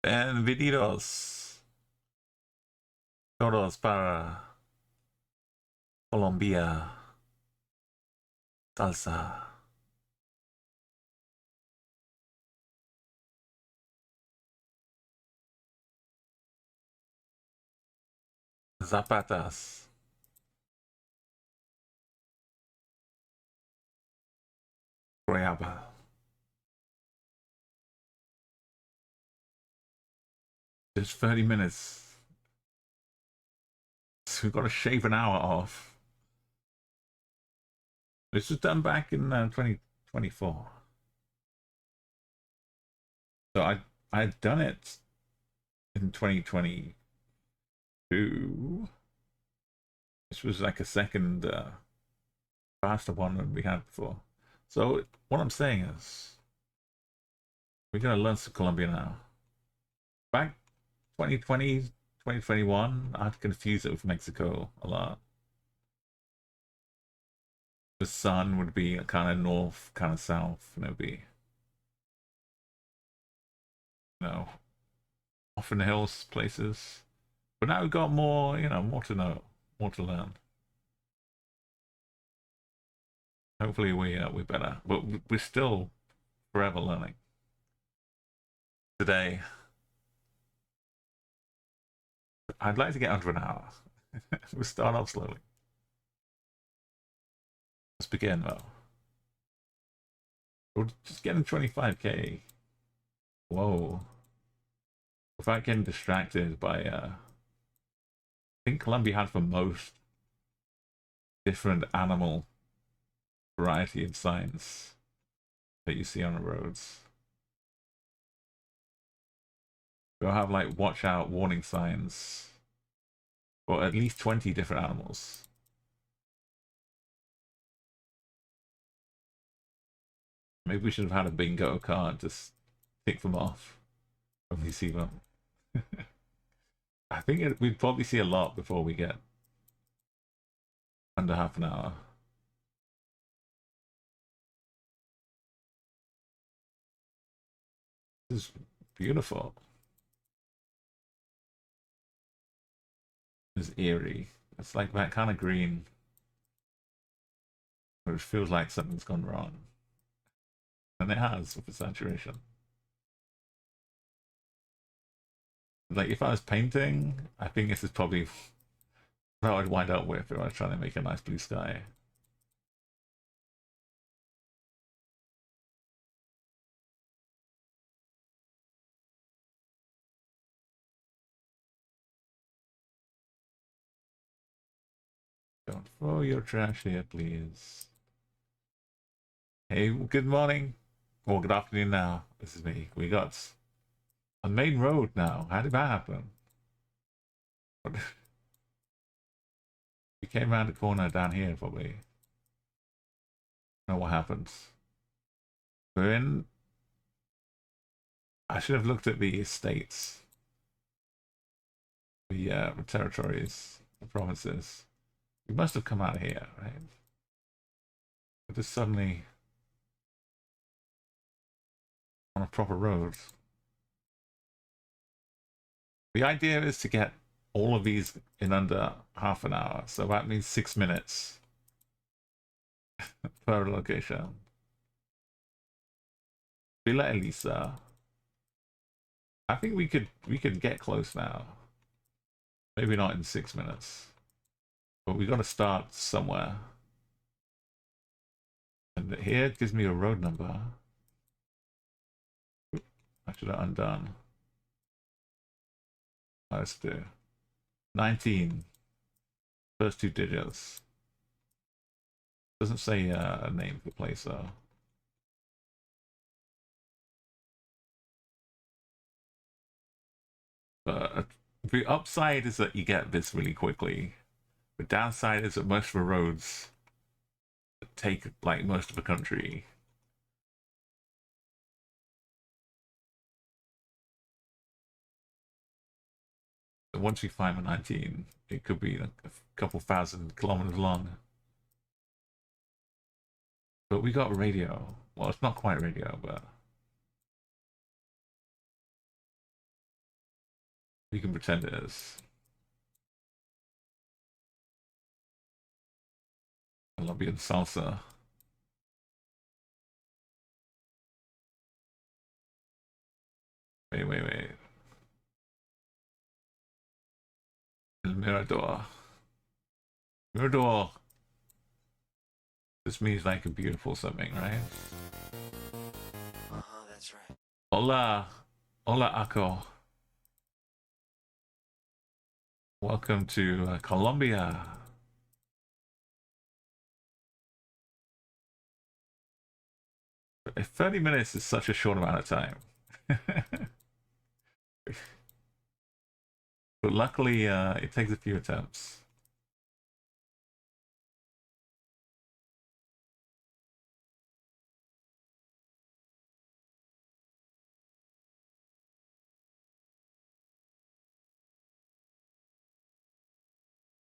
Bienvenidos todos para Colombia Salsa. Zapatas. Guayaba. Just 30 minutes. So we've got to shave an hour off. This was done back in 2024. So I'd done it in 2022. This was like a second faster one than we had before. So what I'm saying is we're going to learn some Colombian now. Back 2020, 2021, I'd confuse it with Mexico a lot. The sun would be kind of north, kind of south, and it'd be, off in the hills places. But now we've got more, more to know, more to learn. Hopefully we're better, but we're still forever learning. Today, I'd like to get under an hour. We'll start off slowly. Let's begin though. We're just getting 25k. Whoa. Without getting distracted by I think Colombia had the most different animal variety and signs that you see on the roads. We'll have like watch out warning signs for at least 20 different animals. Maybe we should have had a bingo card, just tick them off when we see them. I think we'd probably see a lot before we get under half an hour. This is beautiful. It's eerie. It's like that kind of green, which feels like something's gone wrong. And it has with the saturation. Like if I was painting, I think this is probably what I'd wind up with if I was trying to make a nice blue sky. Don't throw your trash here, please. Hey, good morning. Or good afternoon now. This is me. We got a main road now. How did that happen? We came around the corner down here, probably. I don't know what happens. We're in... I should have looked at the states. The territories, the provinces. We must have come out of here, right? But just suddenly... on a proper road. The idea is to get all of these in under half an hour, so that means 6 minutes per location. Villa Elisa. I think we could get close now. Maybe not in 6 minutes, but we got to start somewhere. And here it gives me a road number. I should have undone. Let's do 19. First 2 digits. Doesn't say a name of the place though. But the upside is that you get this really quickly. The downside is that most of the roads take like most of the country. Once we find the 19, it could be like a couple thousand kilometers long. But we got radio. Well, it's not quite radio, but You can pretend it is. Colombian Salsa. Wait. El Mirador. Mirador. This means like a beautiful something, right? That's right. Hola. Hola, Ako. Welcome to Colombia. 30 minutes is such a short amount of time. But luckily, it takes a few attempts.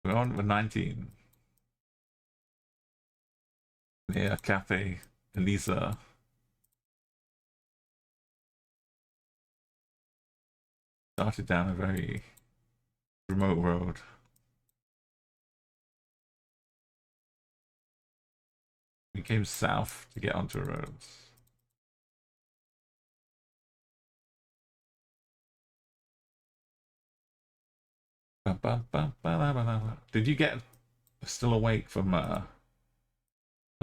We're on with 19. Near Cafe Elisa. Started down a very remote road. We came south to get onto roads. Did you get still awake from an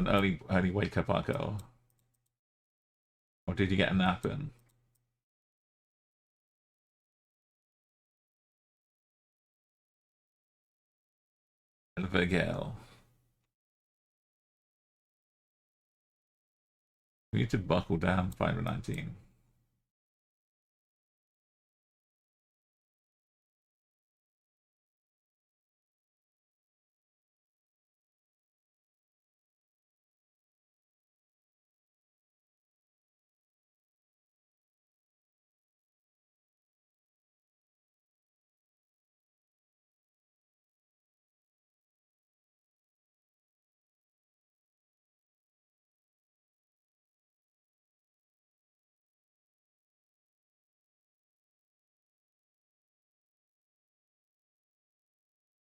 early wake up, Arco? Or did you get a nap in? Virgil. We need to buckle down, 519.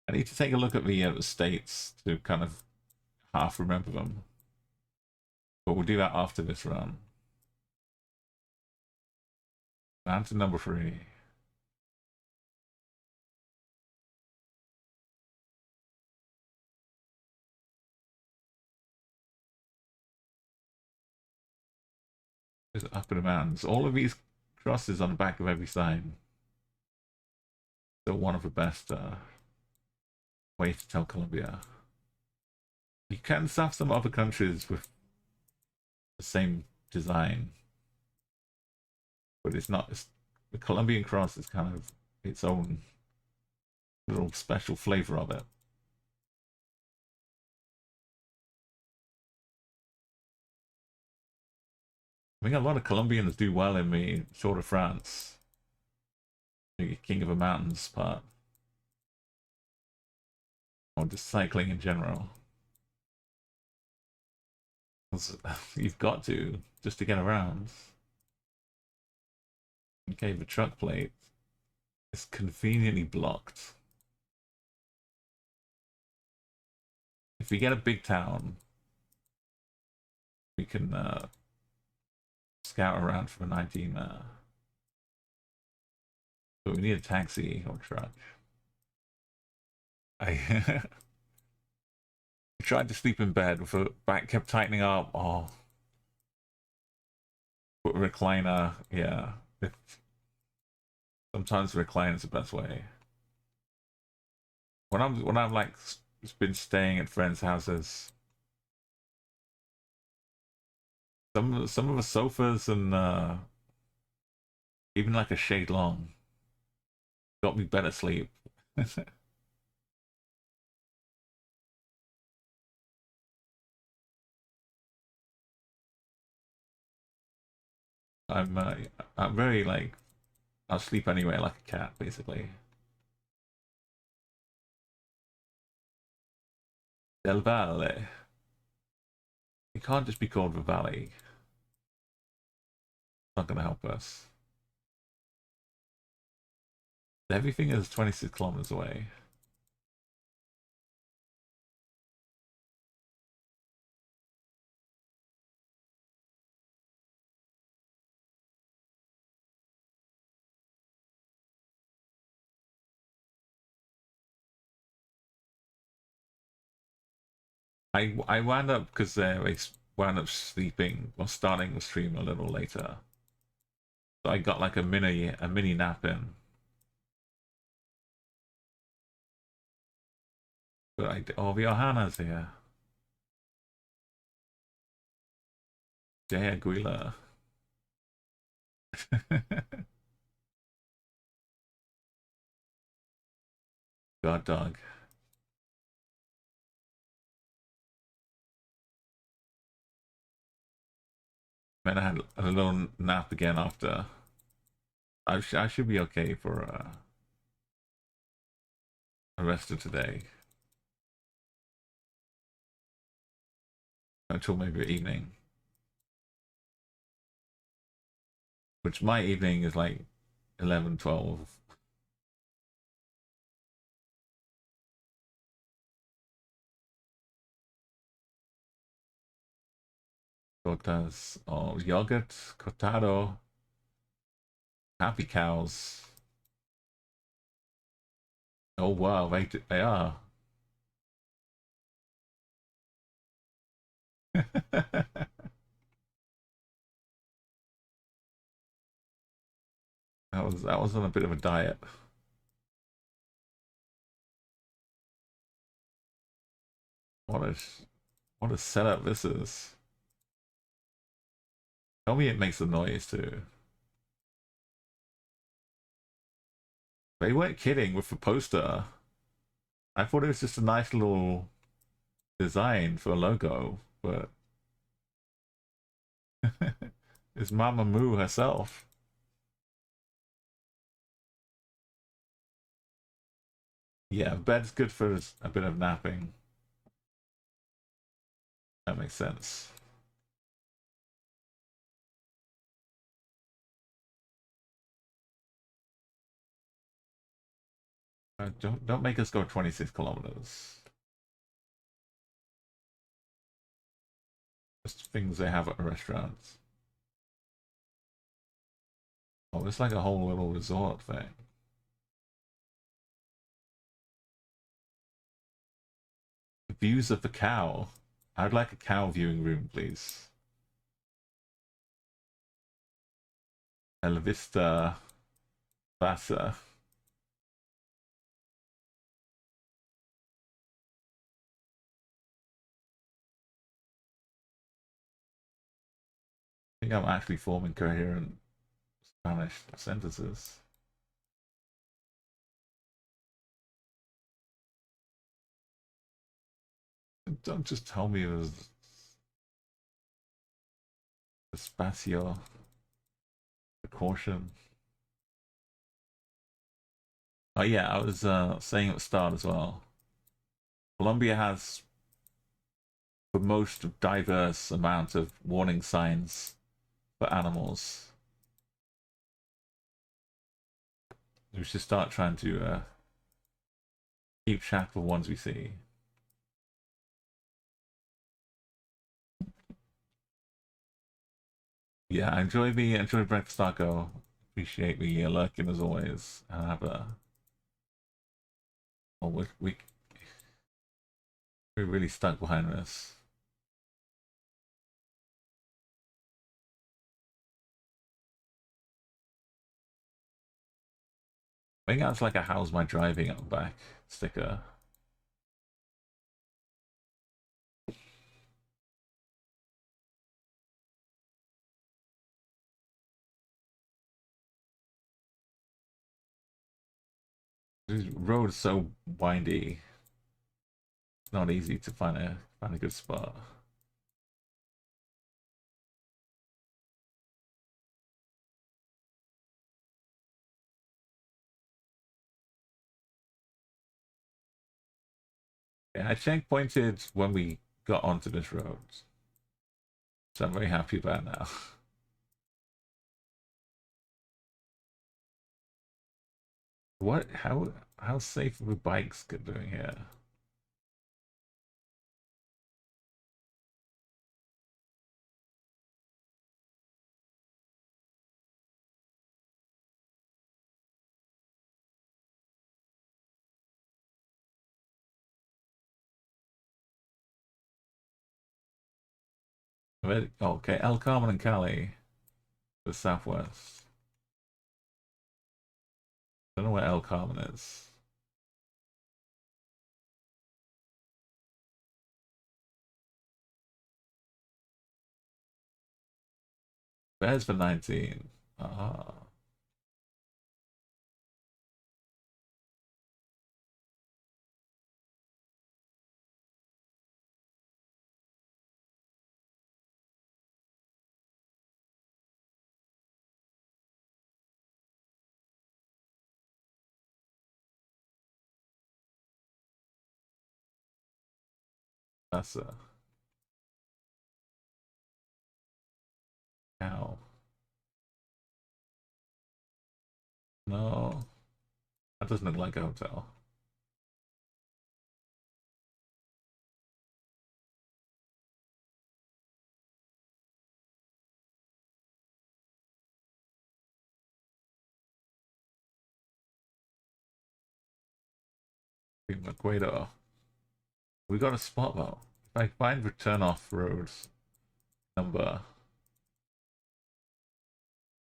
I need to take a look at the states to kind of half remember them. But we'll do that after this run. Down to number 3. Is up in the mountains. All of these crosses on the back of every sign. Still one of the best ways to tell Colombia. You can have some other countries with the same design, but it's not. The Colombian cross is kind of its own little special flavor of it. I think a lot of Colombians do well in the Tour de France, the King of the Mountains part, or just cycling in general. You've got to just to get around. Okay, the truck plate is conveniently blocked. If we get a big town, we can scout around for a 19. But we need a taxi or truck. I tried to sleep in bed with a back kept tightening up. Oh, put a recliner. Yeah, sometimes the recliner is the best way. When I'm like just been staying at friends' houses, some of the sofas and even like a shade long got me better sleep. I'm uh, I'm very like I'll sleep anywhere like a cat basically. Del Valle. It can't just be called the Valley. It's not gonna help us. Everything is 26 kilometers away. I wound up because I wound up sleeping or starting the stream a little later. So I got like a mini nap in. But oh, the Ohana's here. Jay Aguila. God dog. Man, I had a little nap again after. I should be okay for the rest of today. Until maybe evening. Which my evening is like 11, 12. Gotas. Oh, yogurt. Cortado. Happy cows. Oh wow, they are. That was on a bit of a diet. What a what a setup this is. Tell me it makes a noise too. They weren't kidding with the poster. I thought it was just a nice little design for a logo, but it's Mama Moo herself. Yeah, bed's good for a bit of napping. That makes sense. Don't make us go 26 kilometers. Just things they have at restaurants. Oh, it's like a whole little resort thing. Views of the cow. I'd like a cow viewing room, please. El Vista Bassa. I think I'm actually forming coherent Spanish sentences. Don't just tell me it was espacio, precaution. Oh yeah, I was saying at the start as well. Colombia has the most diverse amount of warning signs for animals. We should start trying to keep track of the ones we see. Yeah, I enjoy breakfast taco. Appreciate the lurking as always. And have a oh, we really stuck behind this. I think that's like a "How's my driving" on the back sticker. This road is so windy. It's not easy to find a good spot. Yeah, I checkpointed when we got onto this road, so I'm very happy about it now. I What? How safe are the bikes doing here? Okay, El Carmen and Cali, the southwest. Don't know where El Carmen is. Where's for 19? Ah, that's a cow. No, that doesn't look like a hotel. Ecuador. We got a spot though. If I find return off roads number,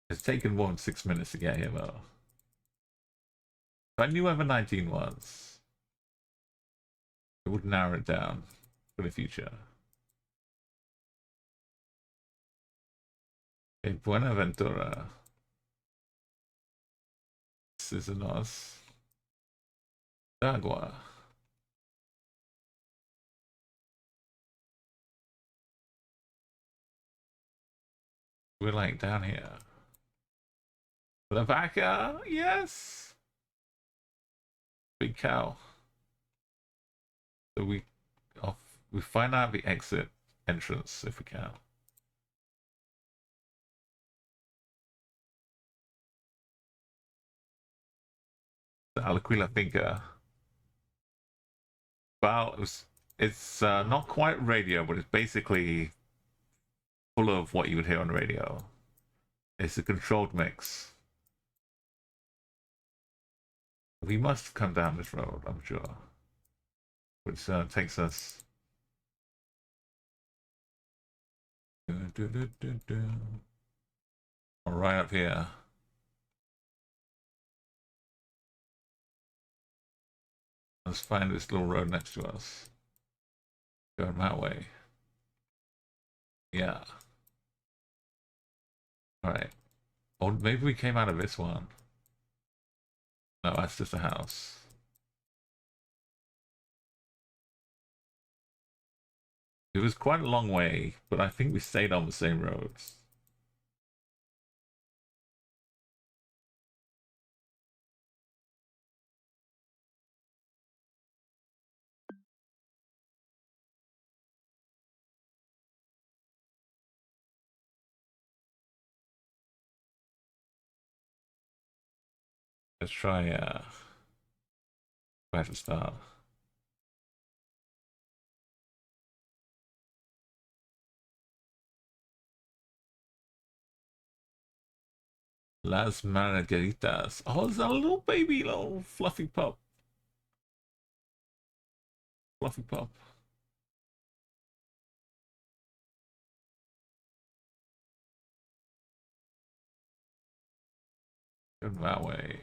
it's taken more than 6 minutes to get here though. If I knew where the 19 was, it would narrow it down for the future. Okay, Buenaventura. Cisneros. Agua. We're like down here. La Vaca, yes. Big cow. So we find out the exit entrance if we can. The Alaquila Finca. Well, it's not quite radio, but it's basically full of what you would hear on radio. It's a controlled mix. We must come down this road, I'm sure. Which takes us... right up here. Let's find this little road next to us. Going that way. Yeah. Alright. Or maybe we came out of this one. No, that's just a house. It was quite a long way, but I think we stayed on the same roads. Let's try where to start. Las Margaritas. Oh, it's a little baby, little fluffy pup. Fluffy pup. Go that way.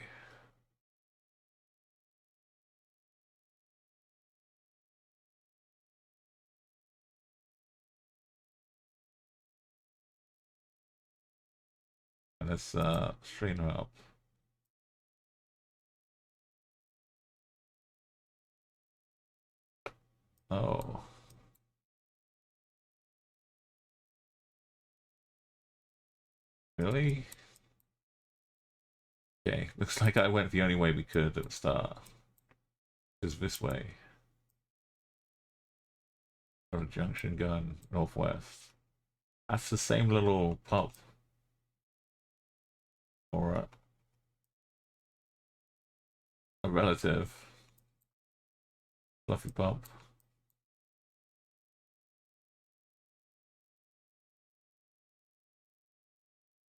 And let's straighten her up. Oh. Really? Okay, looks like I went the only way we could at the start. Is this way. Got a junction going northwest. That's the same little pub. Alright. A relative. Fluffy Pop.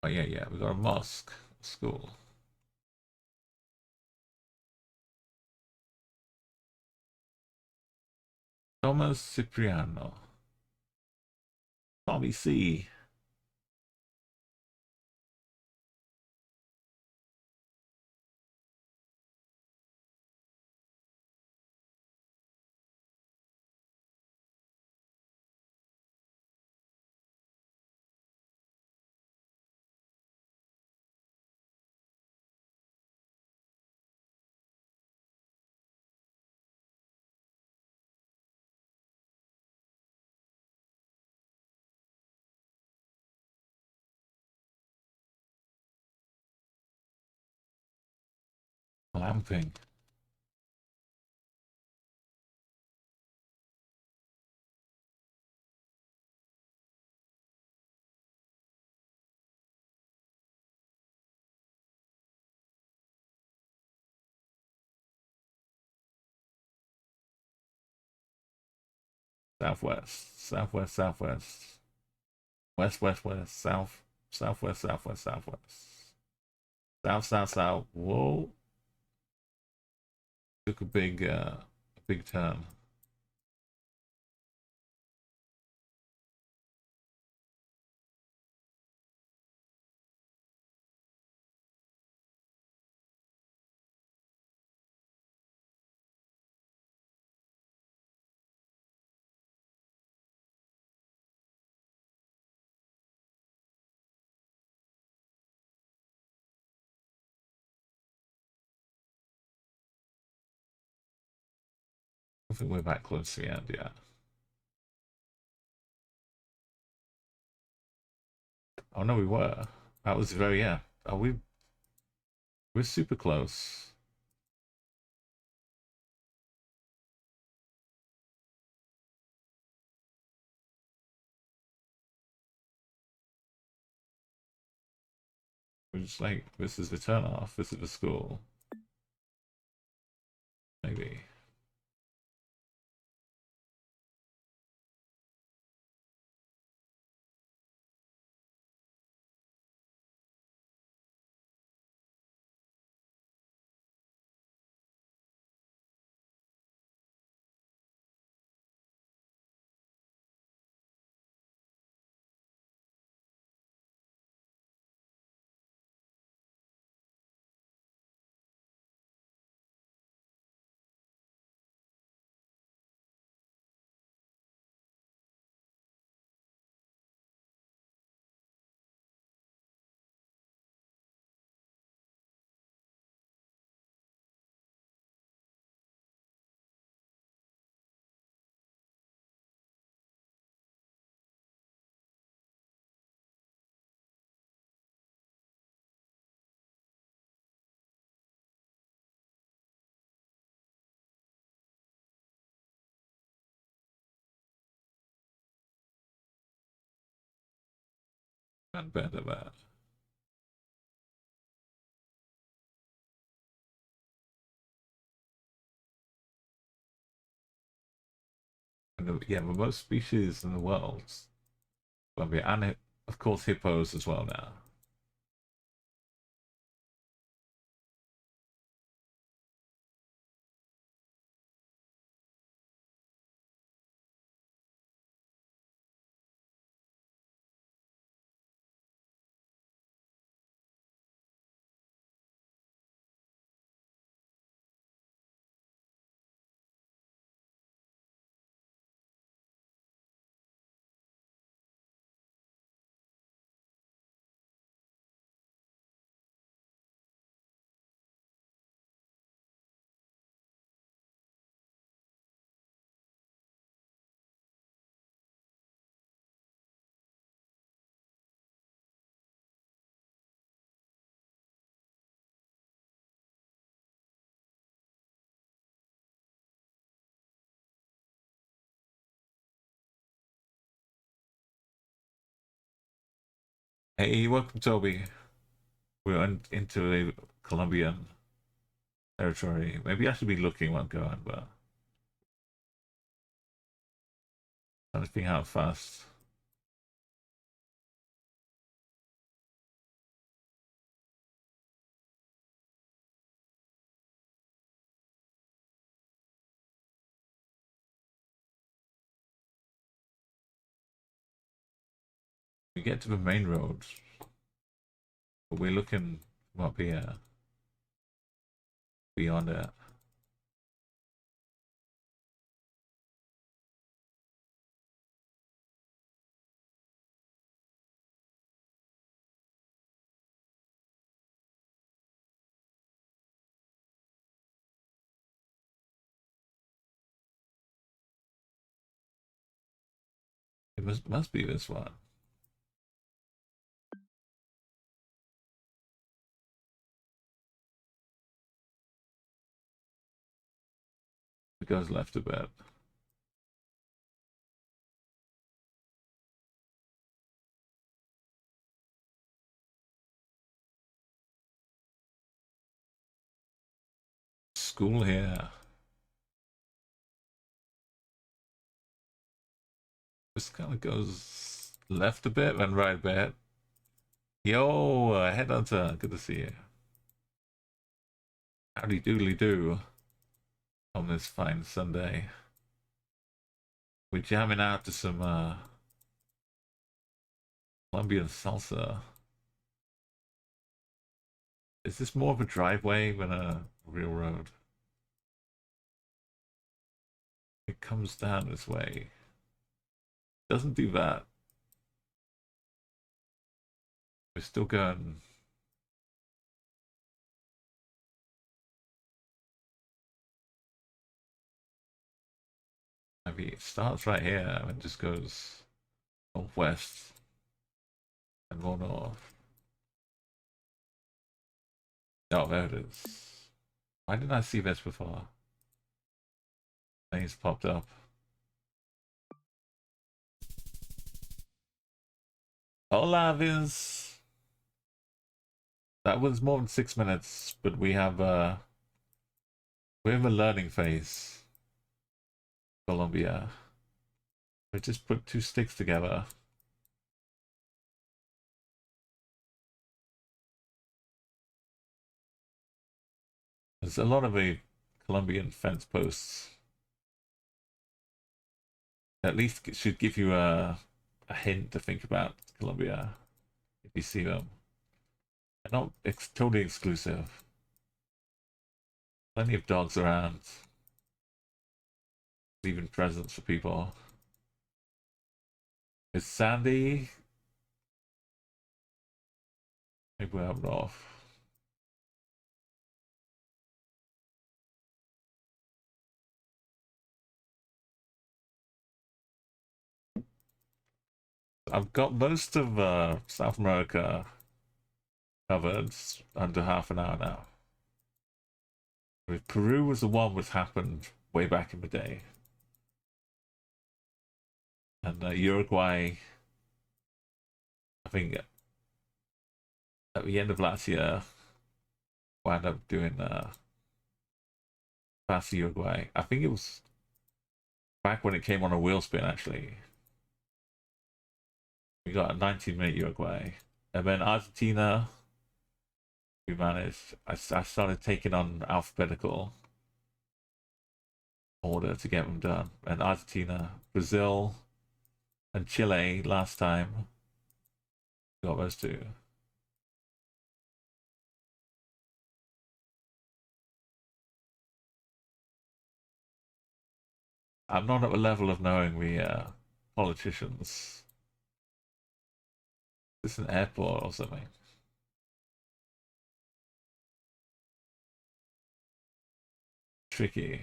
Oh yeah, yeah. We got a mosque. School. Thomas Cipriano. Tommy C. Clamping. Southwest. Southwest. Southwest. West. West. West. South. Southwest. Southwest. Southwest. South. South. South. Whoa. Took a big turn. I think we're back close to the end, yeah. Oh no, we were. That was very, yeah. Are we? We're super close. We're just like, this is the turn off. This is the school. Maybe. And better that. Yeah, the most species in the world. Colombia, and of course hippos as well now. Hey, welcome, Toby. We're into a Colombian territory. Maybe I should be looking while I'm going, but I'm trying to think how fast. We get to the main road, but we're looking from up here beyond it. It must be this one. It goes left a bit. School here. This kind of goes left a bit, then right a bit. Yo, Headhunter, good to see you. Howdy doodly do on this fine Sunday. We're jamming out to some Colombian Salsa. Is this more of a driveway than a real road? It comes down this way. Doesn't do that. We're still going. Maybe it starts right here and just goes northwest and more north. Oh, there it is. Why didn't I see this before? Things popped up. Hola, Viz. That was more than 6 minutes, but we have a learning phase. Colombia. We just put two sticks together. There's a lot of Colombian fence posts. At least it should give you a hint to think about Colombia if you see them. They're not totally exclusive. Plenty of dogs around. Leaving presents for people. It's Sandy. Maybe we're up north. I've got most of South America covered under half an hour now. With Peru was the one which happened way back in the day. And Uruguay, I think at the end of last year, wound up doing past Uruguay. I think it was back when it came on a wheel spin, actually. We got a 19-minute Uruguay. And then Argentina, we managed. I started taking on alphabetical order to get them done. And Argentina, Brazil, and Chile last time. We got those two. I'm not at the level of knowing the politicians. Is this an airport or something? Tricky.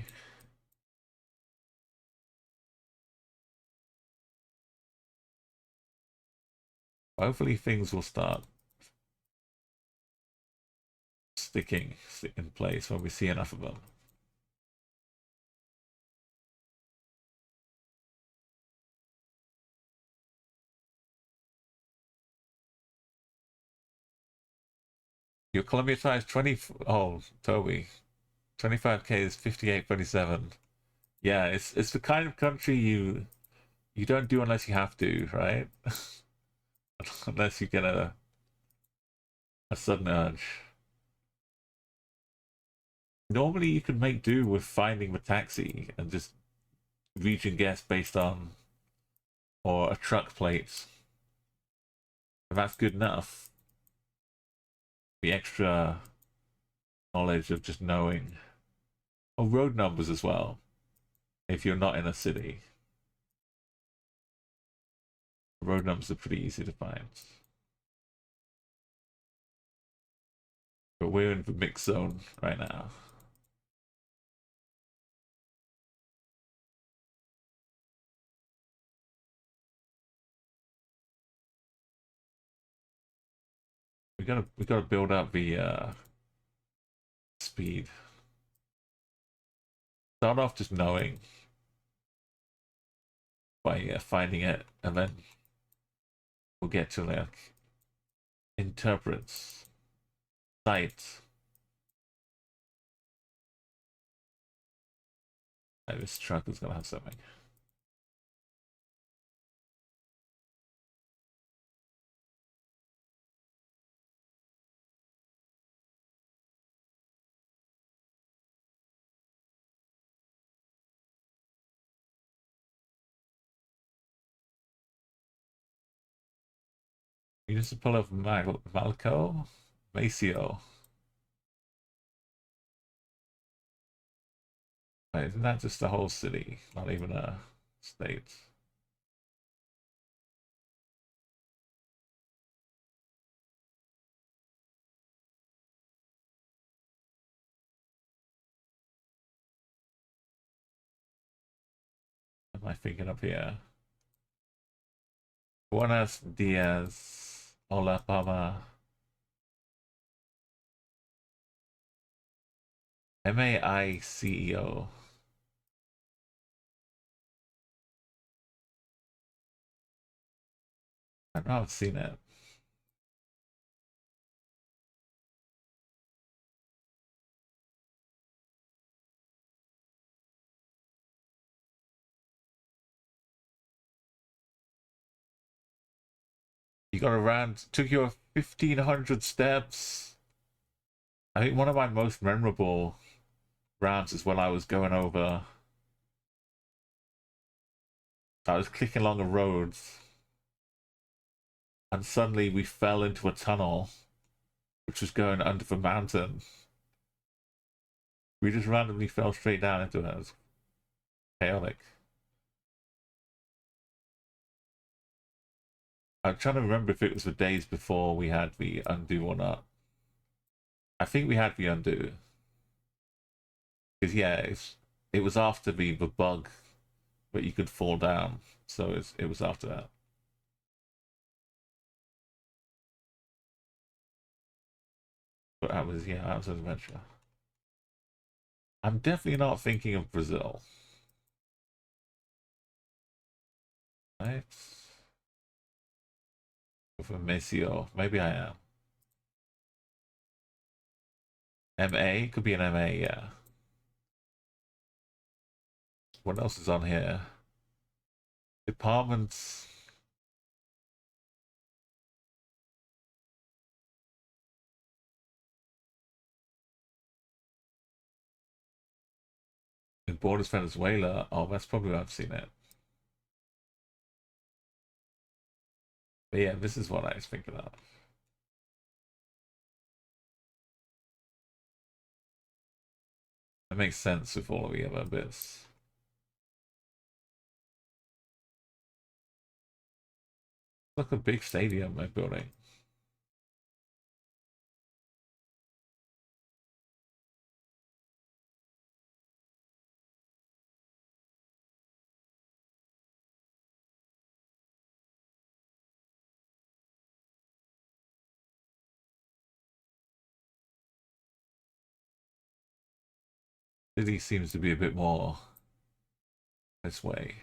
Hopefully things will start sticking in place when we see enough of them. Your Colombia size 20. Oh, Toby. 25k is 58.27. Yeah, it's the kind of country you don't do unless you have to, right? Unless you get a sudden urge. Normally you can make do with finding the taxi and just region guess based on or a truck plate. If that's good enough. The extra knowledge of just knowing. Oh, road numbers as well. If you're not in a city. Road numbers are pretty easy to find. But we're in the mix zone right now. We gotta build up the speed. Start off just knowing by finding it, and then we'll get to like interprets, sight. Like this truck is gonna have something. You just pull up Malco, Maceo. Wait, isn't that just the whole city? Not even a state. Am I thinking up here? Buenos dias. Hola, Pama. Maceo. I don't know, I've seen it. You got around, took you 1,500 steps. I think one of my most memorable rounds is when I was going over. I was clicking along a road, and suddenly we fell into a tunnel, which was going under the mountain. We just randomly fell straight down into it. It was chaotic. I'm trying to remember if it was the days before we had the undo or not. I think we had the undo. Because, yeah, it was after the bug where you could fall down. So it was after that. But that was, yeah, that was an adventure. I'm definitely not thinking of Brazil. Right? For Maceo. Maybe I am. MA? Could be an MA, yeah. What else is on here? Departments. In Borders, Venezuela. Oh, that's probably where I've seen it. But yeah, this is what I was thinking of. It makes sense with all of the other bits. Look, a big stadium they're building. City seems to be a bit more this way.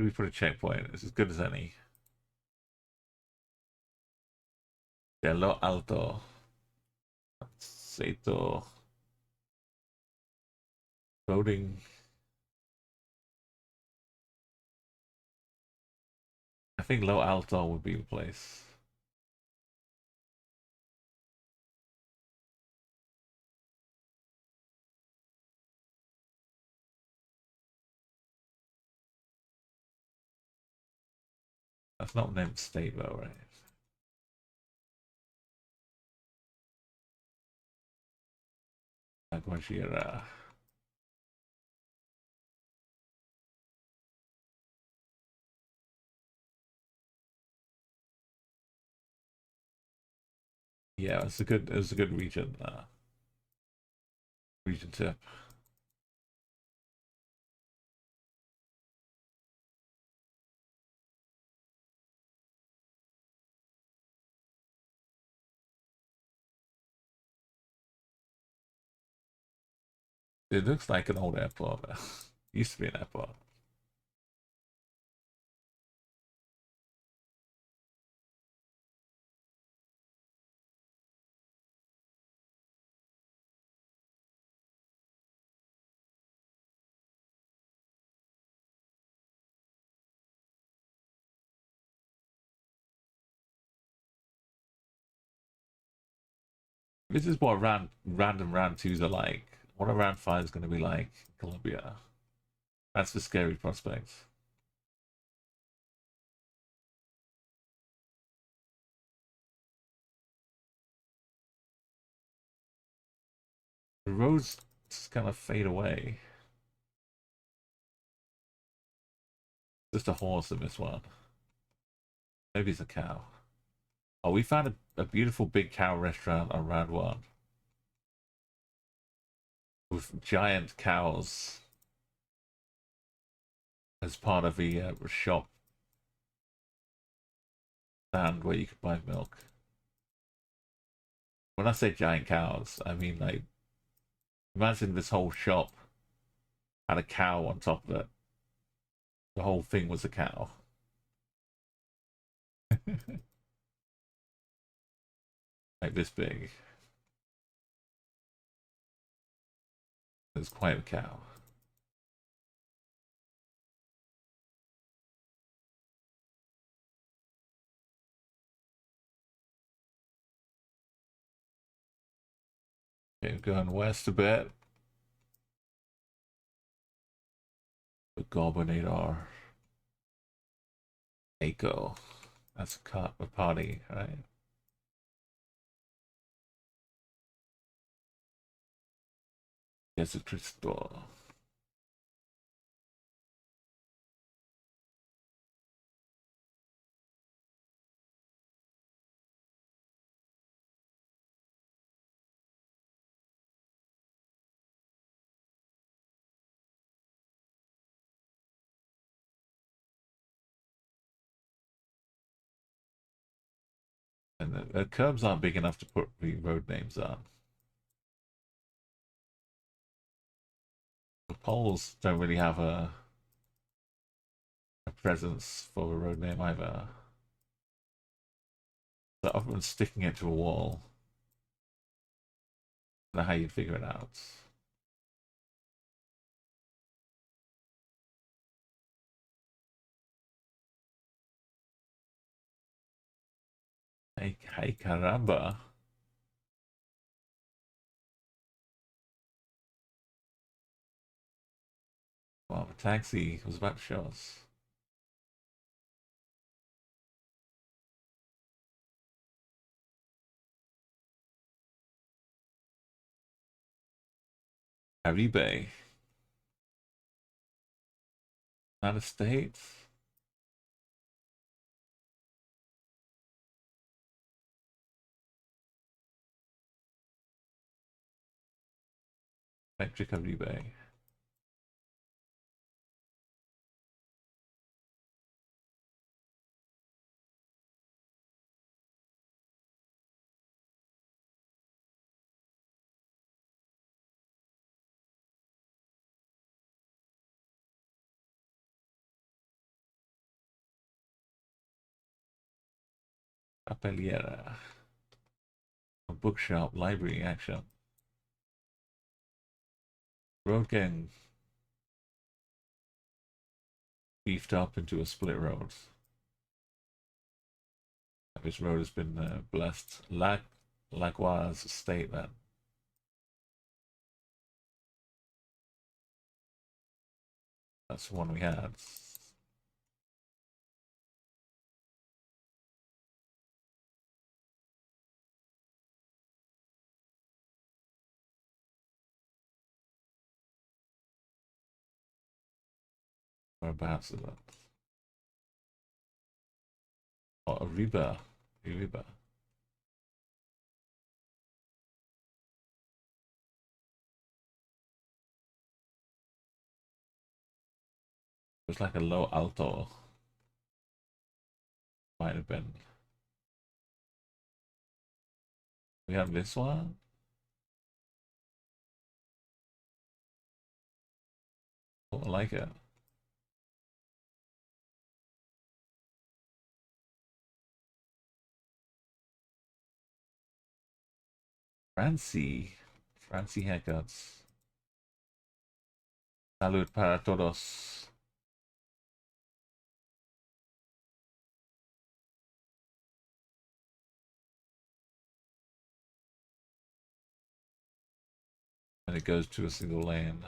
We put a checkpoint. It's as good as any. De lo alto. Seto. Voting. I think Lo Alto would be the place. That's not named state though, right? Aguajira. Yeah, it was a good region, region tip. It looks like an old airport. Used to be an airport. This is what random round twos are like. What a round five is going to be like in Colombia. That's the scary prospect. The roads just kind of fade away. Just a horse in this one. Maybe it's a cow. Oh, we found a beautiful big cow restaurant on round one. With giant cows as part of the shop stand where you could buy milk. When I say giant cows, I mean like imagine this whole shop had a cow on top of it. The whole thing was a cow. Like this big. It's quite a cow. Okay, going west a bit. The Goblinator. Echo. That's a party, right? Geoguessr Crystal. And the curbs aren't big enough to put the road names on. The poles don't really have a presence for a road name either. So other than sticking it to a wall, I don't know how you'd figure it out. Hey caramba. Wow, the taxi was about to show us. Caribe. United States. Electric Caribe. Papelera. A bookshop, library, action. Road getting beefed up into a split road. This road has been blessed. Likewise, state then. That's the one we had. Whereabouts is that? Oh, Ariba. Ariba. It was like a low alto. Might have been. We have this one. Oh, I like it. Fancy. Fancy haircuts. Salud para todos. And it goes to a single lane.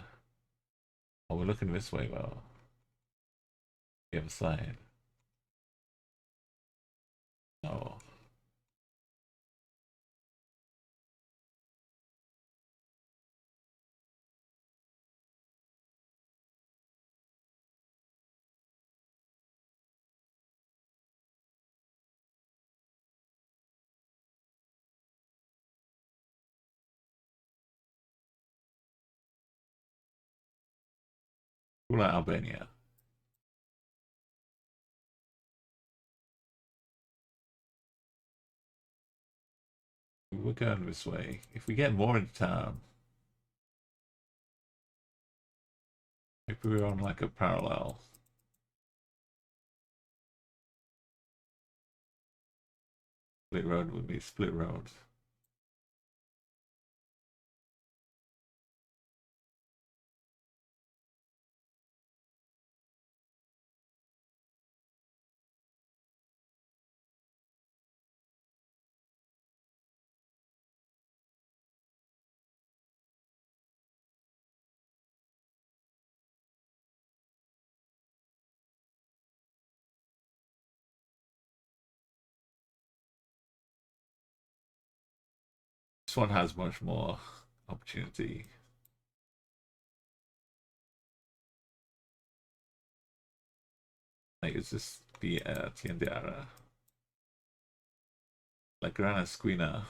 Oh, we're looking this way, though. The other side. Oh. Like Albania. We're going this way. If we get more into town, maybe we're on like a parallel. Split road would be split road. This one has much more opportunity. Like, it's just the Tiendera. Like Gran Esquina.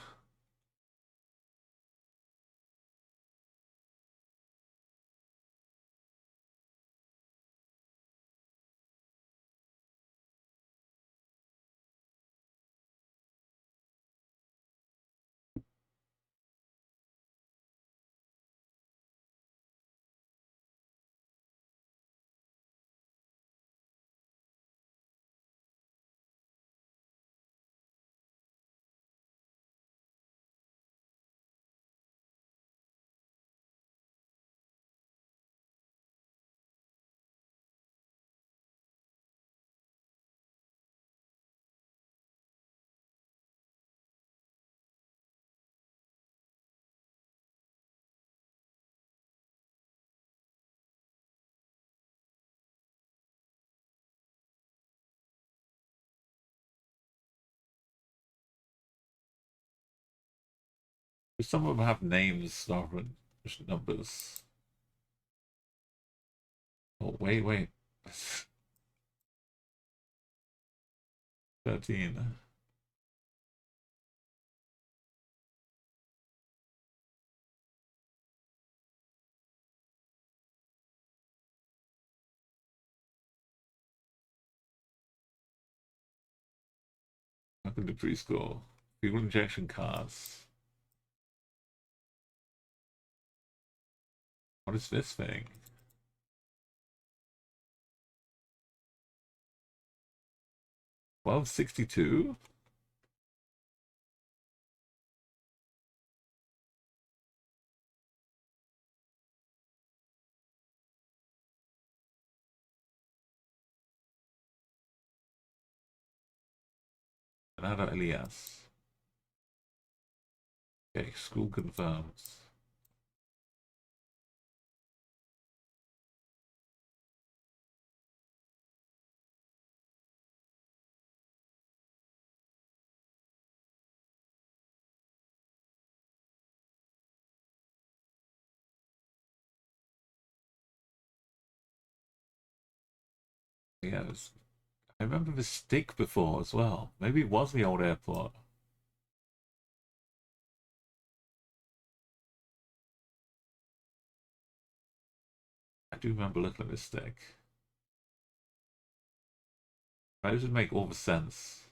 Some of them have names rather than just numbers. Oh, wait. 13. Welcome to preschool. Fuel injection cars. What is this thing? 1262? Bernardo Elias. Okay, school confirms. Yeah, I remember the stick before as well. Maybe it was the old airport. I do remember looking at this stick. Right, this would make all the sense.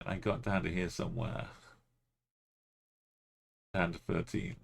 And I got down to here somewhere. Down to 13.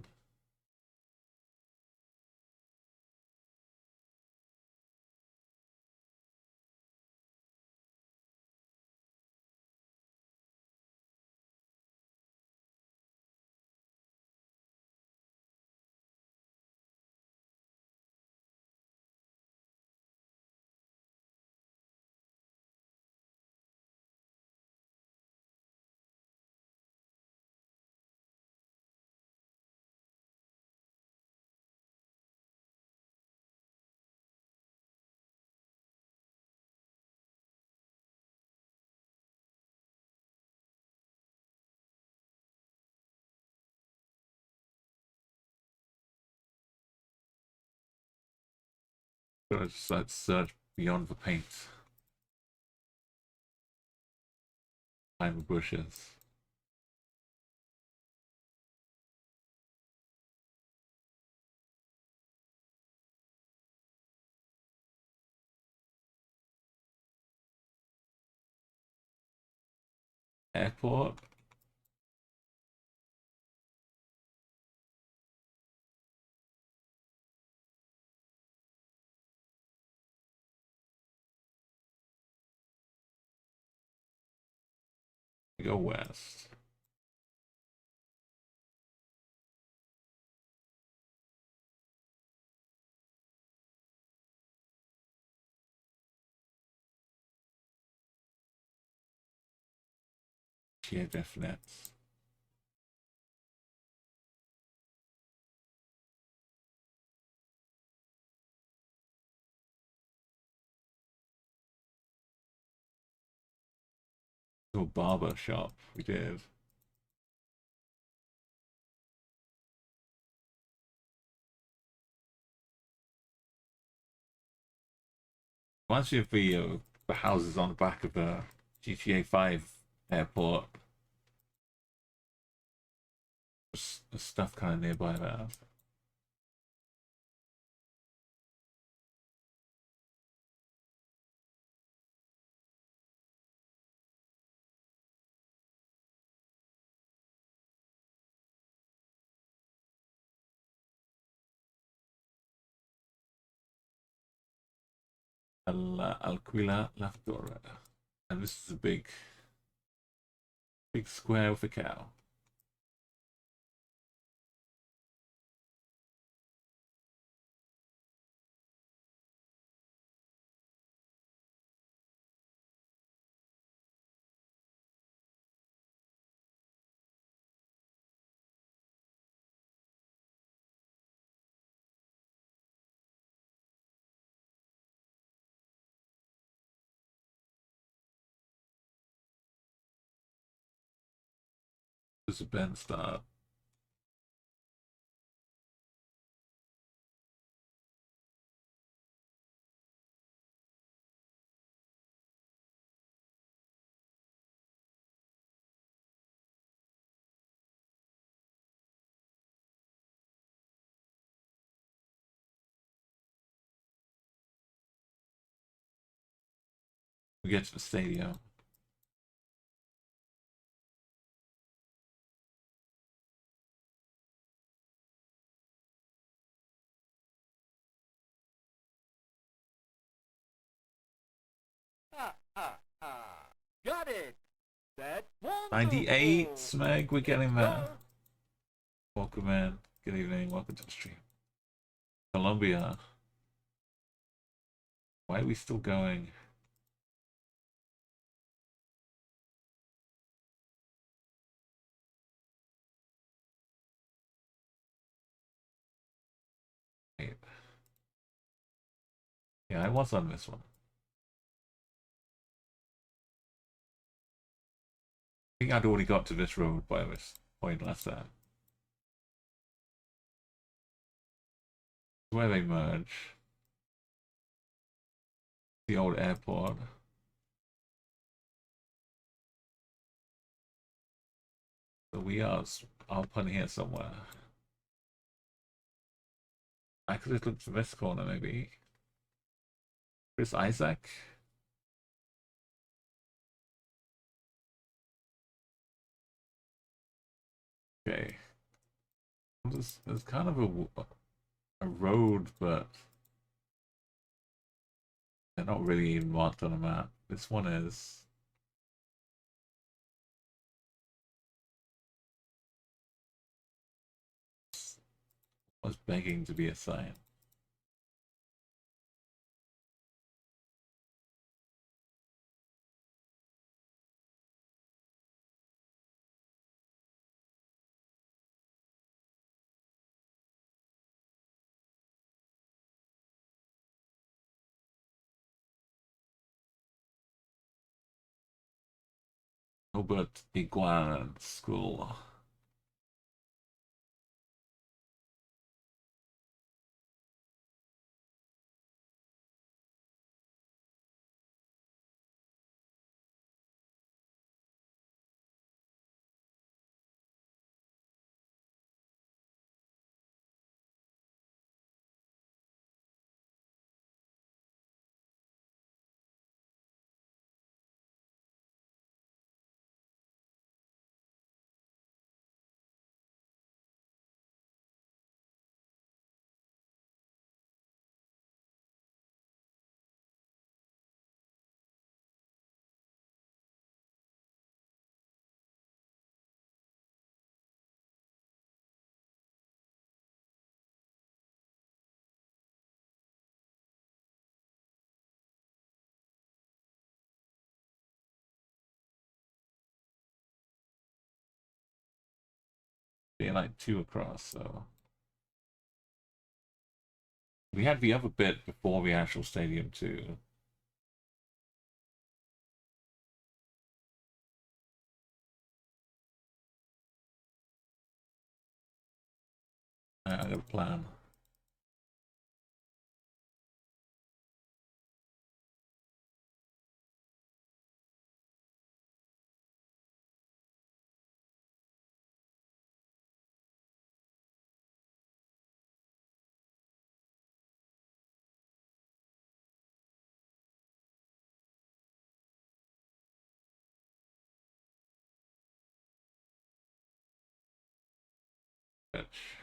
Gotta just like search beyond the paint. Behind the bushes. Airport. Go west. Yeah, definite. To a barber shop. We did. Once you have the houses on the back of the GTA 5 airport, there's stuff kind of nearby there. Alquila Lafdora. And this is a big square with a cow. There's a Ben start. We get to the stadium. Got it. That's 98 Smeg, we're getting there. Welcome in. Good evening. Welcome to the stream. Colombia. Why are we still going? Wait. Yeah, I was on this one. I think I'd already got to this road by this point last time. Where they merge. The old airport. So we are up on here somewhere. I could have looked for this corner maybe. Chris Isaac? Okay. There's kind of a road, but they're not really even marked on a map. This one is. Was begging to be a sign. Albert Iguan School. Being like 2 across, so. We had the other bit before the actual stadium too. I got a plan. Bitch.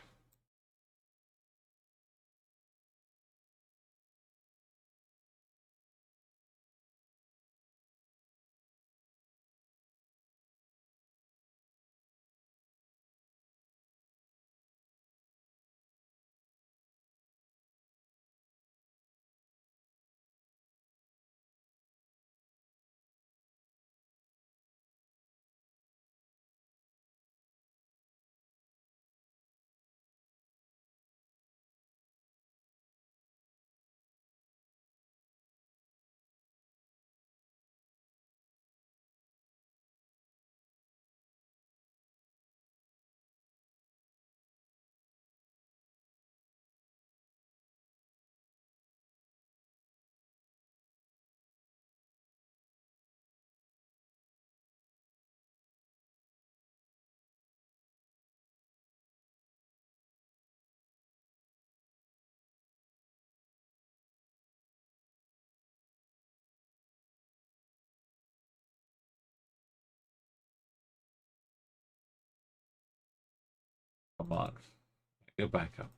Come on. Go back up.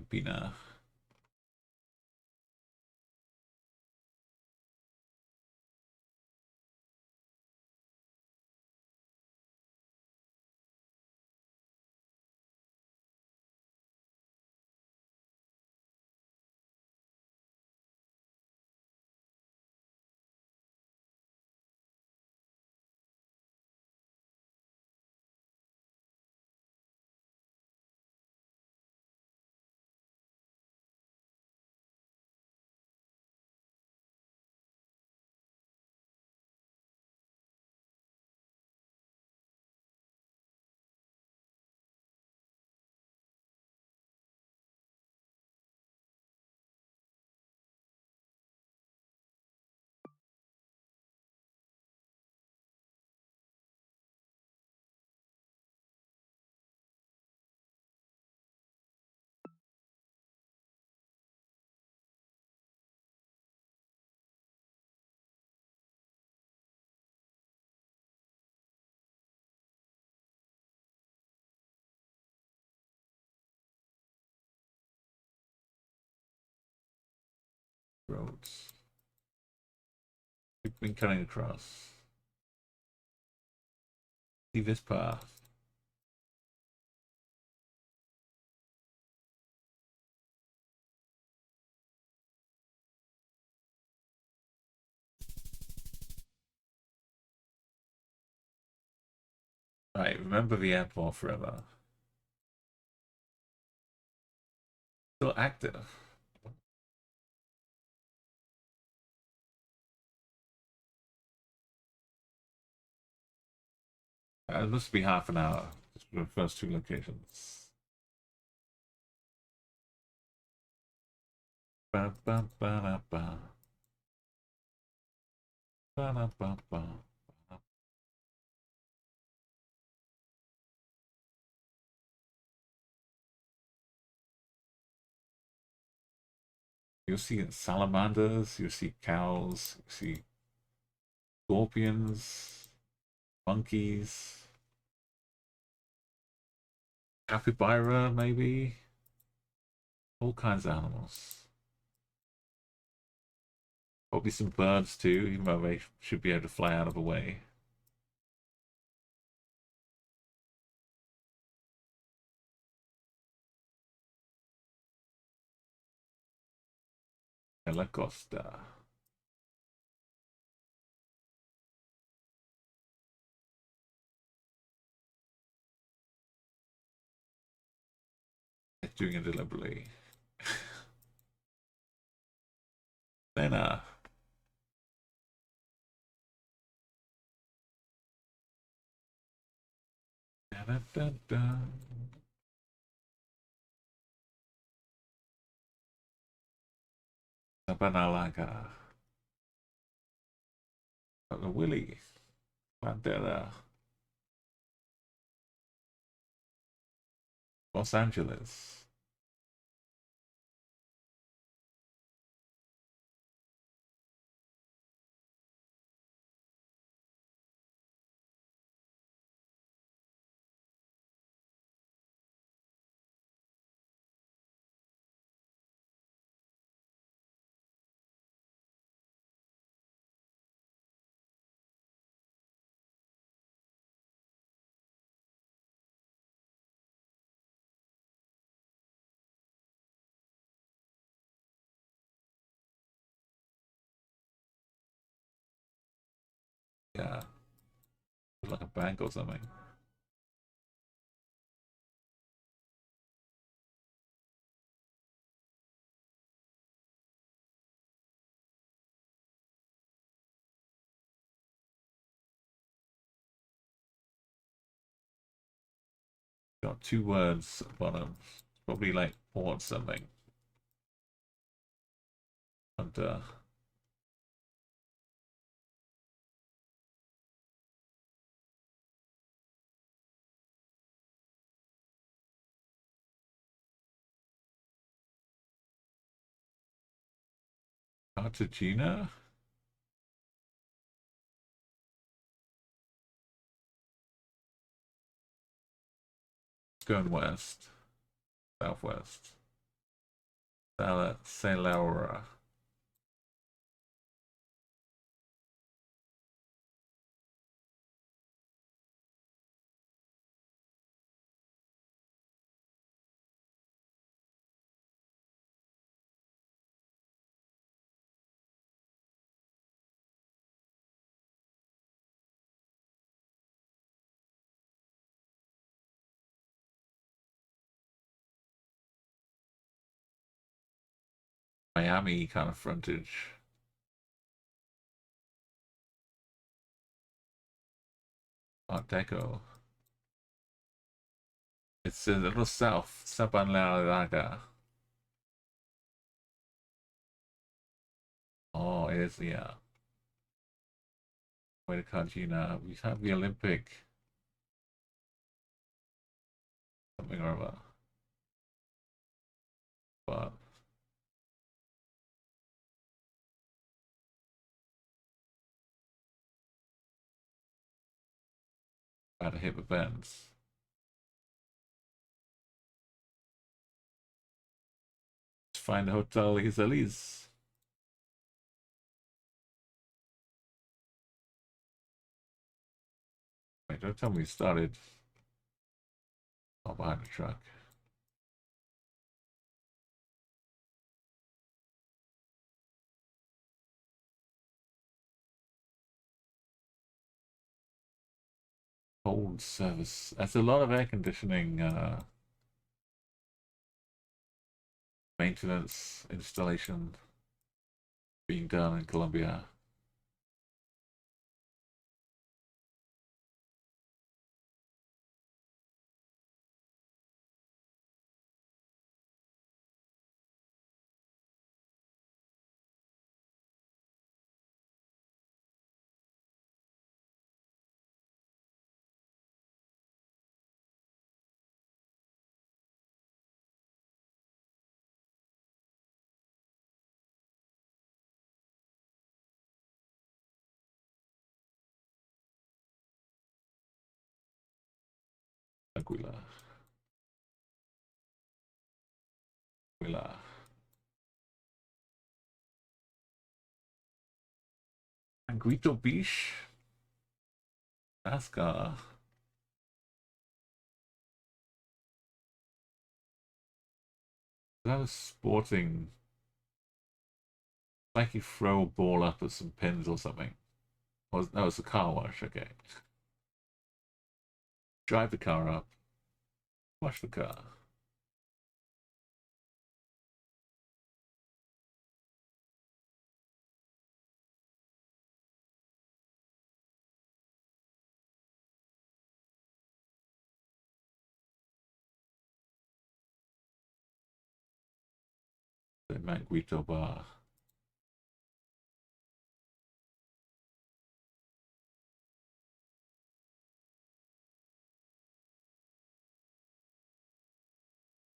Campina. Roads. We've been cutting across. See this path. Right, remember the airport forever. Still active. It must be half an hour just for the first two locations. Ba, ba, ba, da, ba. Ba, da, ba, ba. You'll see salamanders, you'll see cows, you see scorpions, monkeys, capybara, maybe. All kinds of animals. Probably some birds too, even though they should be able to fly out of the way. La Costa. Doing it deliberately. Then, da, da, da, da. Sabanalaga. Willie. Bandera. Los Angeles. Yeah. Like a bank or something. Got two words at the bottom. Probably like port something. And Cartagena? It's going west. Southwest. Laura. Miami kind of frontage. Art Deco. It's a little south. Saban Larga. Oh, it is, yeah. Way to Cartagena. We have the Olympic. Something or other. But about to hit the bends. Let's find the Hotel Isalis. Wait, don't tell me you started. Oh, behind the truck. Cold service. That's a lot of air conditioning maintenance installation being done in Colombia. Aquila. Aquila. Anguito Beach. NASCAR. That was sporting. Like you throw a ball up at some pins or something. That was a car wash, okay. Drive the car up. Wash the car. The Manguito Bar.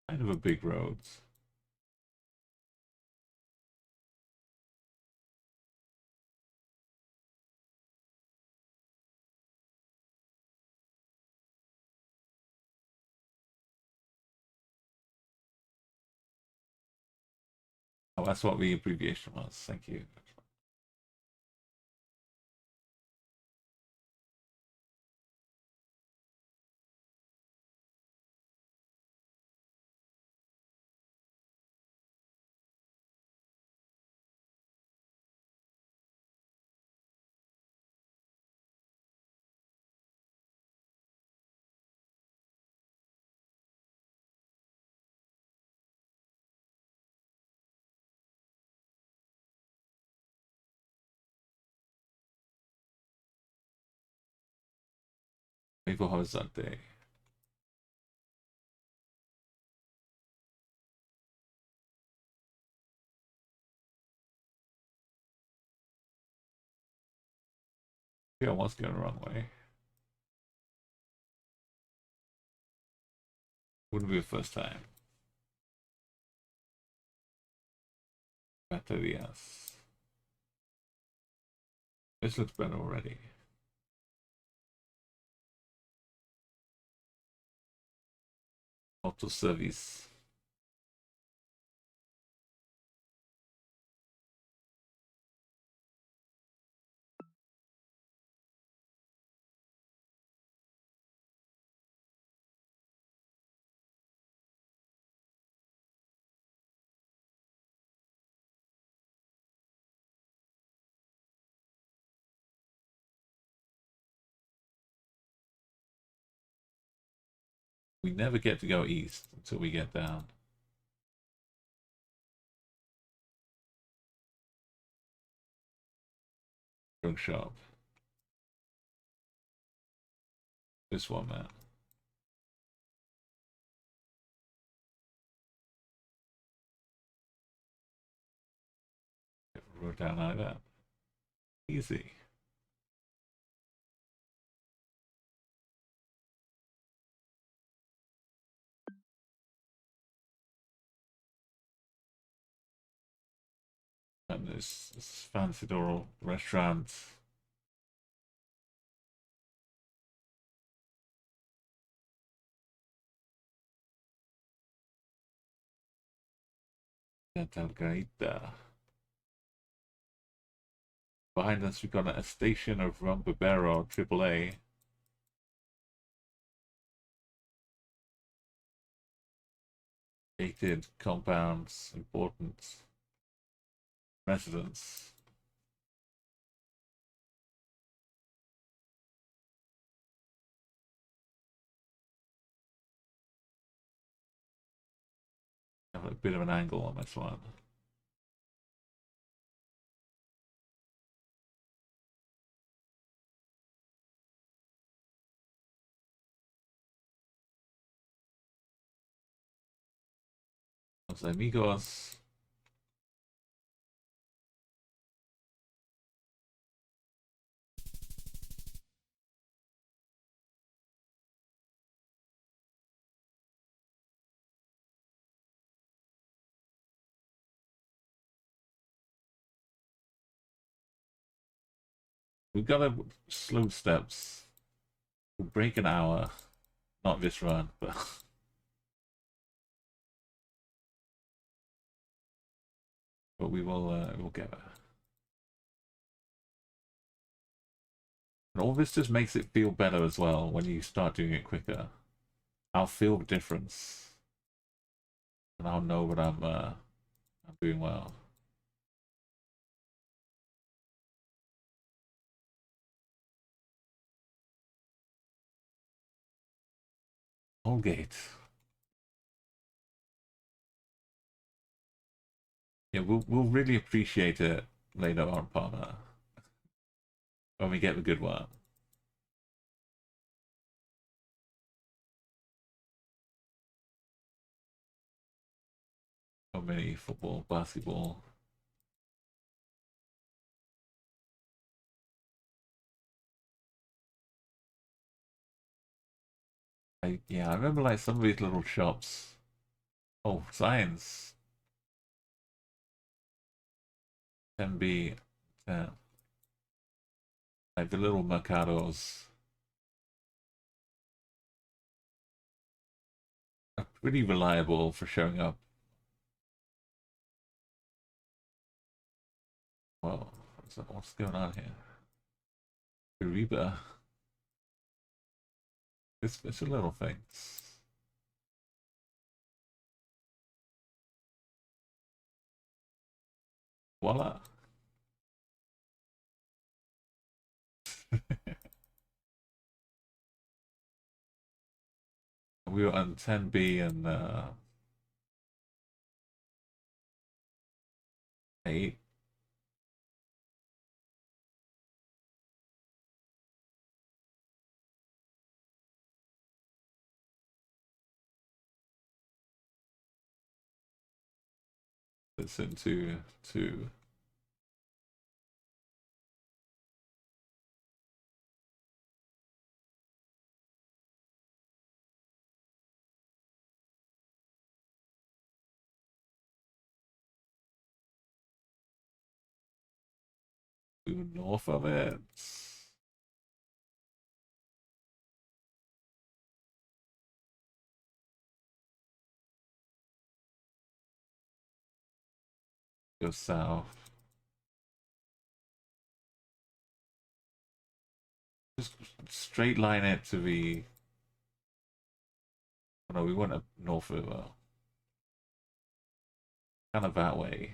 Kind of a big roads. Oh, that's what the abbreviation was. Thank you. Vivo Horizonte. We almost going the wrong way. Wouldn't be the first time. Baterias. This looks better already. Auto service. We never get to go east until we get down. Drug shop. This one, man. Road down like that. Easy. And this fancy little restaurant. Talcaita. Behind us, we've got a station of Rumbabero AAA. Gated compounds, important residents. Have a bit of an angle on this one. Los amigos. We've got to slow steps. We'll break an hour. Not this run, but but we'll get there. And all this just makes it feel better as well when you start doing it quicker. I'll feel the difference, and I'll know that I'm doing well. Holgate. Yeah, we'll really appreciate it later on, partner, when we get the good one. So many football, basketball. Yeah, I remember like some of these little shops. Oh, science. 10B. Yeah. Like the little mercados are pretty reliable for showing up. Well, what's going on here? Kariba. It's a little things. Voila. We were on 10B and 8. It's into 2. We were north of it. Go south. Just straight line it to the. Oh no, we went up north of kind of that way.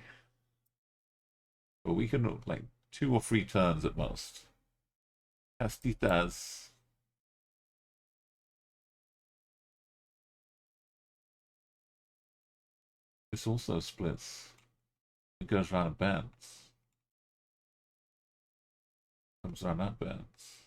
But we can like 2 or 3 turns at most. Castitas. This also splits. It goes around and bends. Comes around and bends.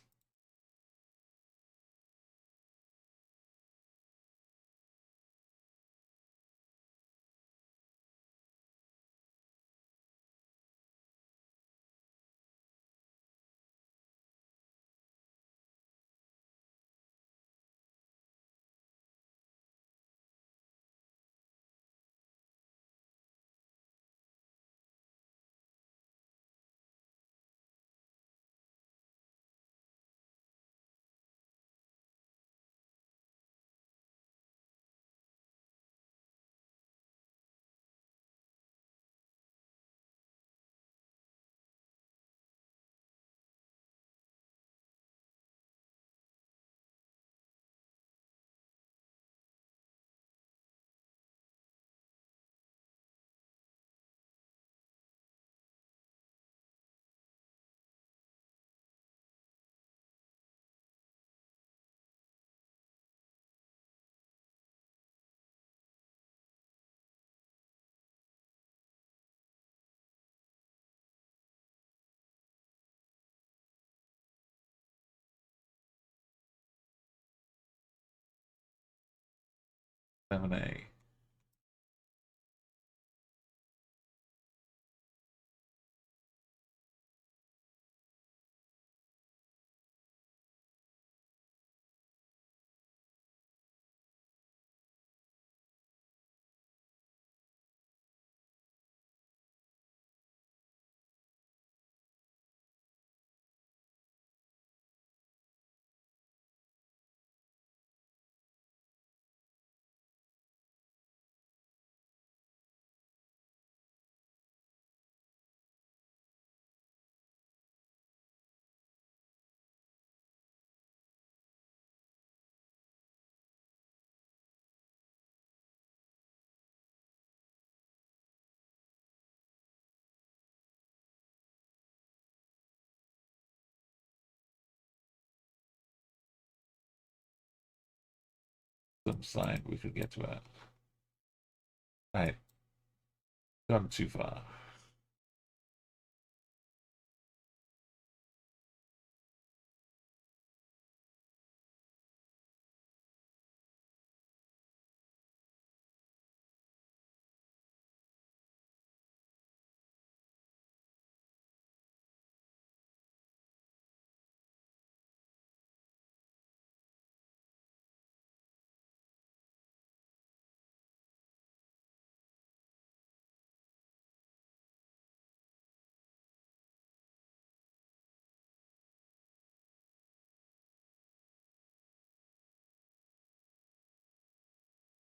A. Some sign we could get to it. Right. Gone too far.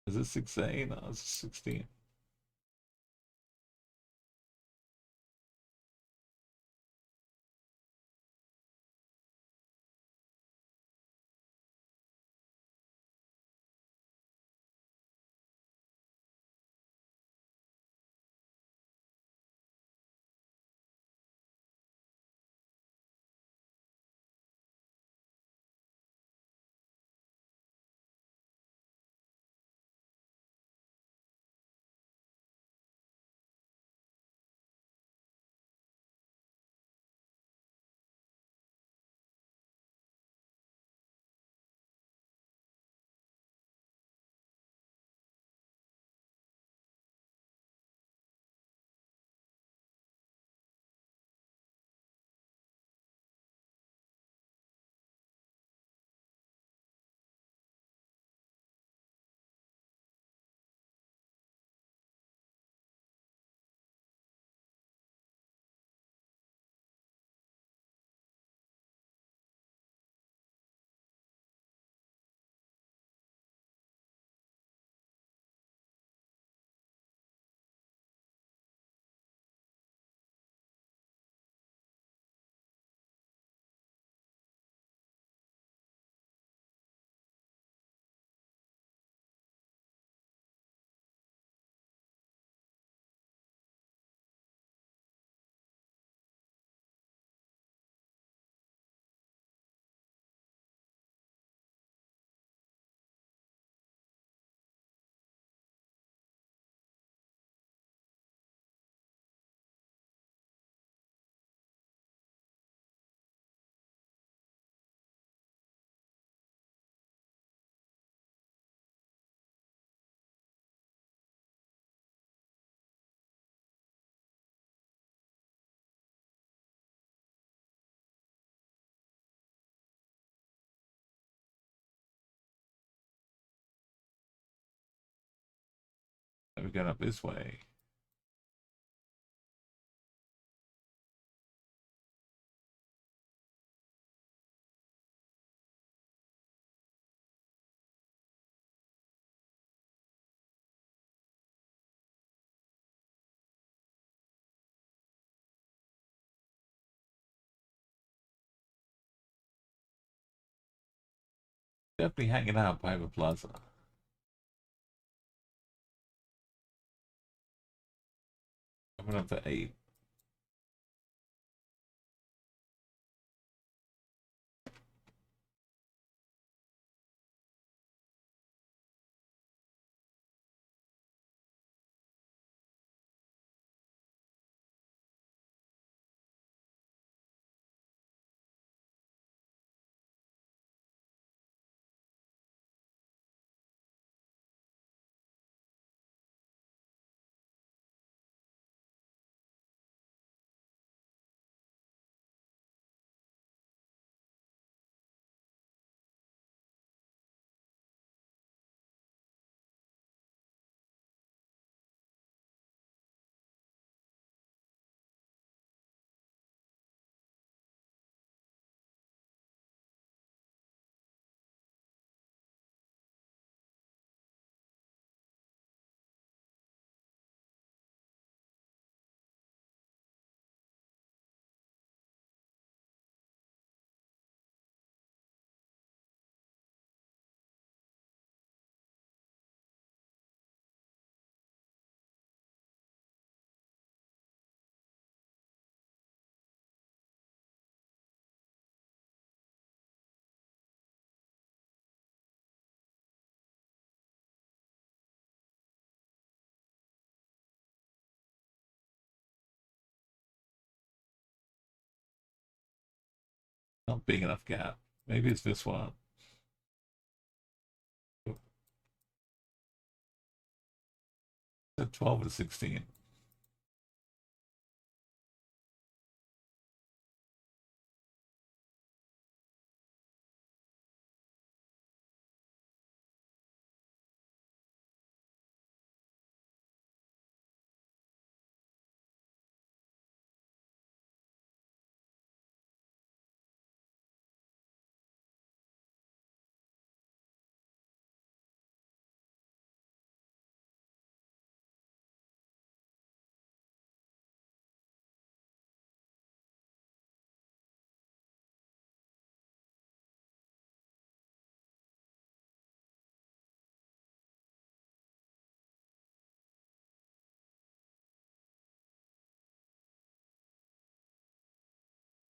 Is it 6A? No, it's 16. going up this way. Definitely hanging out by the plaza. Coming up to 8. Not big enough gap. Maybe it's this one. It's 12 to 16.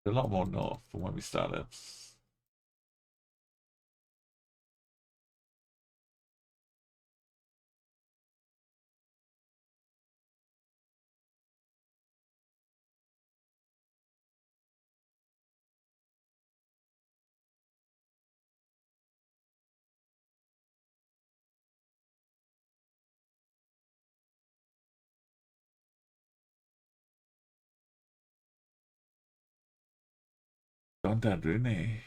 A lot more north from when we started. Don't really.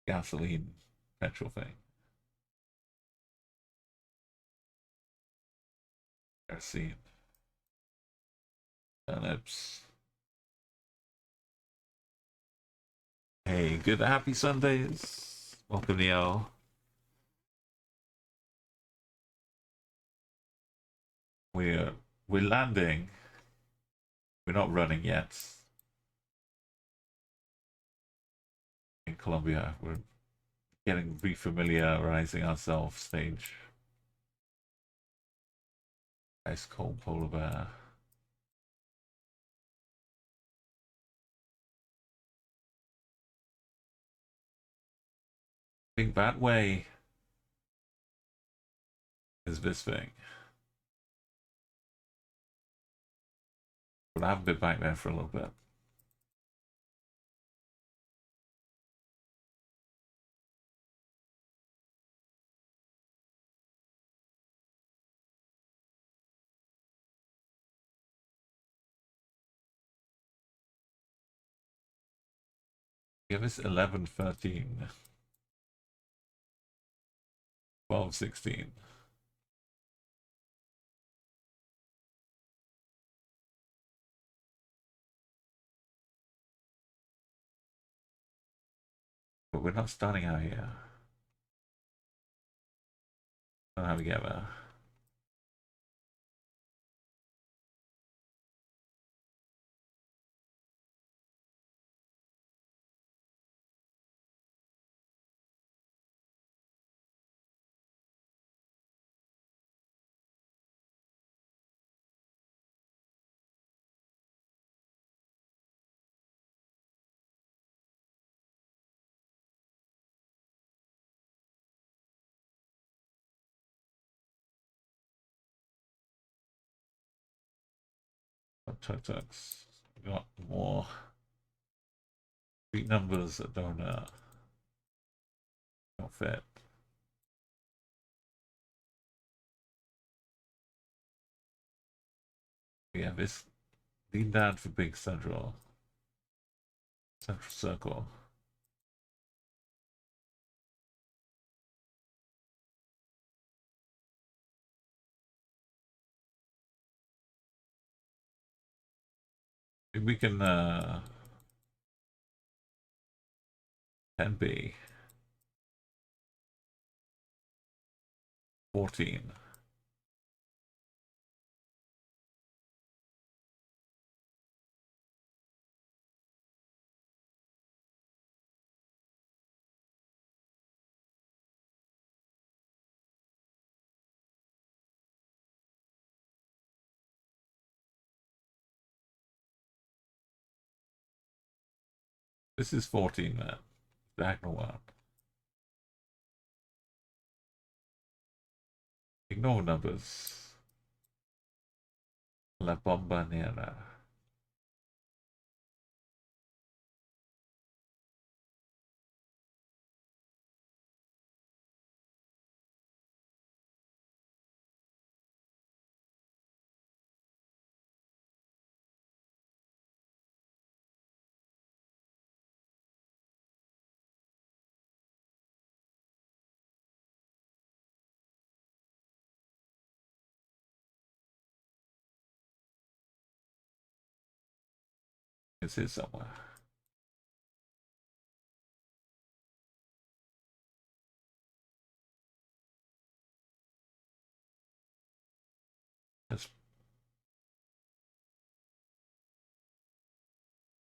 Gasoline, petrol thing. Kerosene. Turnips. Hey, good happy Sundays. Welcome, Neo. We're landing. We're not running yet. In Colombia, we're getting refamiliarizing ourselves stage. Ice cold polar bear. I think that way is this thing. But I haven't been back there for a little bit. Give us 11, 13, 12, 16. But we're not starting out here. I don't know how we get there. Tuk-tuks. We got more street numbers that don't fit. Yeah, this lean down for big central circle. Maybe we can 10B 14. This is 14 then. Diagonal one. Ignore numbers. La Bombonera. It's here somewhere. Let's...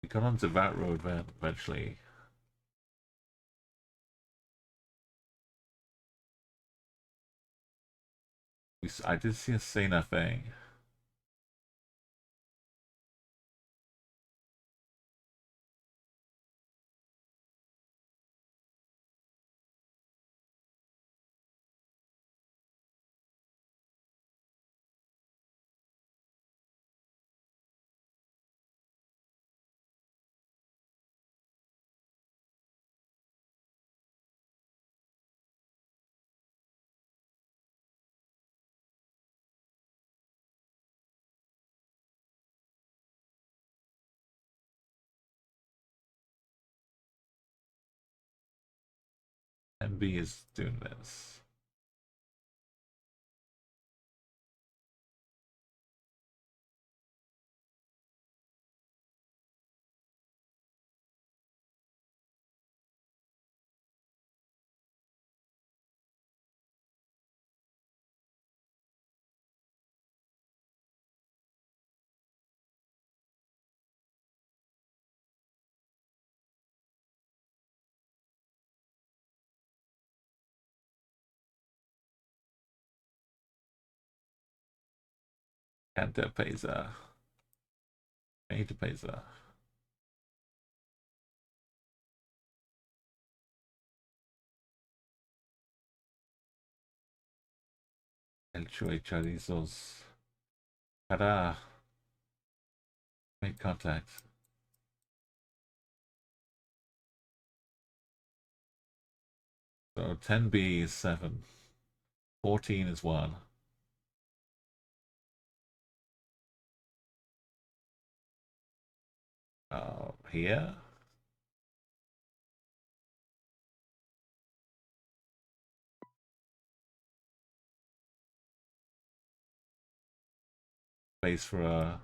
We got onto that road then eventually. I did see a Sena thing. MB is doing this. Enter Pesa. Enter Pesa. El Chuy Chorizos. Ta-da! Make contact. So 10B is 7. 14 is 1. Here? place for a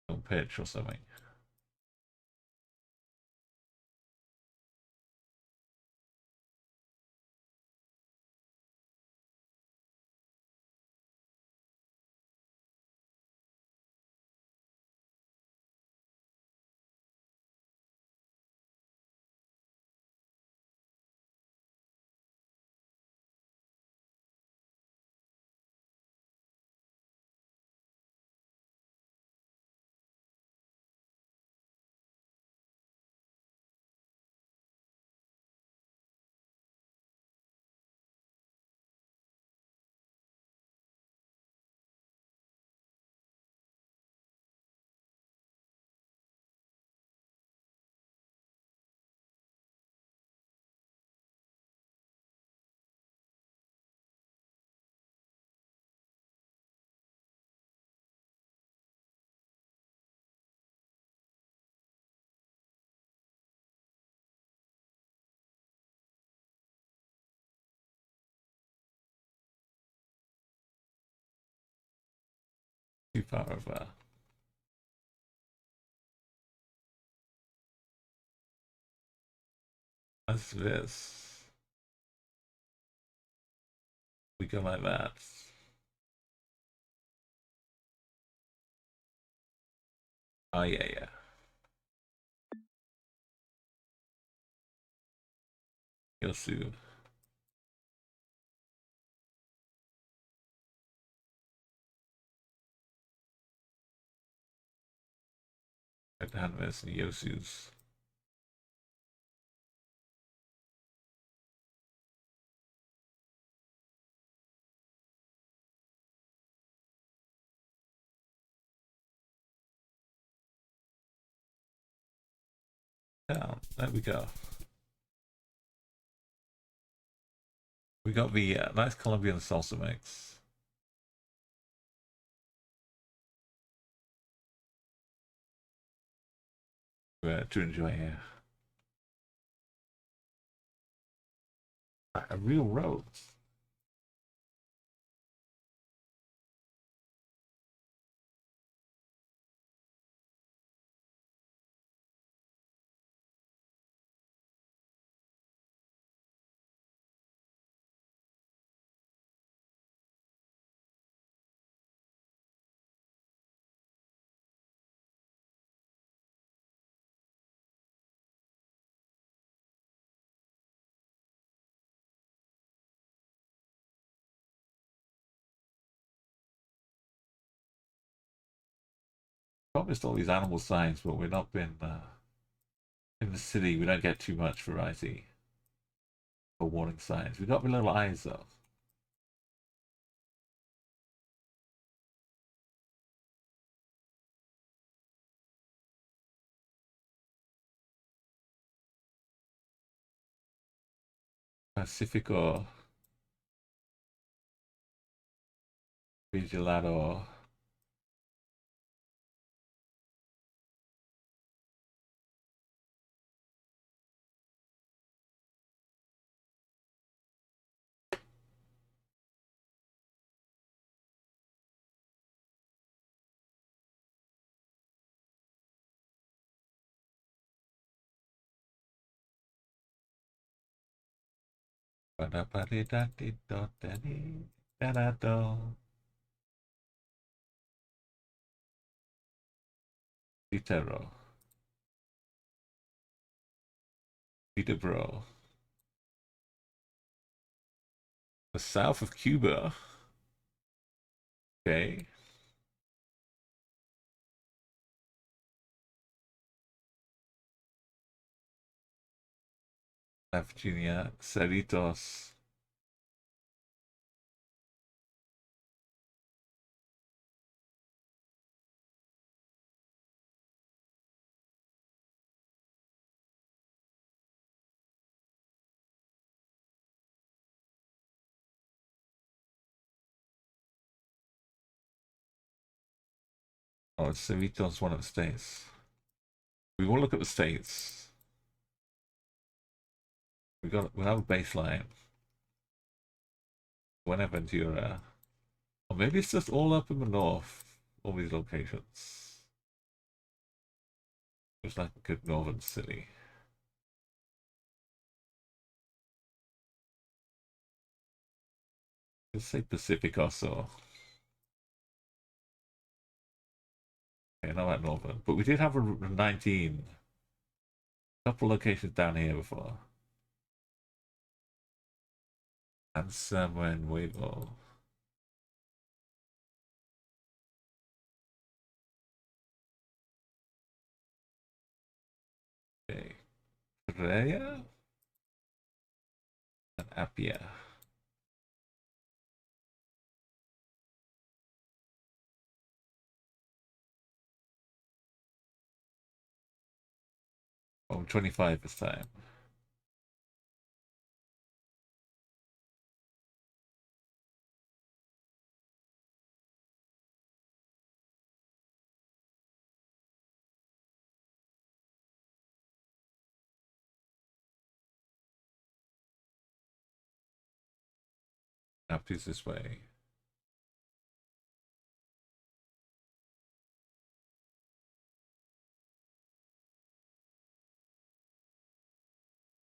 little pitch or something. Too far over. What's this? We go like that. Oh yeah, yeah. You'll see. Advanced Yosu's. Down. There we go. We got the nice Colombian salsa mix. To enjoy here. A real road. Promised all these animal signs, but we're not been in the city. We don't get too much variety for warning signs. We got the little eyes though. Pacifico Vigilado. Itero. Peterborough. The south of Cuba. Okay. Virginia. Cerritos. Oh, Cerritos, one of the states. We will look at the states. We'll have a baseline. Buenaventura, maybe it's just all up in the north. All these locations. It's like a good northern city. Let's say Pacific also. Okay, not that northern. But we did have a 19. A couple locations down here before. And somewhere in Weibo. Okay. Freya and Apia. Oh, 25 this time. Apia's this way.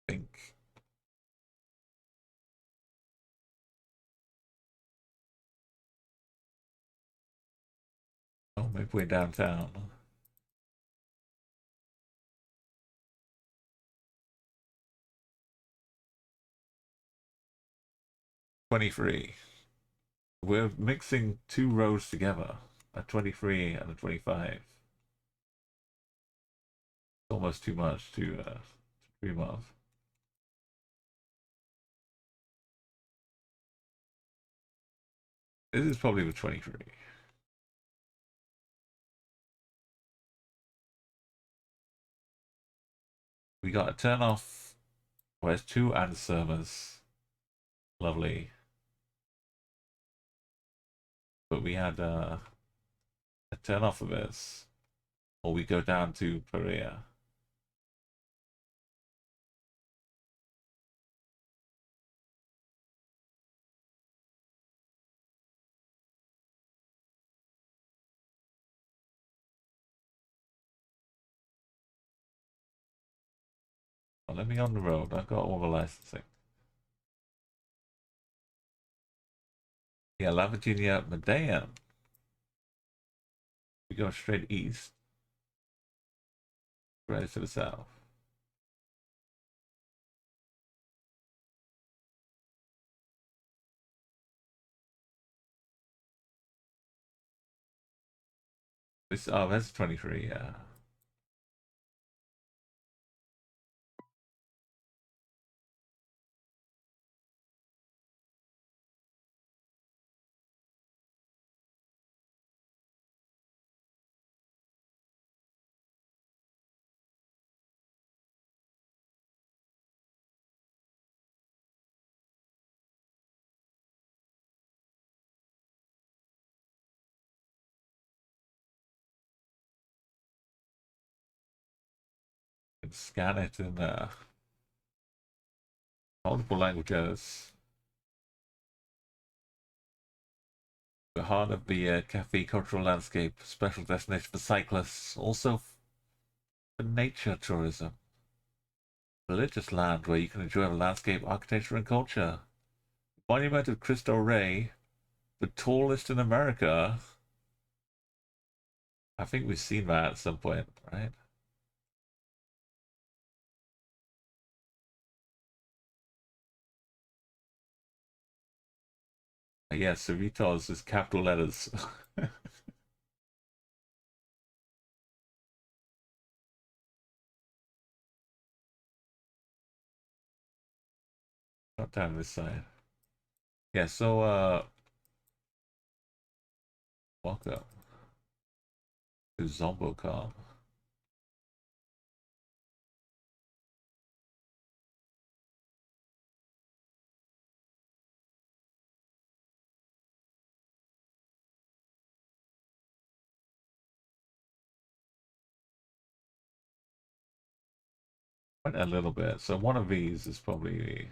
I think. Oh, maybe we're downtown. '23. We're mixing two rows together. A 23 and a 25. It's almost too much to dream of. This is probably the 23. We got a turn off. Where's two and servers? Lovely. But we had a turn off of this. Or we go down to Perea. Well, let me on the road. I've got all the licensing. Yeah, La Virginia, Medellin. We go straight east. Right to the south. This, oh, that's 23, yeah. You can scan it in multiple languages. The heart of the cafe cultural landscape, special destination for cyclists, also for nature tourism. Religious land where you can enjoy the landscape, architecture, and culture. Monument of Cristo Rey, the tallest in America. I think we've seen that at some point, right? Yeah, Cerritos is capital letters. Not down this side. Yeah, so welcome to ZomboCon. A little bit. So one of these is probably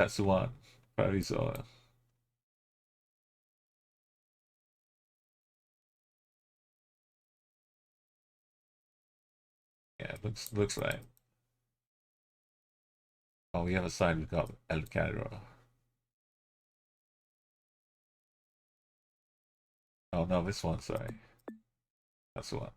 That's the one. Very so. Yeah, looks right. Oh, the other side we've got El Cairo. Oh no, this one, sorry. That's the one.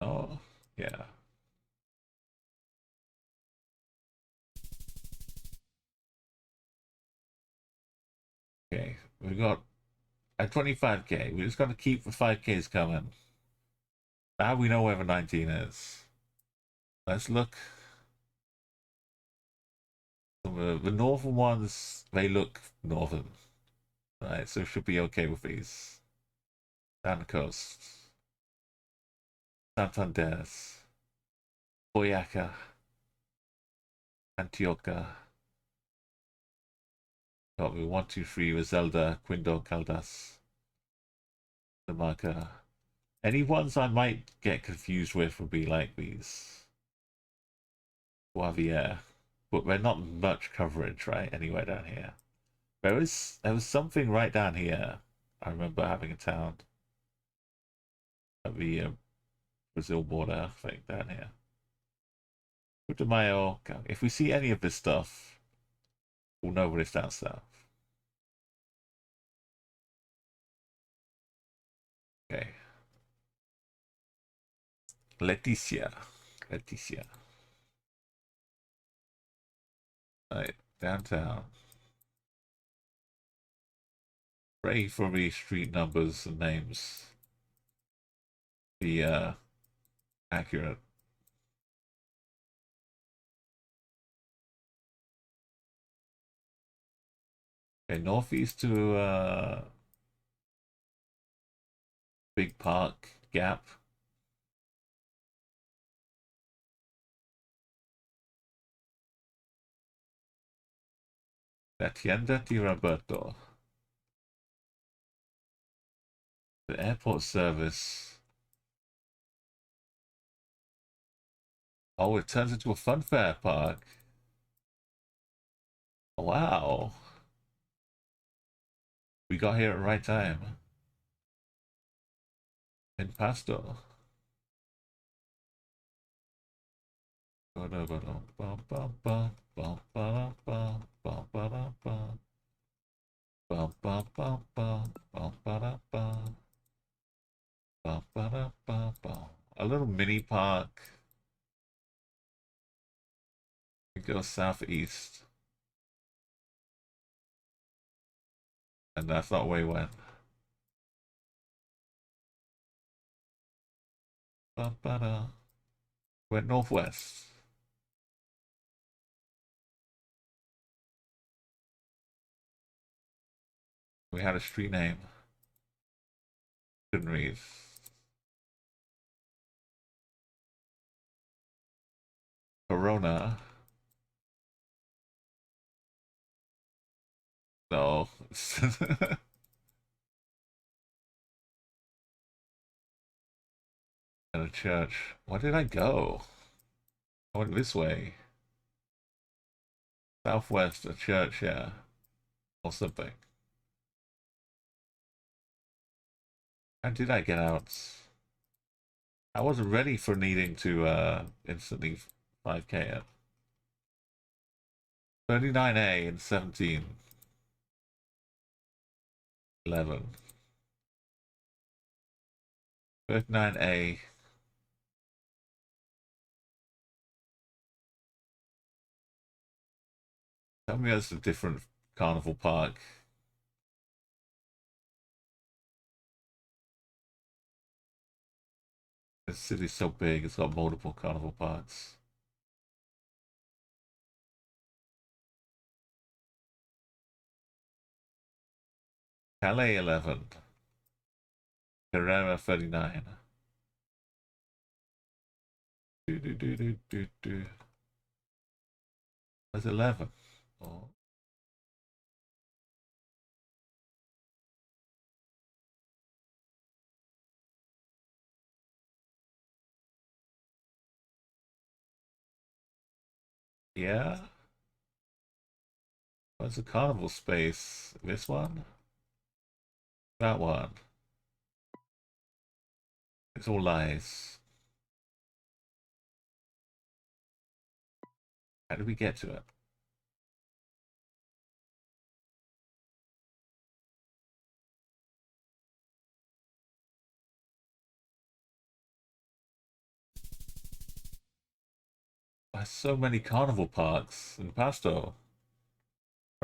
Oh, yeah. Okay, we got at 25k. We just got to keep the 5k's coming. Now we know where the 19 is. Let's look. The northern ones, they look northern. Right, so should be okay with these. Down the coast. Santander. Boyaca. Antioquia. Got the 1, 2, 3 with Zelda, Quindo, Caldas. The marker. Any ones I might get confused with would be like these. Guavier. But they're not much coverage, right? Anywhere down here. There was something right down here. I remember having a town at the Brazil border, I think, down here. Putumayo. If we see any of this stuff, we'll know what it's down south. Okay. Leticia. Leticia. Right, downtown. Pray for me street numbers and names be accurate. Okay, northeast to Big Park Gap. La Tienda di Roberto. The airport service. Oh, it turns into a fun fair park. Wow. We got here at the right time. In Pasto. A little mini park. We go southeast. And that's not where we went. Went northwest. We had a street name. Couldn't read. Corona. No. And a church. Where did I go? I went this way. Southwest, a church, yeah. Or something. How did I get out? I wasn't ready for needing to instantly 5k it. 39A and 17. 11. 39A. Tell me that's a different carnival park. This city's so big, it's got multiple carnival parks. Calais 11. Carrera 39. Do, do, do, do, do, do. There's 11. Oh. Yeah? Where's the carnival space? This one? That one? It's all lies. How did we get to it? There's so many carnival parks in Pasto.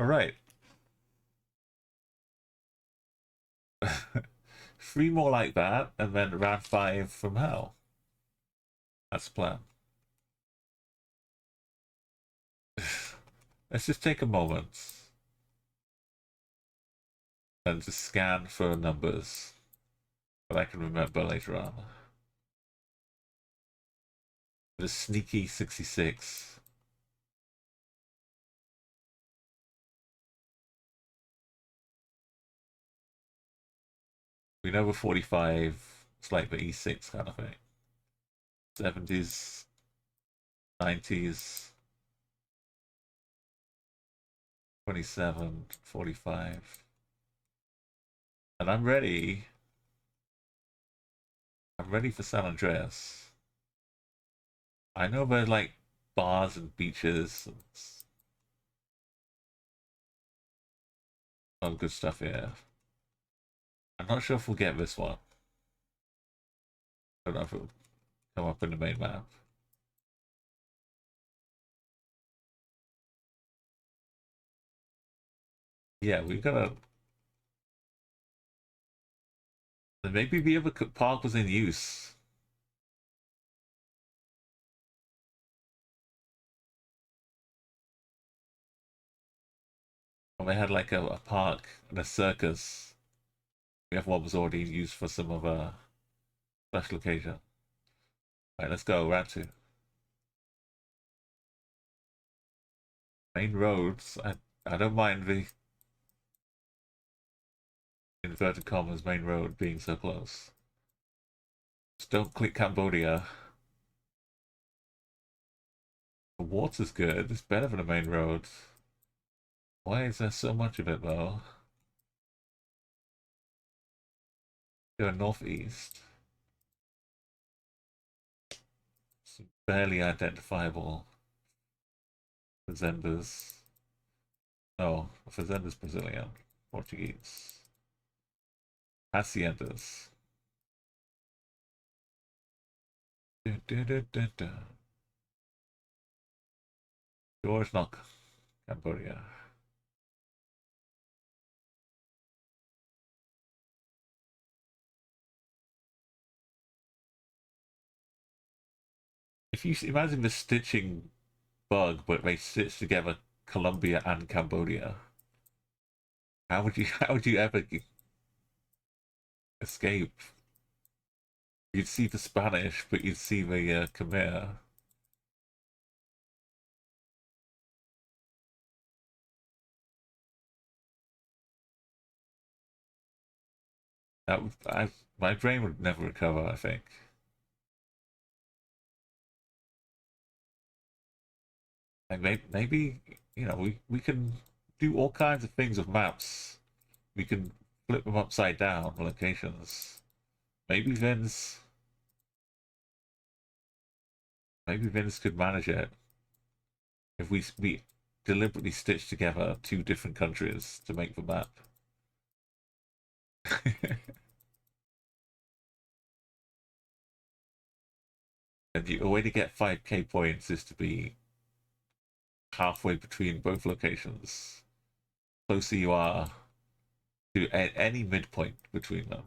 Alright. 3 more like that, and then round 5 from hell. That's the plan. Let's just take a moment and just scan for numbers that I can remember later on. The sneaky 66. We know we're 45. It's like the E6 kind of thing. 70s, 90s, 27, 45. And I'm ready. I'm ready for San Andreas. I know there's like bars and beaches and all good stuff here. I'm not sure if we'll get this one. I don't know if it'll come up in the main map. Yeah, we gotta. Maybe the other park was in use. Or they had like a park and a circus. The other one was already used for some other special occasion. Right, let's go. Round 2. Main roads. I don't mind the inverted commas main road being so close. Just don't click Cambodia. The water's good. It's better than the main road. Why is there so much of it though? Go northeast. Some barely identifiable fazendas. No, fazenda's Brazilian. Portuguese. Haciendas. George Knock, Cambodia. If you imagine the stitching bug, but they stitch together Colombia and Cambodia, how would you ever escape? You'd see the Spanish, but you'd see the Khmer. That would, my brain would never recover, I think. And maybe you know we can do all kinds of things with maps. We can flip them upside down locations. Maybe Vince, maybe Vince could manage it if we deliberately stitch together 2 different countries to make the map. And a way to get 5k points is to be halfway between both locations. Closer you are to any midpoint between them,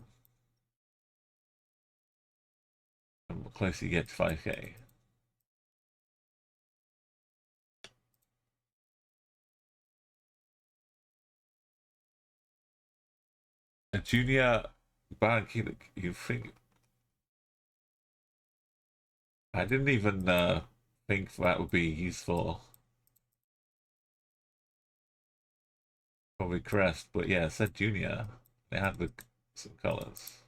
and the closer you get to 5k. A junior bank, you think? I didn't even think that would be useful. Probably Crest, but yeah, it said Junior. They had some colors.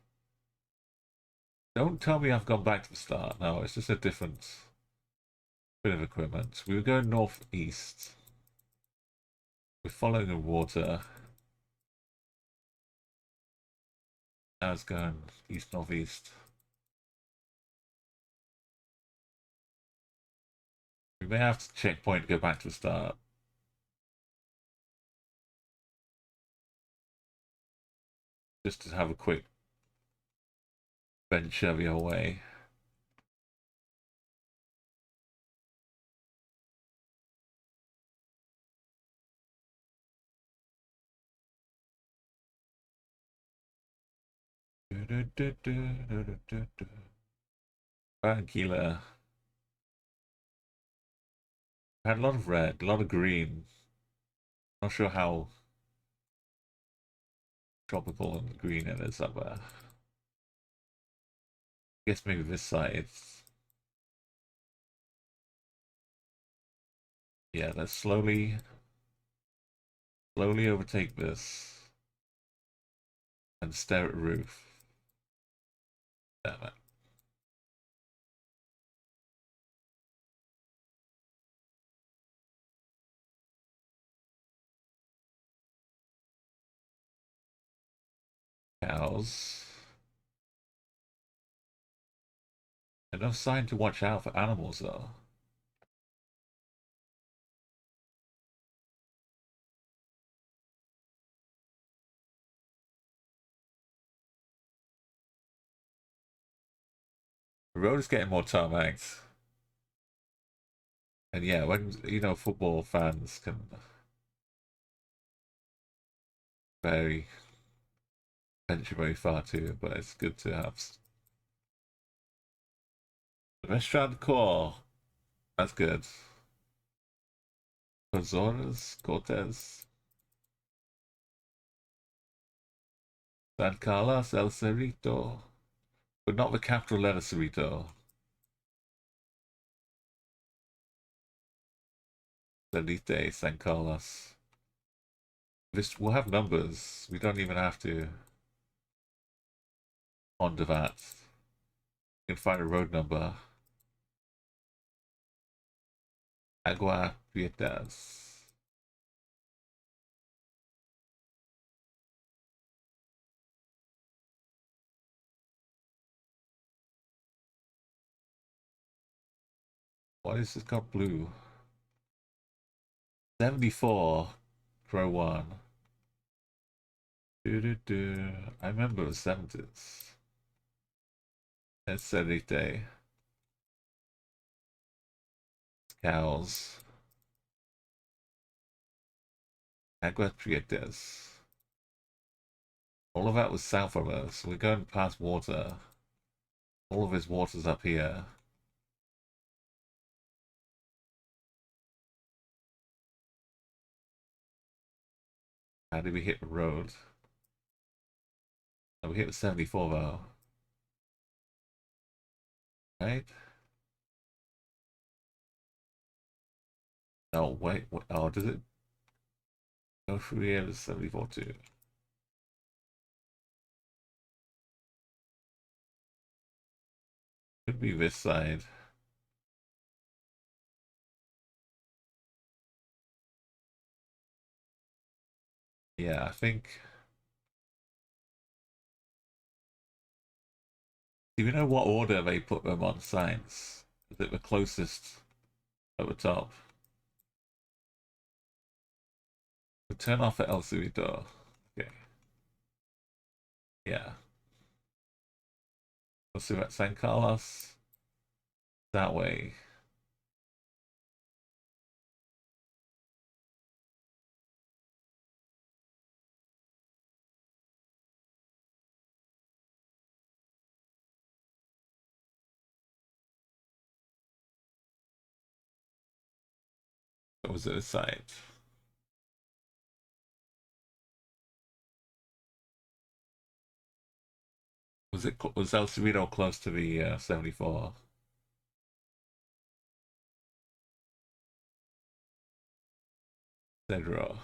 Don't tell me I've gone back to the start. No, it's just a different bit of equipment. We were going northeast. We're following the water. Now it's going east northeast. We may have to checkpoint to go back to the start. Just to have a quick venture your way. Tranquila. Had a lot of red, a lot of green. Not sure how tropical and green it is up there. I guess maybe this side. Yeah, let's slowly overtake this and stare at the roof. Damn it. Cows. Enough sign to watch out for animals though. The road is getting more tarmacked. And yeah, when football fans can vary venture very far too, but it's good to have the restaurant core. That's good. Azores, Cortez, San Carlos, El Cerrito, but not the capital letter Cerrito. Elite, San Carlos. This will have numbers. We don't even have to ponder that. You can find a road number. Agua Prietas. Why is this got blue? 74, Pro 1. I remember the 70s. It's Elite. Cows. Agua Prietas. All of that was south of us. We're going past water. All of his water's up here. How did we hit the road? Oh, we hit the 74 though. Right? Oh, wait. Oh, does it go through here to 74 too? Could be this side. Yeah, I think. Do you know what order they put them on signs? Is it the closest at the top? We turn off at El Cerrito. Okay. Yeah. Let's see at San Carlos. That way. What was it this side? Was El Cerrito close to the 74? Cedro.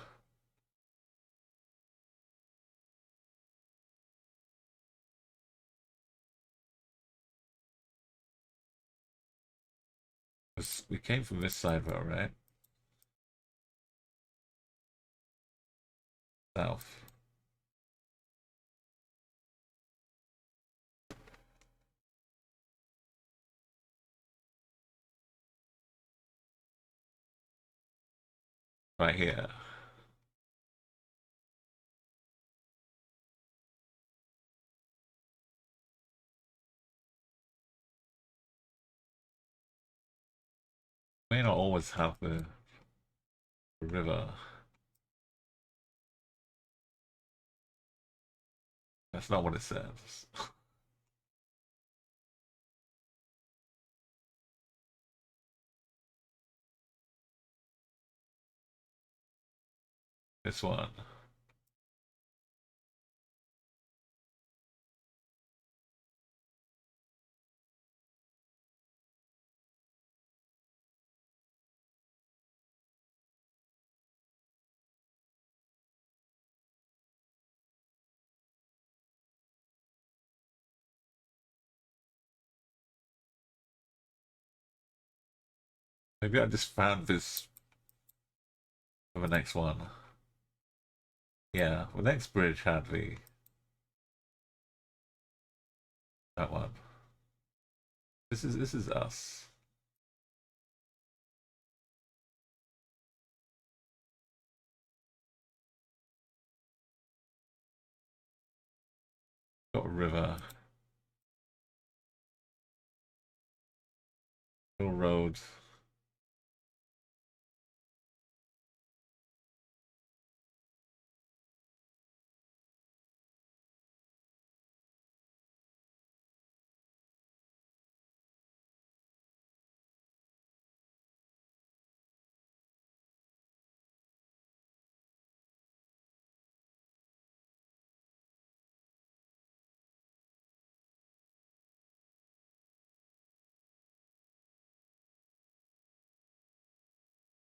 We came from this side though, right? South. Right here. May not always have the river. That's not what it says. This one. Maybe I just found this for the next one. Yeah, the next bridge had that one. This is us. Got a river. Hill road.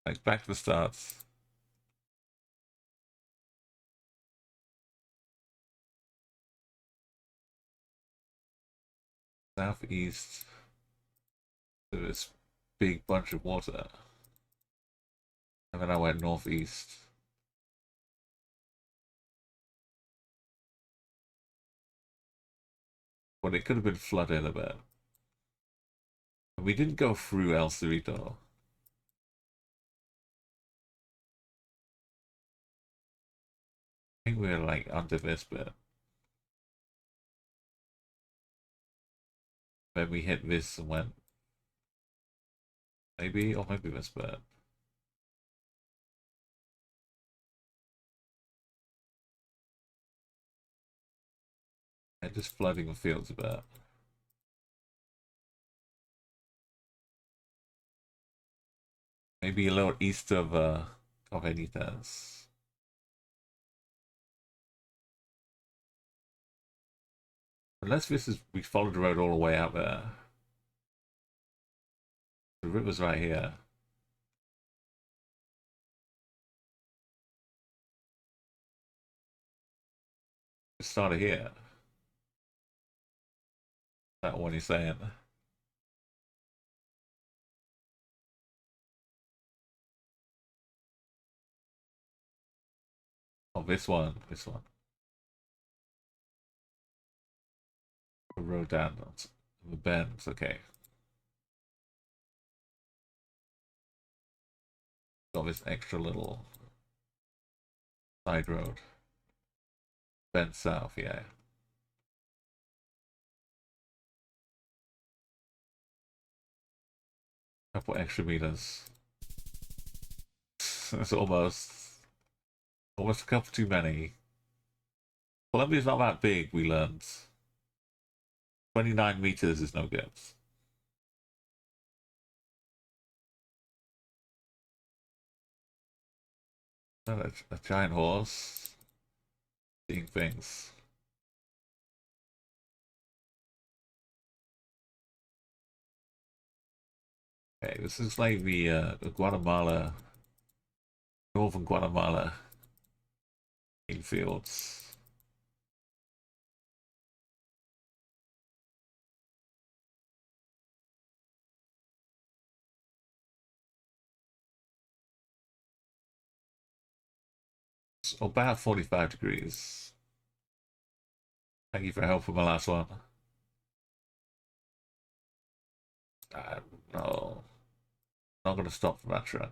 Like back to the start. Southeast. To this big bunch of water. And then I went northeast. But it could have been flooded a bit. And we didn't go through El Cerrito. I think we were like under this bit. Then we hit this and went. Maybe, or maybe this bit. And just flooding the fields a bit. Maybe a little east of Covenitas. Unless this is we followed the road all the way out there. The river's right here. It started here. That one he's saying. Oh, this one. This one. The road down. The bends. Okay. Got this extra little side road. Bend south, yeah. Couple extra meters. It's almost a couple too many. Colombia's not that big, we learned. 29 meters is no good. A giant horse. Seeing things. Okay, this is like the Guatemala, northern Guatemala in fields. It's about 45 degrees. Thank you for help with my last one. No, not gonna stop for that truck.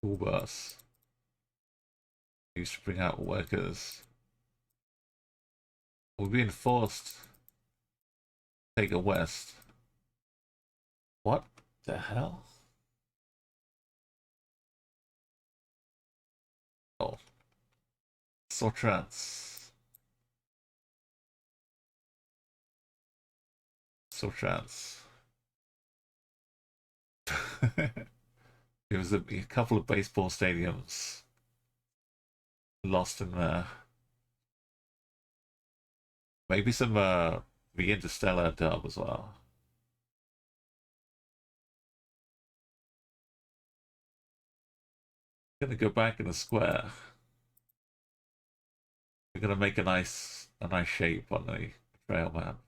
School bus used to bring out workers. We're being forced to take a west. What the hell? Oh, Sortrans. Sortrans. It was a couple of baseball stadiums lost in there. Maybe some the Interstellar dub as well. Gonna go back in the square. We're gonna make a nice shape on the trail map.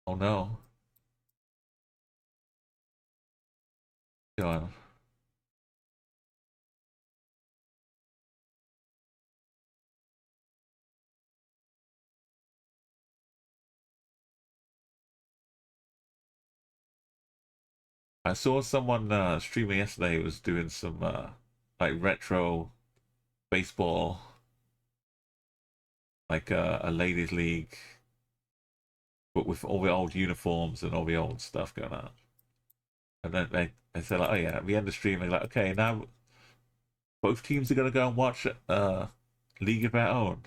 Oh no. Go on. I saw someone streaming yesterday who was doing some like retro baseball, like a ladies league, but with all the old uniforms and all the old stuff going on. And then they said like, oh yeah, at the end of stream, they're like, okay, now both teams are gonna go and watch League of Their Own.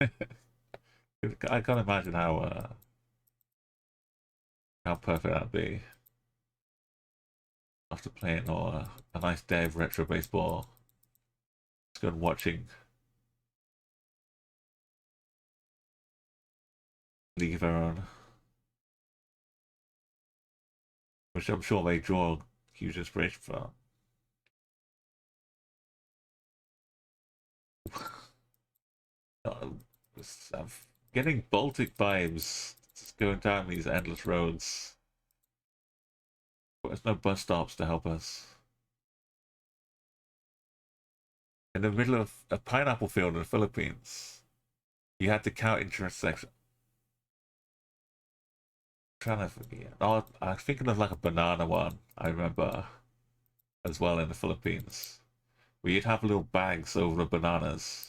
I can't imagine how perfect that'd be after playing or a nice day of retro baseball. Just go and watching League of Their Own, which I'm sure they draw huge inspiration from. I'm getting Baltic vibes just going down these endless roads. But there's no bus stops to help us. In the middle of a pineapple field in the Philippines, you had to count intersections. Trying to forget. Oh, I'm thinking of like a banana one. I remember as well in the Philippines, where you'd have little bags over the bananas.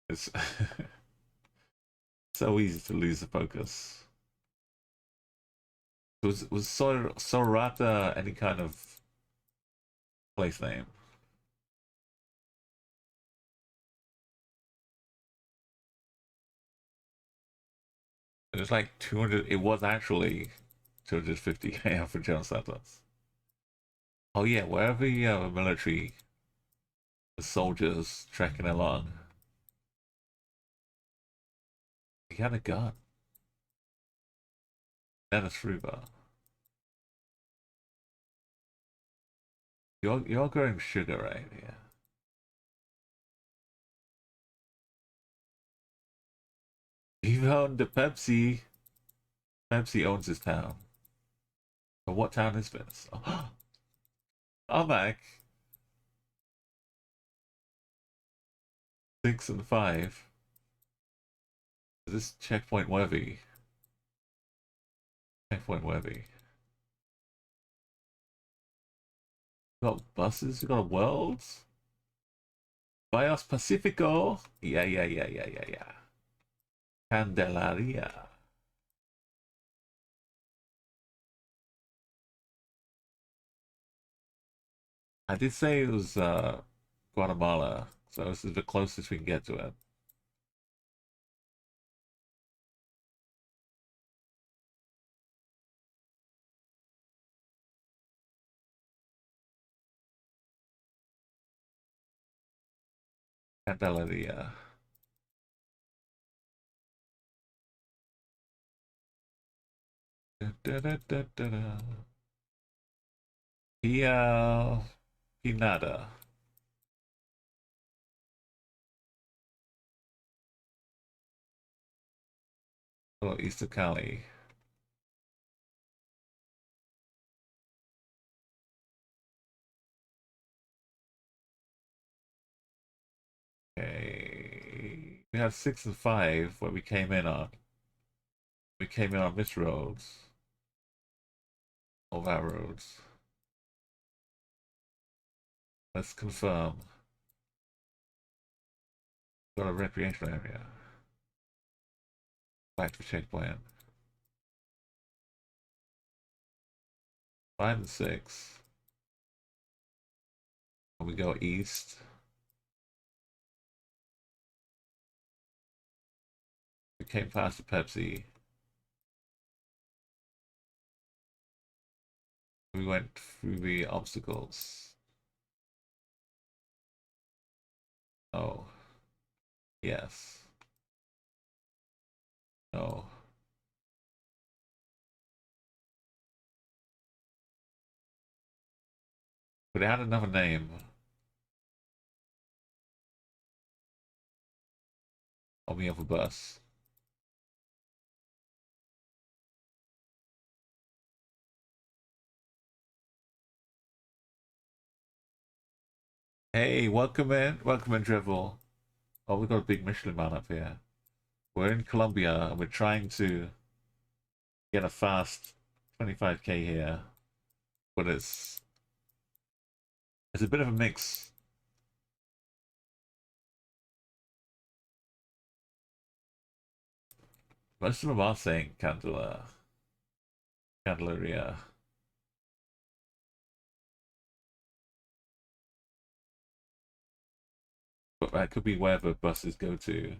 It's so easy to lose the focus. Was Sorata any kind of place name? It was like 200. It was actually 250 AM for General Santos. Oh yeah, wherever you have a military, the soldiers trekking along. He had a gun. Dennis Ruber. You're growing sugar right here. You've owned the Pepsi. Pepsi owns this town. But what town is this? Oh, I'm back. 6 and 5. Is this checkpoint worthy? Checkpoint worthy. We got buses, we got worlds. Bios Pacifico. Yeah. Candelaria. I did say it was Guatemala, so this is the closest we can get to it. Candelaria. Da. Pia Pinada. Or east of Cali. Okay. We had 6 and 5 where we came in on. We came in on this roads. Of our roads. Let's confirm. Got a recreational area. Back to checkpoint. 5 and 6. When we go east. We came past the Pepsi. We went through the obstacles. Oh. Yes. No. But it had another name. On the other bus. Hey, welcome in, Drivel. Oh, we've got a big Michelin man up here. We're in Colombia and we're trying to get a fast 25k here, but it's a bit of a mix. Most of them are saying Candelaria. But that could be wherever buses go to.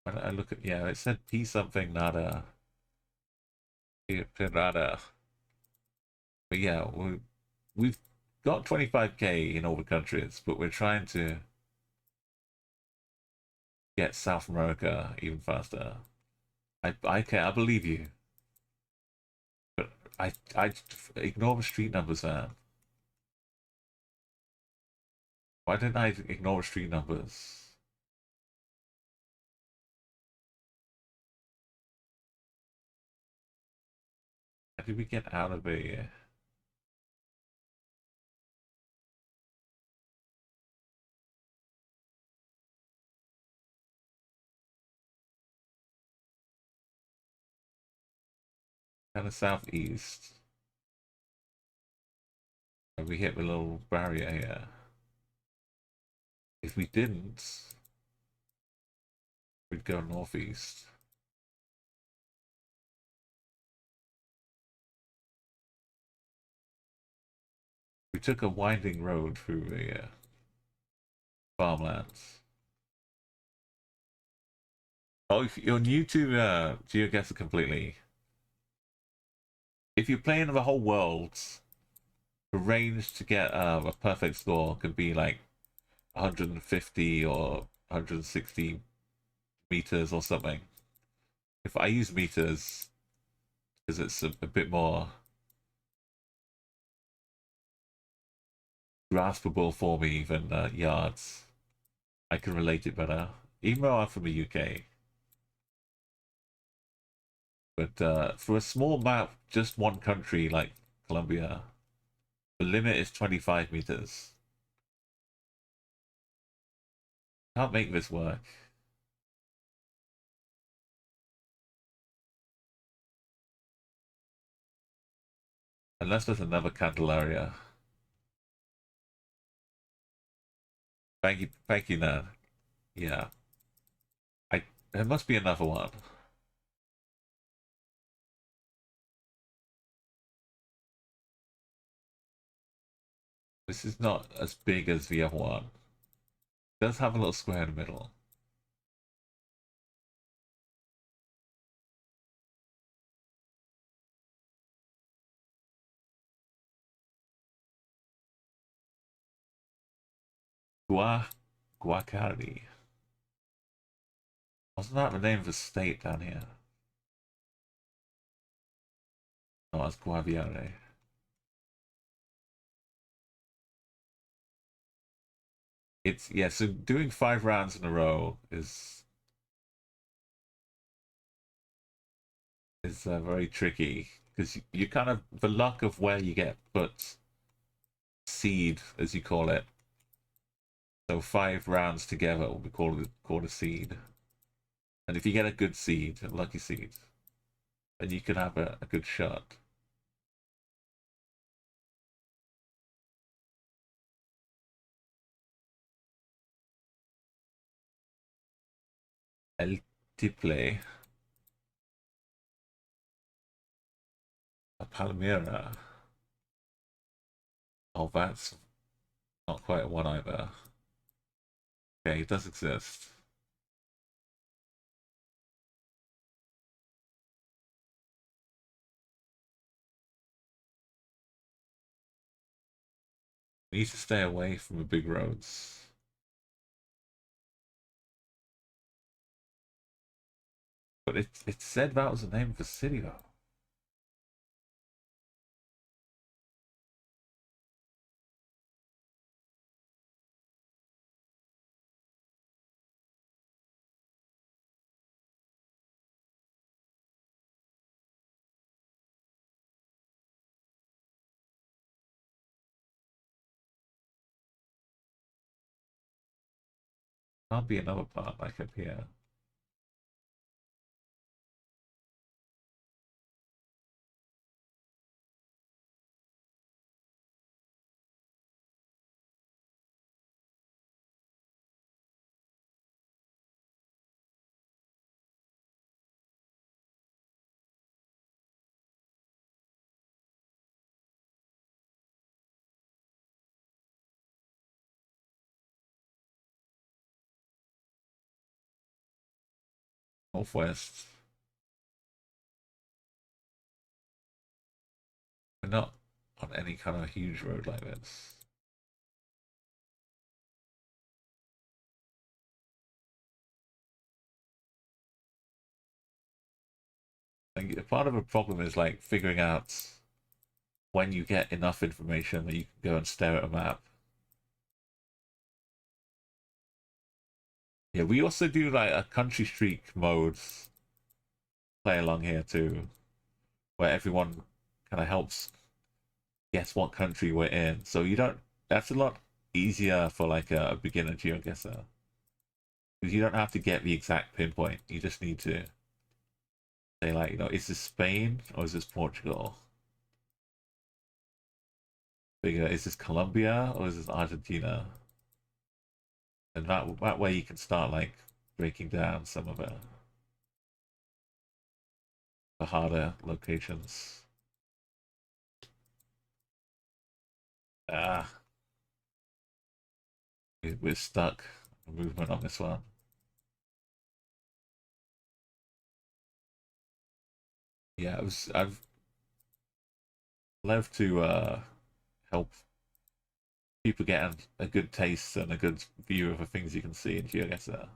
When I look at, yeah, it said P something nada. Nada. But yeah, we've got 25k in all the countries, but we're trying to get South America even faster. I believe you, but I ignore the street numbers, man. Why didn't I ignore the street numbers? How did we get out of here? Kind of southeast. And we hit the little barrier here. If we didn't, we'd go northeast. We took a winding road through the farmlands. Oh, if you're new to Geoguessr completely, if you're playing the whole world, the range to get a perfect score could be like 150 or 160 meters or something. If I use meters, because it's a bit more graspable for me than yards, I can relate it better. Even though I'm from the UK. But for a small map, just one country like Colombia, the limit is 25 meters. Can't make this work. Unless there's another Candelaria. Thank you, Nan. Yeah. There must be another one. This is not as big as the other one. It does have a little square in the middle. Guacari. Wasn't that the name of the state down here? No, it's Guaviare. It's yeah. So doing 5 rounds in a row is very tricky because you kind of the luck of where you get put seed as you call it. So 5 rounds together will be called a seed. And if you get a good seed, a lucky seed, then you could have a good shot. El Tiple, a Palmyra. Oh, that's not quite one either. Okay, it does exist. We need to stay away from the big roads. But it said that was the name of the city though. Can't be another part like up here. Northwest. We're not on any kind of huge road like this. I think part of the problem is like figuring out when you get enough information that you can go and stare at a map. Yeah, we also do like a country streak modes play along here too, where everyone kind of helps guess what country we're in. So you don't. That's a lot easier for like a beginner geoguesser because you don't have to get the exact pinpoint. You just need to say like, is this Spain or is this Portugal? Figure, is this Colombia or is this Argentina? And that way you can start like breaking down some of the harder locations. Ah, we're stuck. Movement on this one. Yeah, I've loved to help people get a good taste and a good view of the things you can see in GeoGuessr.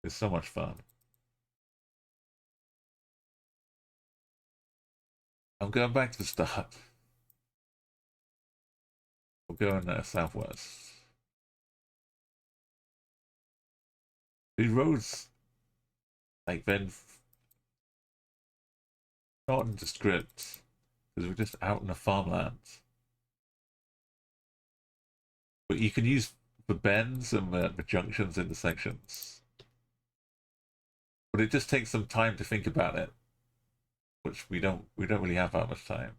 It's so much fun. I'm going back to the start. We're going southwest. These roads, like, then not into script because we're just out in the farmland. But you can use the bends and the junctions in the sections. But it just takes some time to think about it, which we don't really have that much time.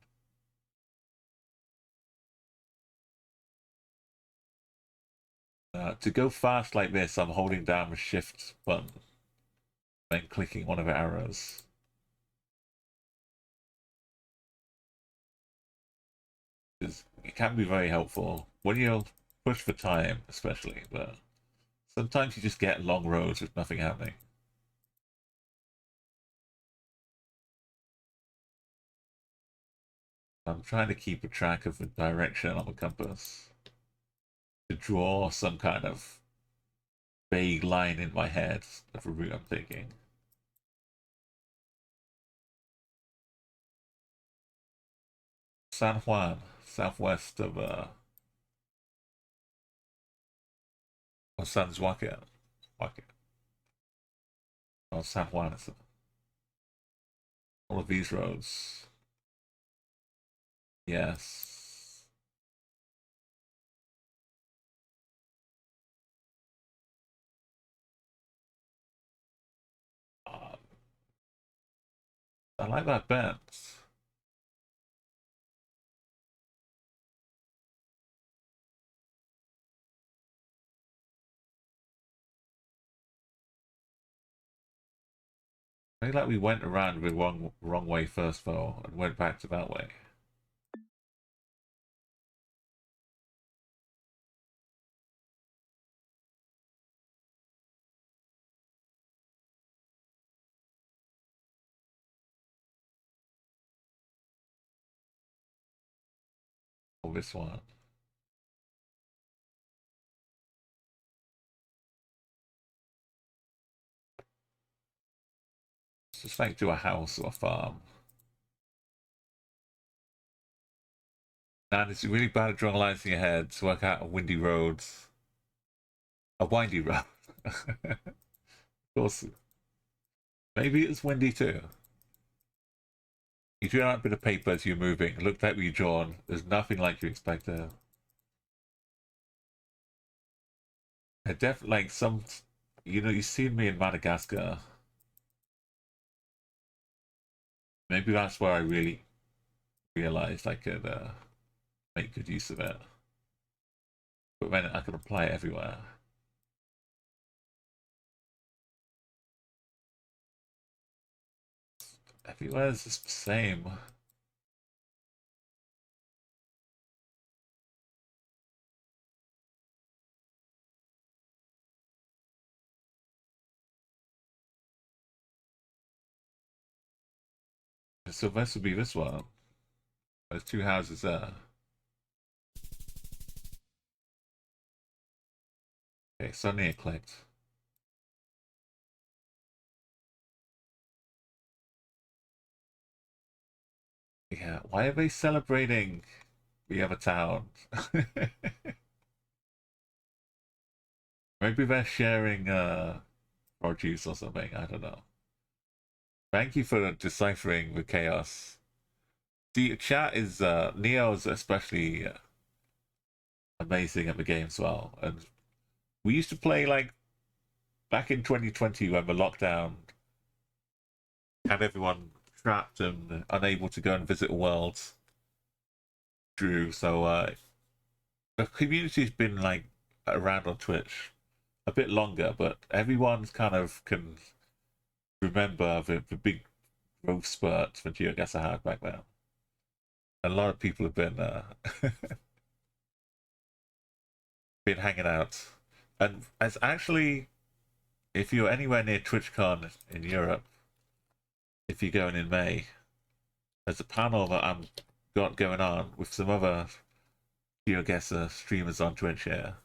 To go fast like this, I'm holding down the shift button, then clicking one of the arrows. It can be very helpful when you push for time, especially. But sometimes you just get long roads with nothing happening. I'm trying to keep a track of the direction on the compass to draw some kind of vague line in my head of the route I'm taking. San Juan, southwest of Or San Joaquin. Joaquin. Or San Juan. All of these roads. Yes. I like that bend. I feel like we went around the wrong way first though, and went back to that way. Or this one. It's just like to a house or a farm. And it's really bad at drawing lines in your head to work out a windy road. A windy road. Of course. Maybe it's windy too. You drew out a bit of paper as you're moving. It looked like what you drawn. There's nothing like you expected. I definitely like some. You know, you've seen me in Madagascar. Maybe that's where I really realized I could make good use of it. But then I could apply it everywhere. Everywhere is just the same. So this would be this one. There's two houses there. Okay, suddenly it clicked. Yeah, why are they celebrating the other town? Maybe they're sharing produce or something, I don't know. Thank you for deciphering the chaos. The chat is Neo's especially amazing at the game as well. And we used to play like back in 2020 when the lockdown had everyone trapped and unable to go and visit worlds. Drew, so the community's been like around on Twitch a bit longer, but everyone's kind of can remember the big growth spurt that Geoguessr had back then. A lot of people have been been hanging out, and as actually, if you're anywhere near TwitchCon in Europe, if you're going in May, there's a panel that I'm got going on with some other Geoguessr streamers on Twitch here,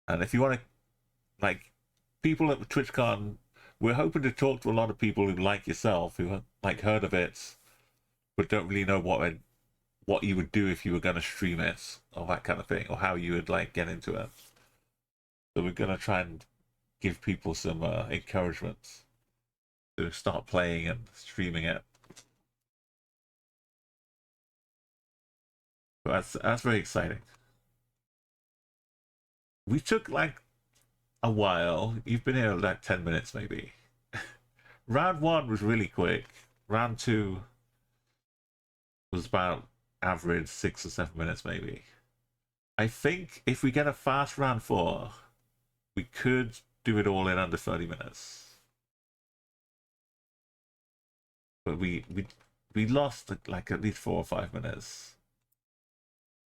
and if you want to, like, people at TwitchCon, we're hoping to talk to a lot of people who like yourself, who have like heard of it, but don't really know what you would do if you were going to stream it, or that kind of thing, or how you would like get into it. So we're going to try and give people some encouragement to start playing and streaming it. But that's very exciting. We took like a while. You've been here like 10 minutes maybe. Round one was really quick. Round two was about average 6 or 7 minutes maybe. I think if we get a fast round four, we could do it all in under 30 minutes. But we lost like at least 4 or 5 minutes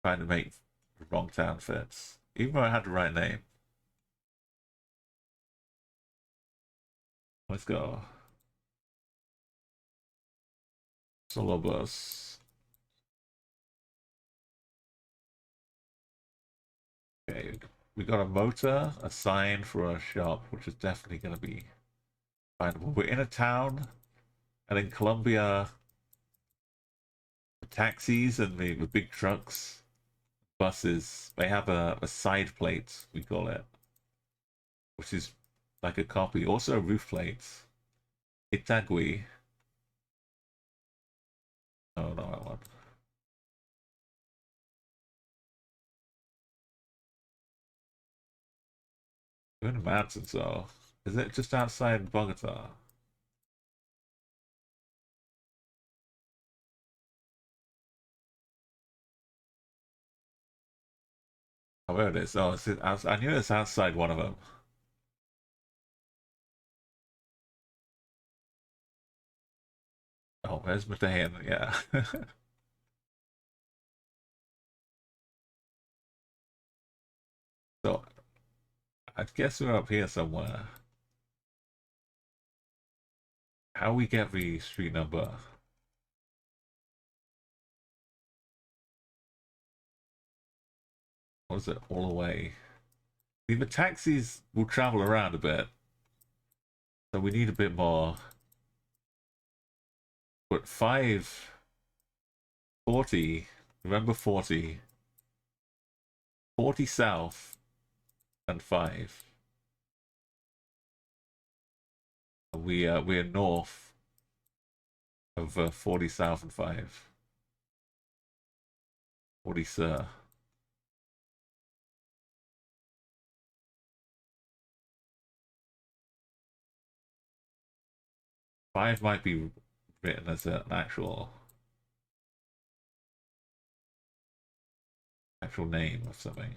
trying to make the wrong town fits, even though I had the right name. Let's go. Solo bus. Okay, we got a motor, a sign for a shop, which is definitely going to be findable. We're in a town, and in Colombia, the taxis and the big trucks, buses, they have a side plate, we call it, which is like a copy. Also a roof plate. Itagui. Oh, no, I want. We're in the mountains, though. Is it just outside Bogota? Oh, where it is. Oh, I knew it's outside one of them. Oh, where's Matahan? Yeah. So, I guess we're up here somewhere. How we get the street number? What is it? All the way. The taxis will travel around a bit, so we need a bit more. But 540, remember 40, 40 south and 5. We're north of 40 south and 5. 40 sir. 5 might be written as an actual name of something.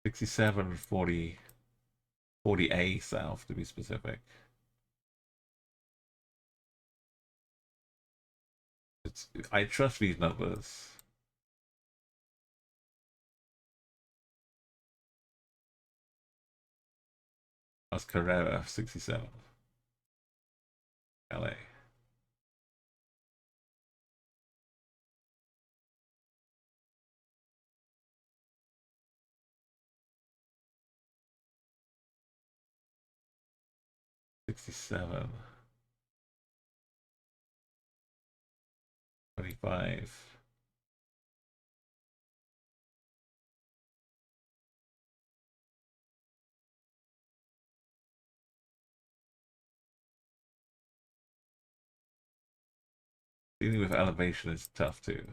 '67 40 40A south to be specific. I trust these numbers. That's Carrera 67. LA. '67. 25. Dealing with elevation is tough too.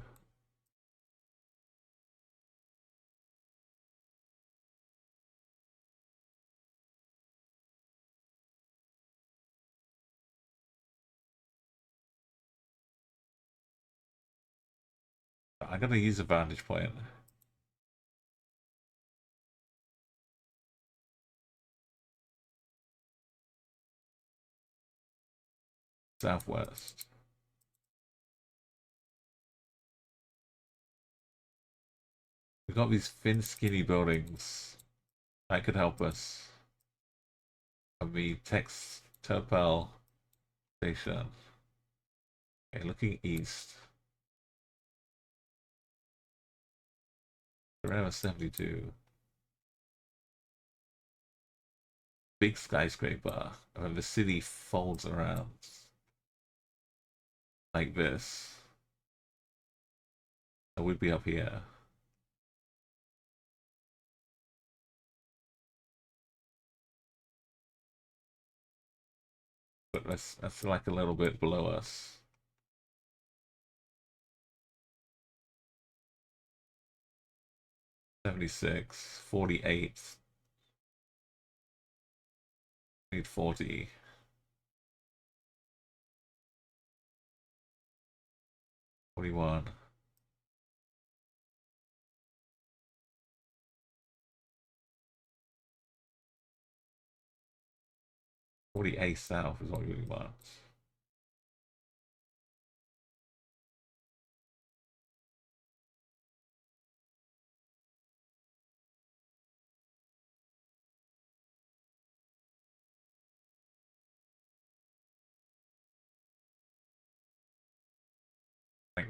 I gotta use a vantage point. Southwest. We've got these thin, skinny buildings. That could help us. And the Tex Terpel station. Okay, looking east. Around 72. Big skyscraper. And then the city folds around. Like this. And we'd be up here. But that's like a little bit below us. 76, 48. Need 40. 41. 48 south is what we really want.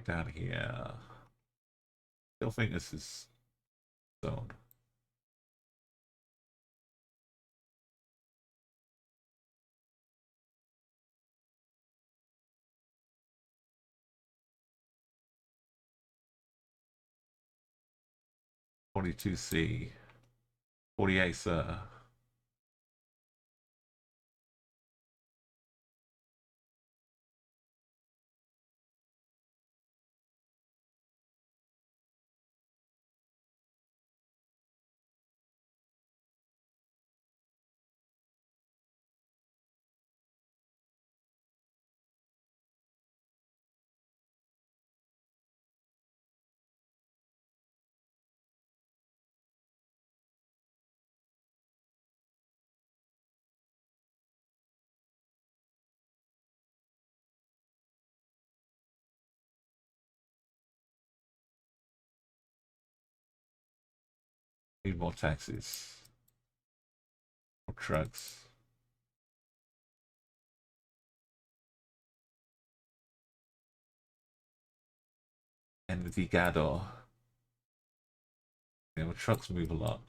down here. Still think this is zone. $42C. 48, sir. Need more taxis. More trucks. Envigado. Yeah, well, trucks move a lot.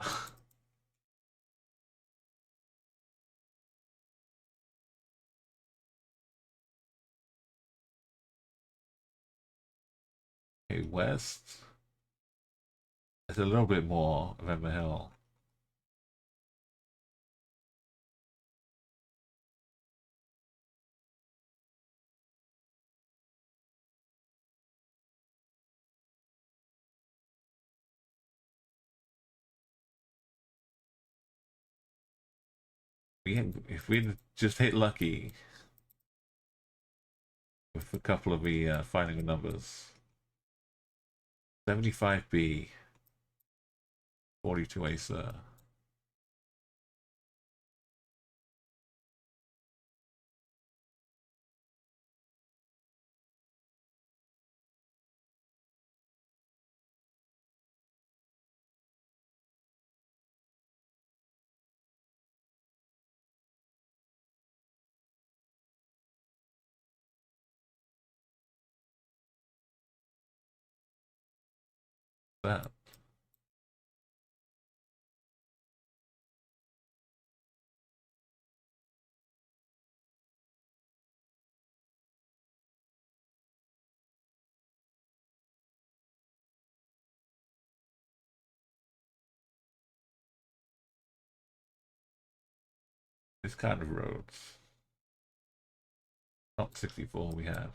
Okay, west. There's a little bit more of Emma Hill. If we'd just hit lucky with a couple of the final numbers. 75B. 42A, sir. That. This kind of roads. Not 64 we have.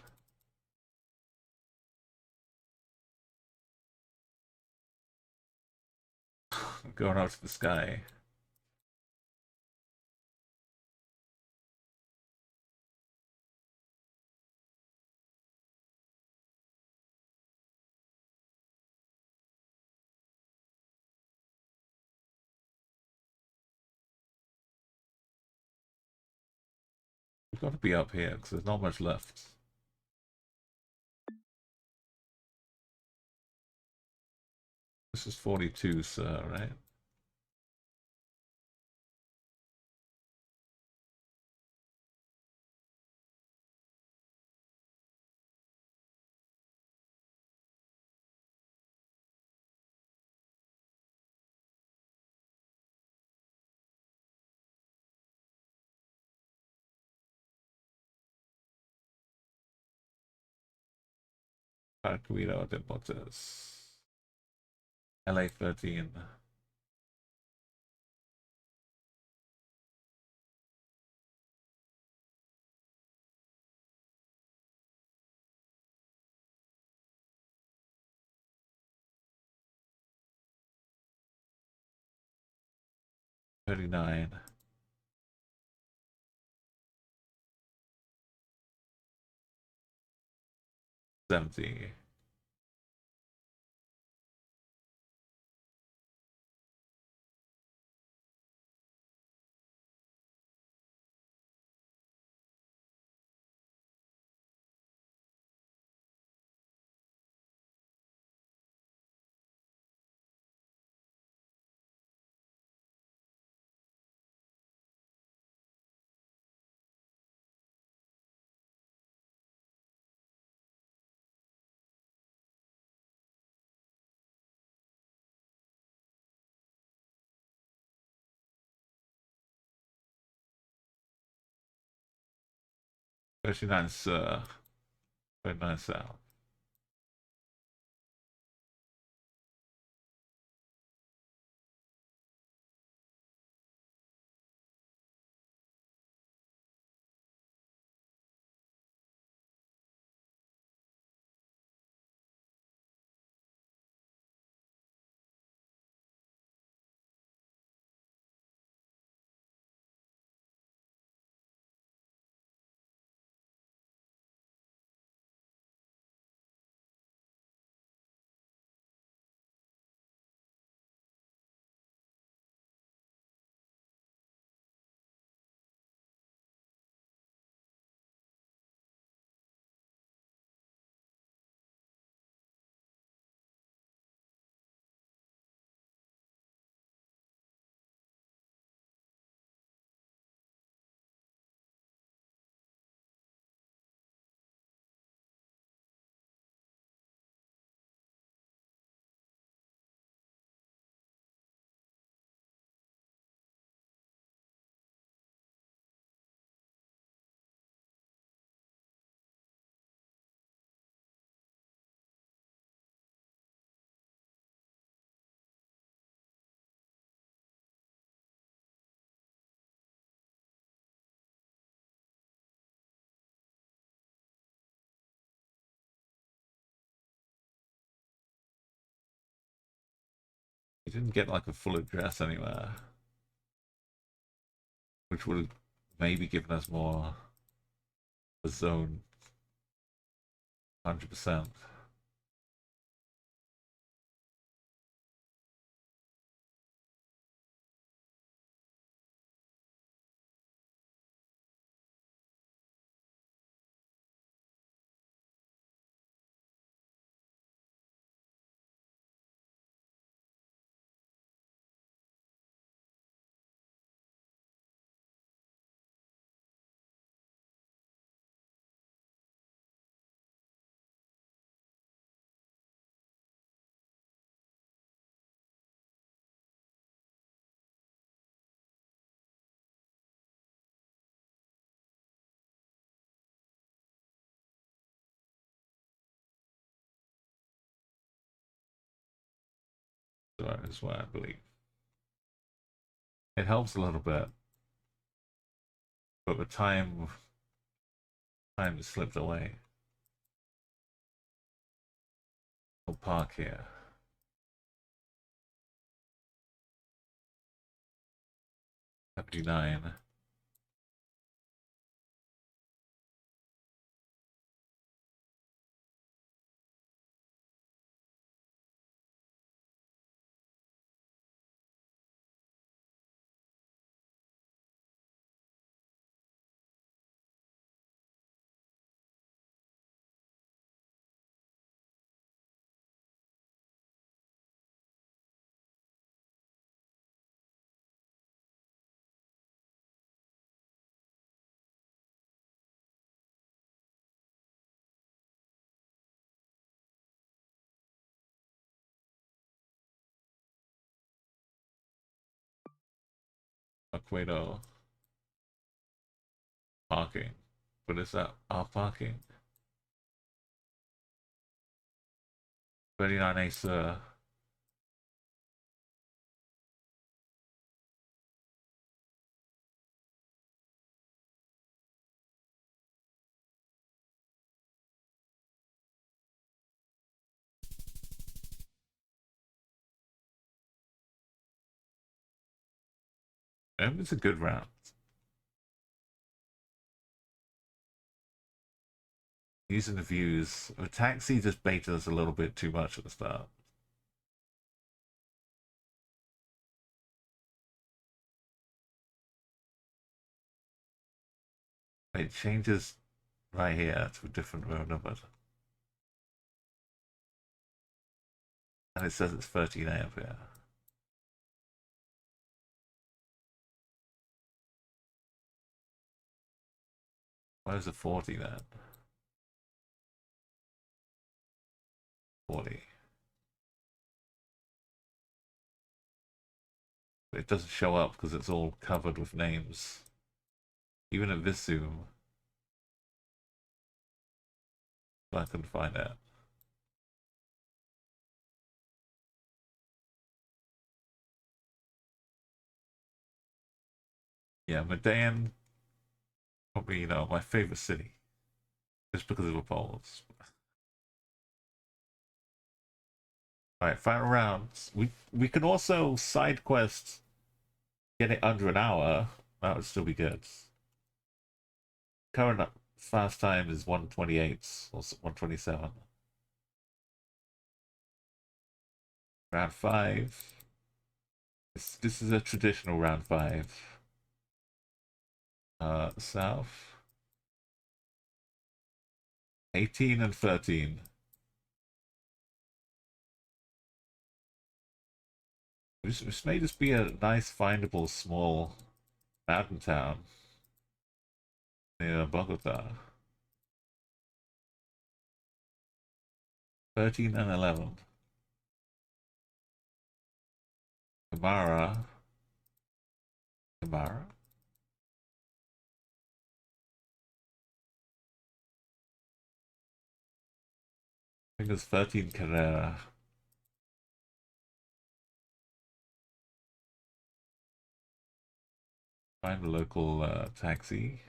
Going out to the sky. We've got to be up here because there's not much left. This is 42, sir, right? Guido de Botas. LA 13. $39. 70. 39 Sir. 39 South. You didn't get like a full address anywhere, which would have maybe given us more the zone. 100%. So that is what I believe. It helps a little bit, but the time has slipped away. We'll park here. 79. Equator parking. What is that? Our parking? 39 Ace. It's a good round. Using the views. The taxi just baited us a little bit too much at the start. It changes right here to a different road number. And it says it's 13A up here. Where's the 40 then? 40. But it doesn't show up because it's all covered with names. Even at this zoom. but I couldn't find it. Yeah, Medellin, probably, you know, my favorite city. Just because of the polls. Alright, final rounds. We can also side quest get it under an hour. That would still be good. Current fast time is 128 or 127. Round 5. This is a traditional round 5. South. 18 and 13. This may just be a nice, findable, small mountain town near Bogota. 13 and 11. Camara. Camara. I think it's 13 Carrera. Find a local taxi.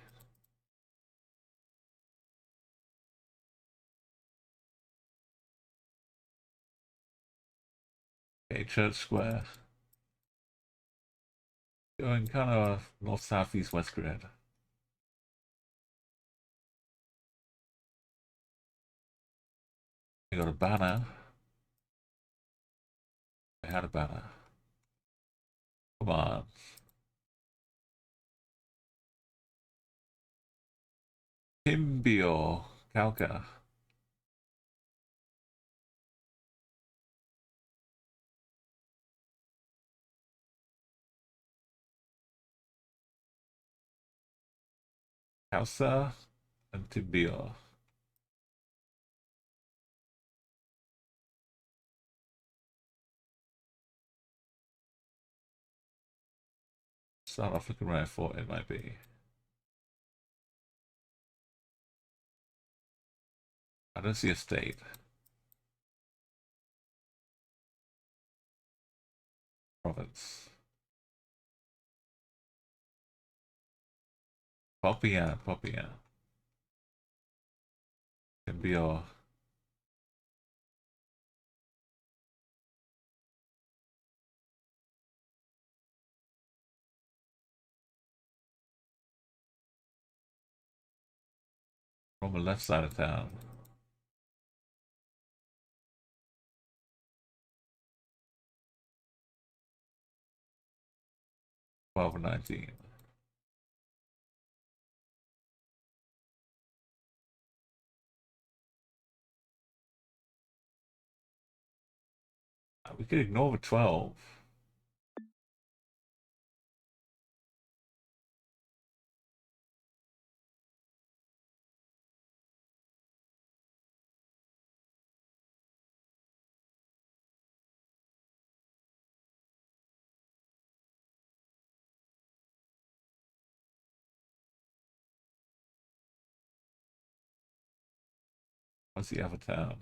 Okay, Church Square. Going kind of north, south, east, west grid. We got a banner. I had a banner. Come on. Timbio. Calca. Causa and Timbio. Start off looking where I thought it might be. I don't see a state. Province. Popia, Popia. Timbio. From the left side of town. Twelve and 19. We could ignore the 12. What's the other town?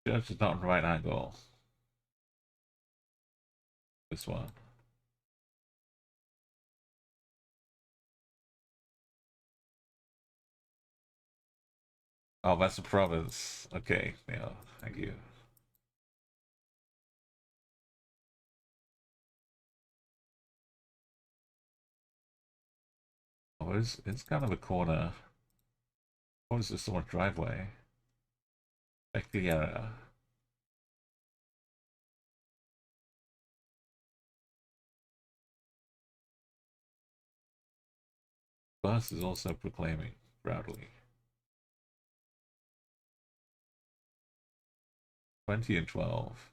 Church is not in the right angle. This one. Oh, that's a province. Okay, yeah, thank you. Oh, it's kind of a corner. What is this? Someone's driveway? Vecchiera. Bus is also proclaiming proudly. 20 and 12.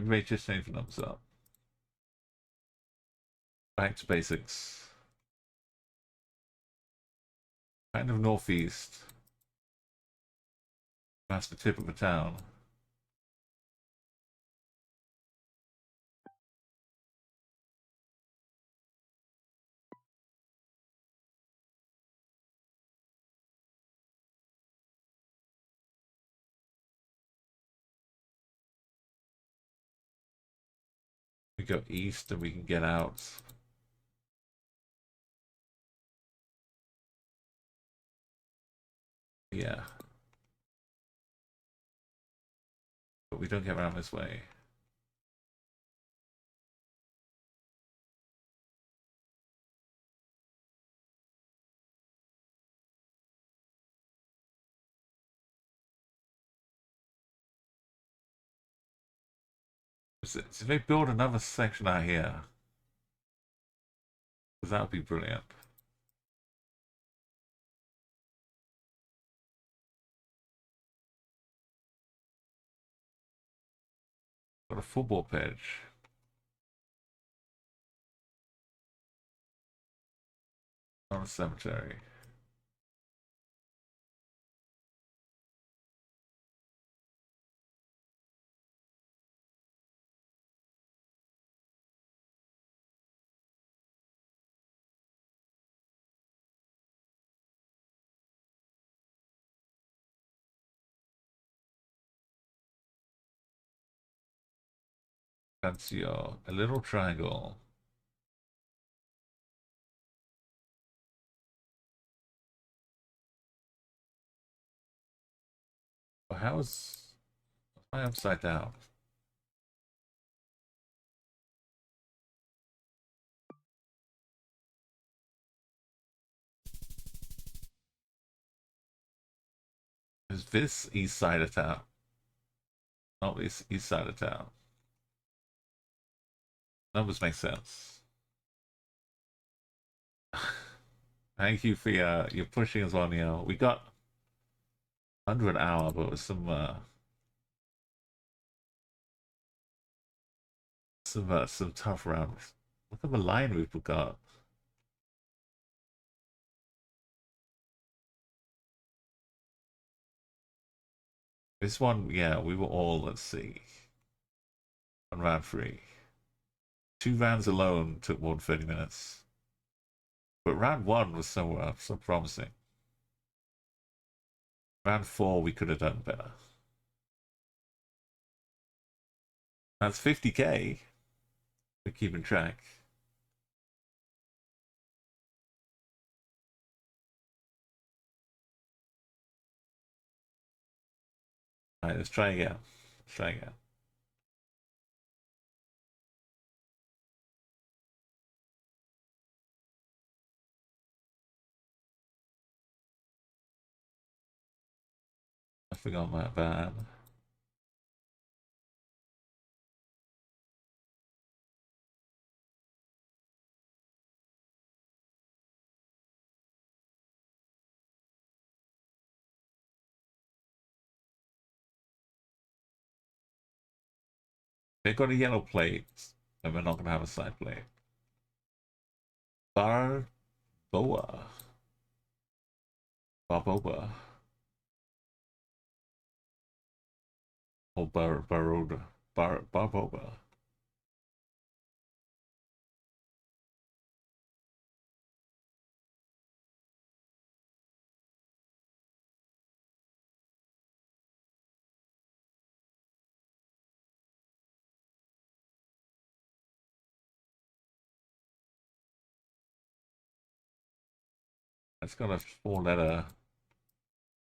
Everybody just change the numbers up. Back to basics. Kind of northeast. That's the tip of the town. We go east and we can get out. Yeah. But we don't get around this way. So if they build another section out here, that would be brilliant. Got a football pitch. Not a cemetery. Cancio, a little triangle. Well, how is my upside down? Is this east side of town? Not this east side of town. Numbers make sense. Thank you for your pushing as well, Neil. We got under an hour, but with some tough rounds. Look at the line we've got. This one, yeah, we were all, let's see, on round 3. 2 rounds alone took more than 30 minutes. But round 1 was so promising. Round 4, we could have done better. That's 50k. We're keeping track. Alright, let's try again. Let's try again. I forgot my bad. They've got a yellow plate, and we're not going to have a side plate. Barboa. Barboba. Or Baroda. Barboba. It's got a 4-letter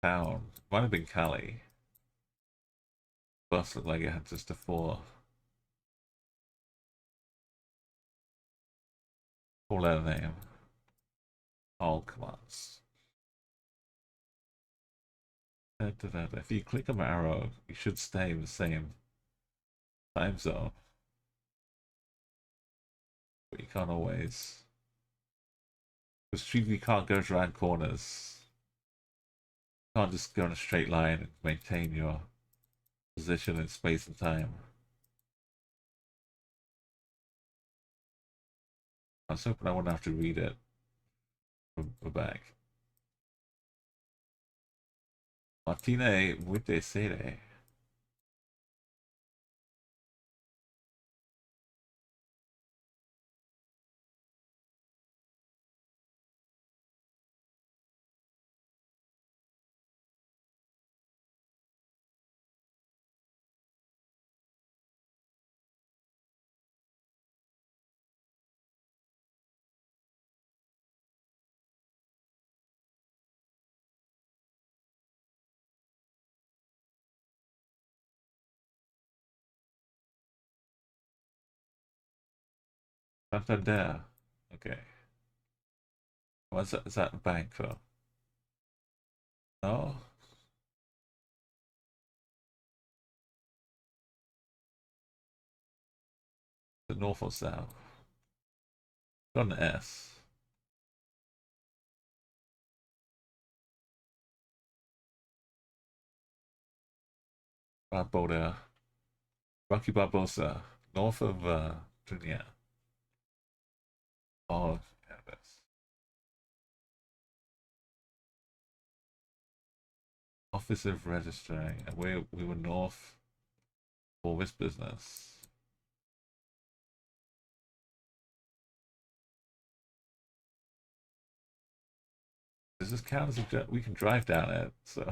town. Might have been Cali. Bus looked like it had just a 4-letter name. All commands. If you click on the arrow, you should stay in the same time zone. But you can't always. Because you can't go around corners. You can't just go in a straight line and maintain your position in space and time. I was hoping I wouldn't have to read it from back. Martine muite sere. Santander. Okay. What's that? Is that a bank though? No? The north or south? Got an S. Barboda. Rocky Barbosa. North of Trinidad. Oh, yeah, that's Office of Registering. And we were north for this business. Does this count as a we can drive down it, so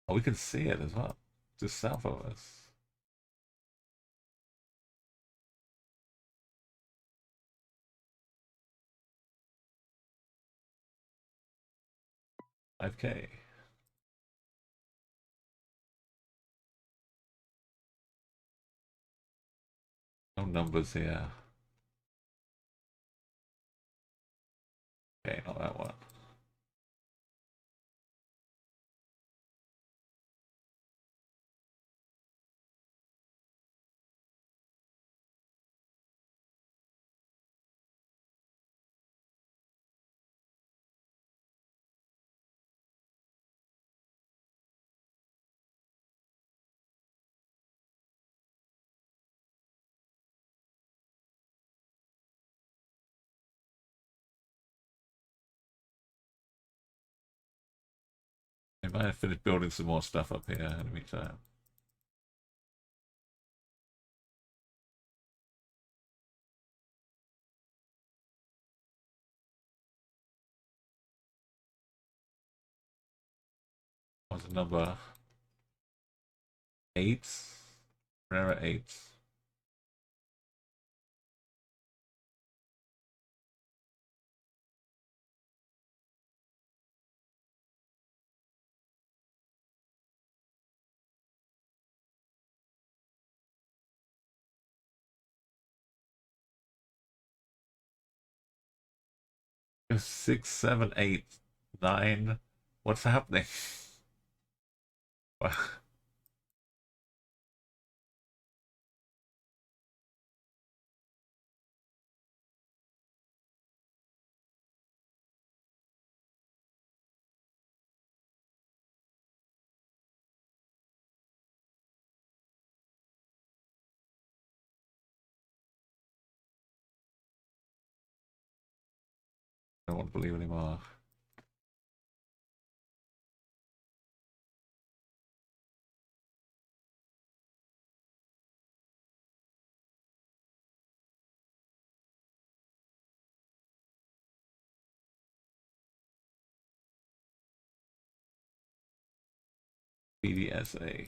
oh, we can see it as well. Just south of us. 5K. No numbers here. Okay, not that one. I might have finished building some more stuff up here in the meantime. What's the number? 8? Rare 8. Just 6, 7, 8, 9. What's happening? I don't want to believe anymore. BDSA.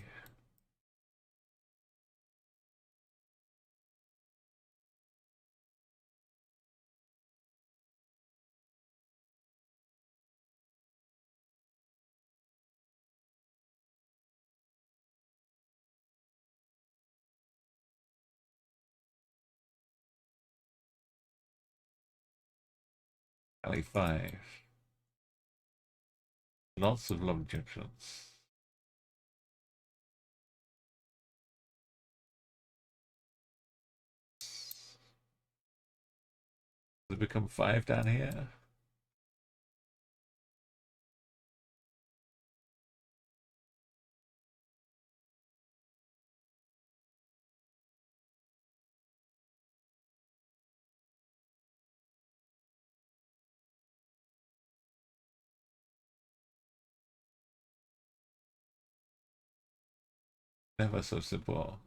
Alley 5. Lots of love injections. Does it become 5 down here? Never so simple.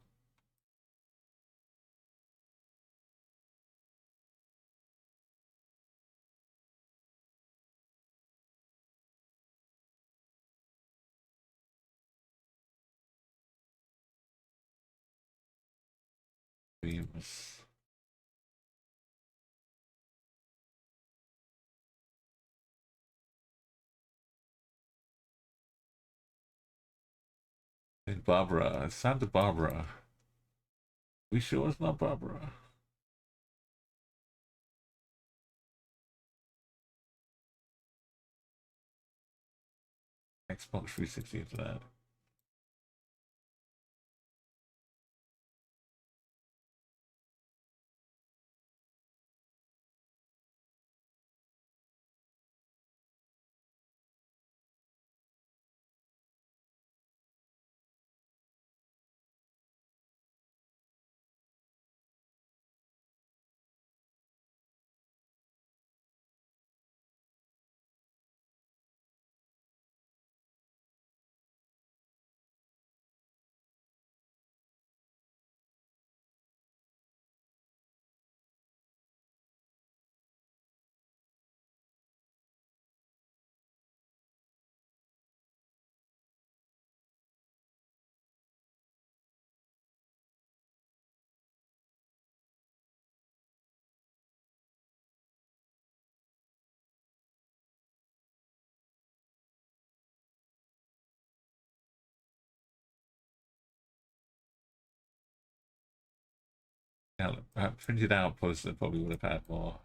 Beams. And Barbara. It's Santa Barbara. We sure it's not Barbara? Xbox 360 for that. Yeah, perhaps printed out poster probably would have had more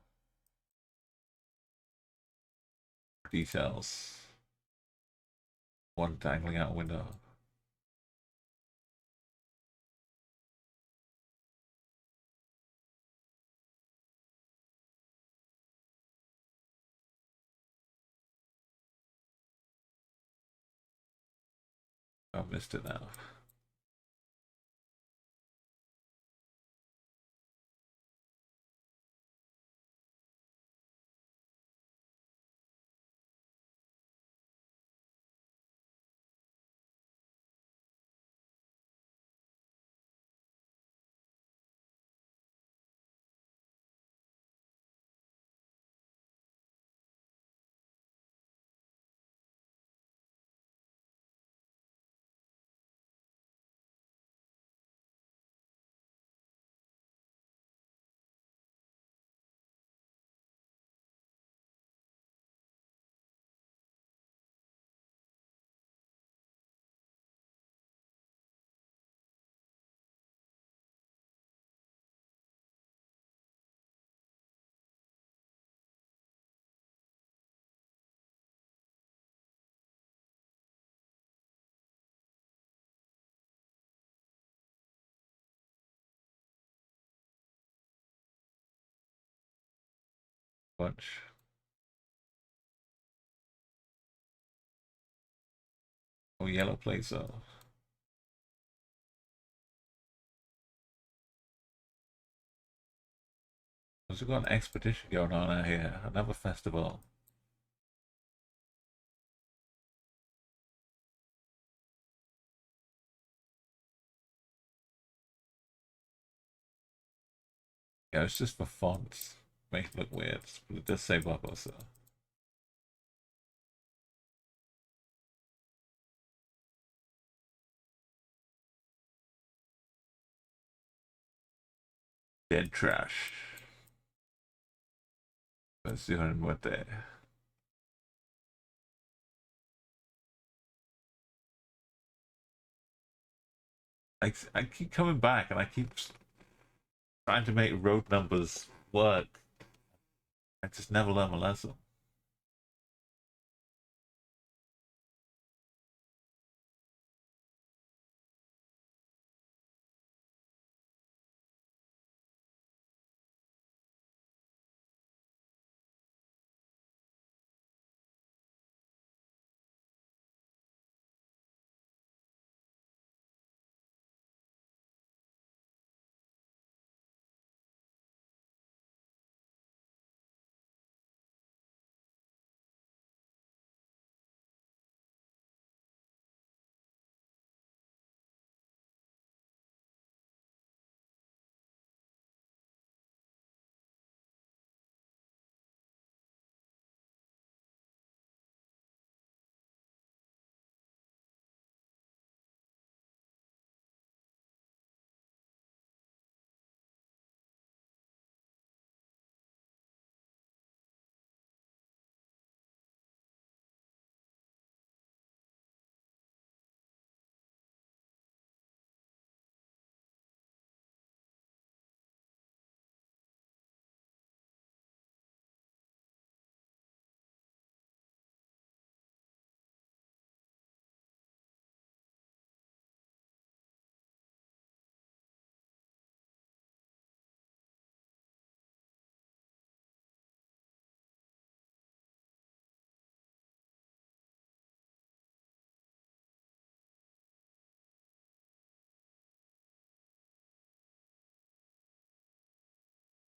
details. One dangling out a window. I missed it now. Bunch. Oh, yellow plates though. We've got an expedition going on out here. Another festival. Yeah, it's just for fonts. Make it look weird. But it does say Barbosa. Dead trash. Let's see what they. I keep coming back and I keep trying to make road numbers work. I just never learn my lesson.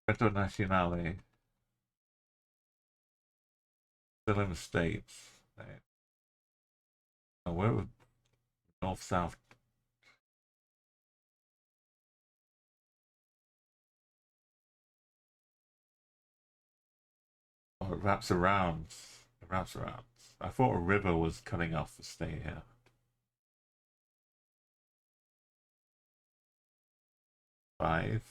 Reto Nacionale. Still in the States. Right. Oh, where north south? Oh, it wraps around. It wraps around. I thought a river was cutting off the state here. Five.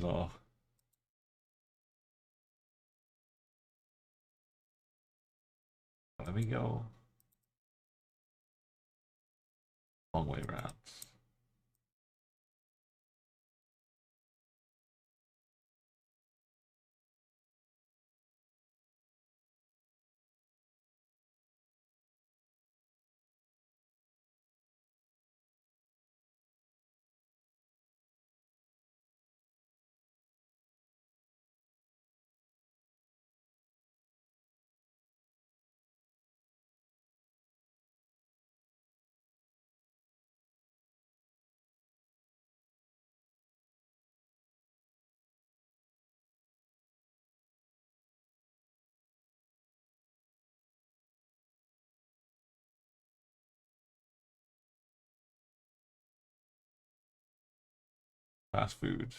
Law. Let me go. Long way around. Fast food.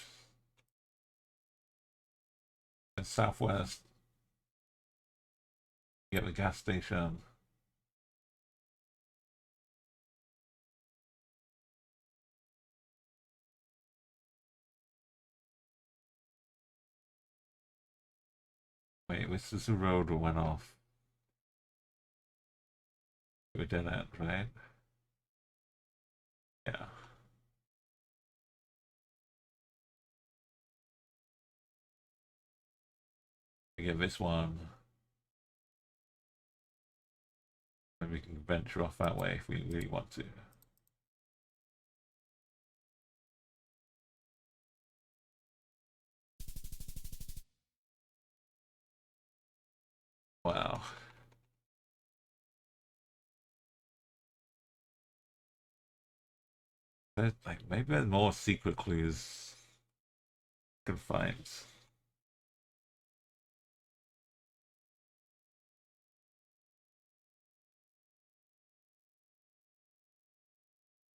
In southwest. You get the gas station. Wait, this is the road that went off. We did it, right? Yeah. We get this one. And we can venture off that way if we really want to. Wow. There's, like, maybe there's more secret clues I can find.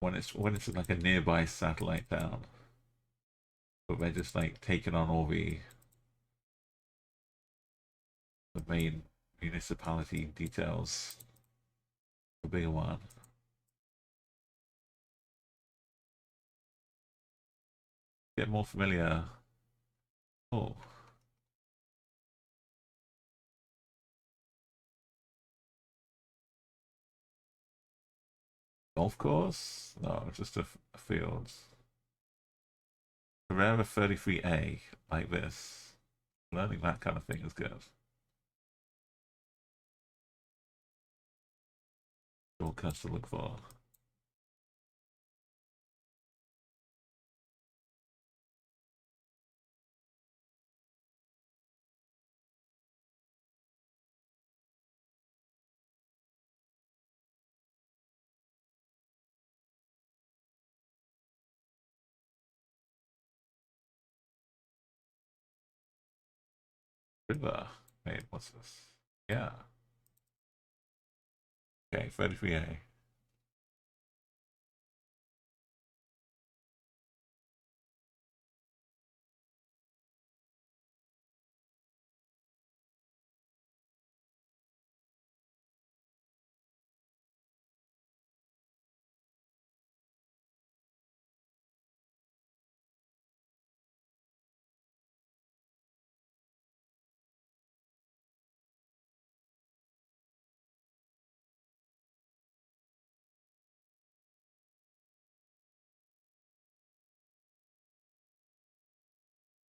When it's like a nearby satellite town. But they're just like taking on all the main municipality details. The bigger one. Get more familiar. Oh, golf course? No, just a field. Carrera 33A, like this. Learning that kind of thing is good. Shortcuts to look for. River. Wait, what's this? Yeah. Okay, 33A.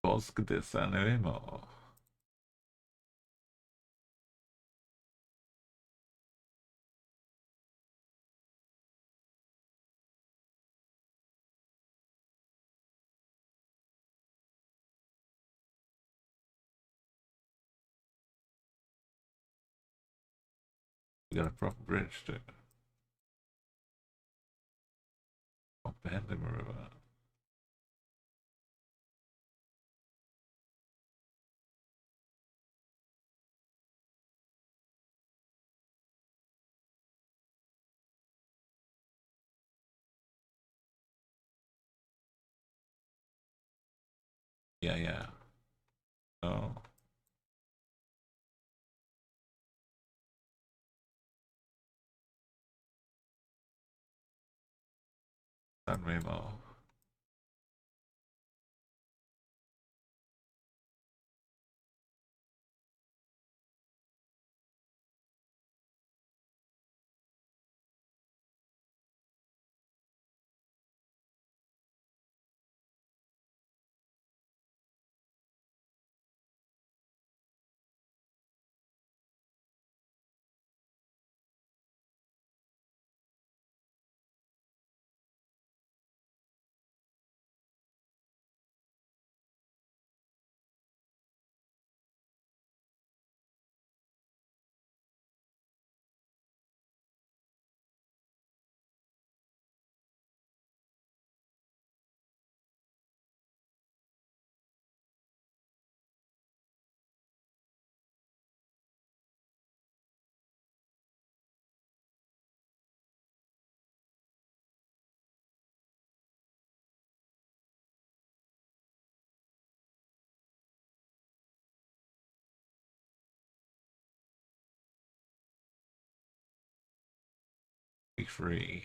Bosque de Sanremo. We got a proper bridge to comprehend the river. Yeah, yeah. Oh. San Remo. Be free.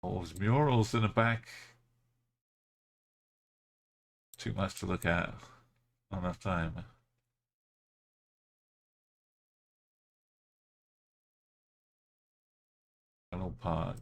Oh, there's murals in the back. Too much to look at. Not enough time. Little park.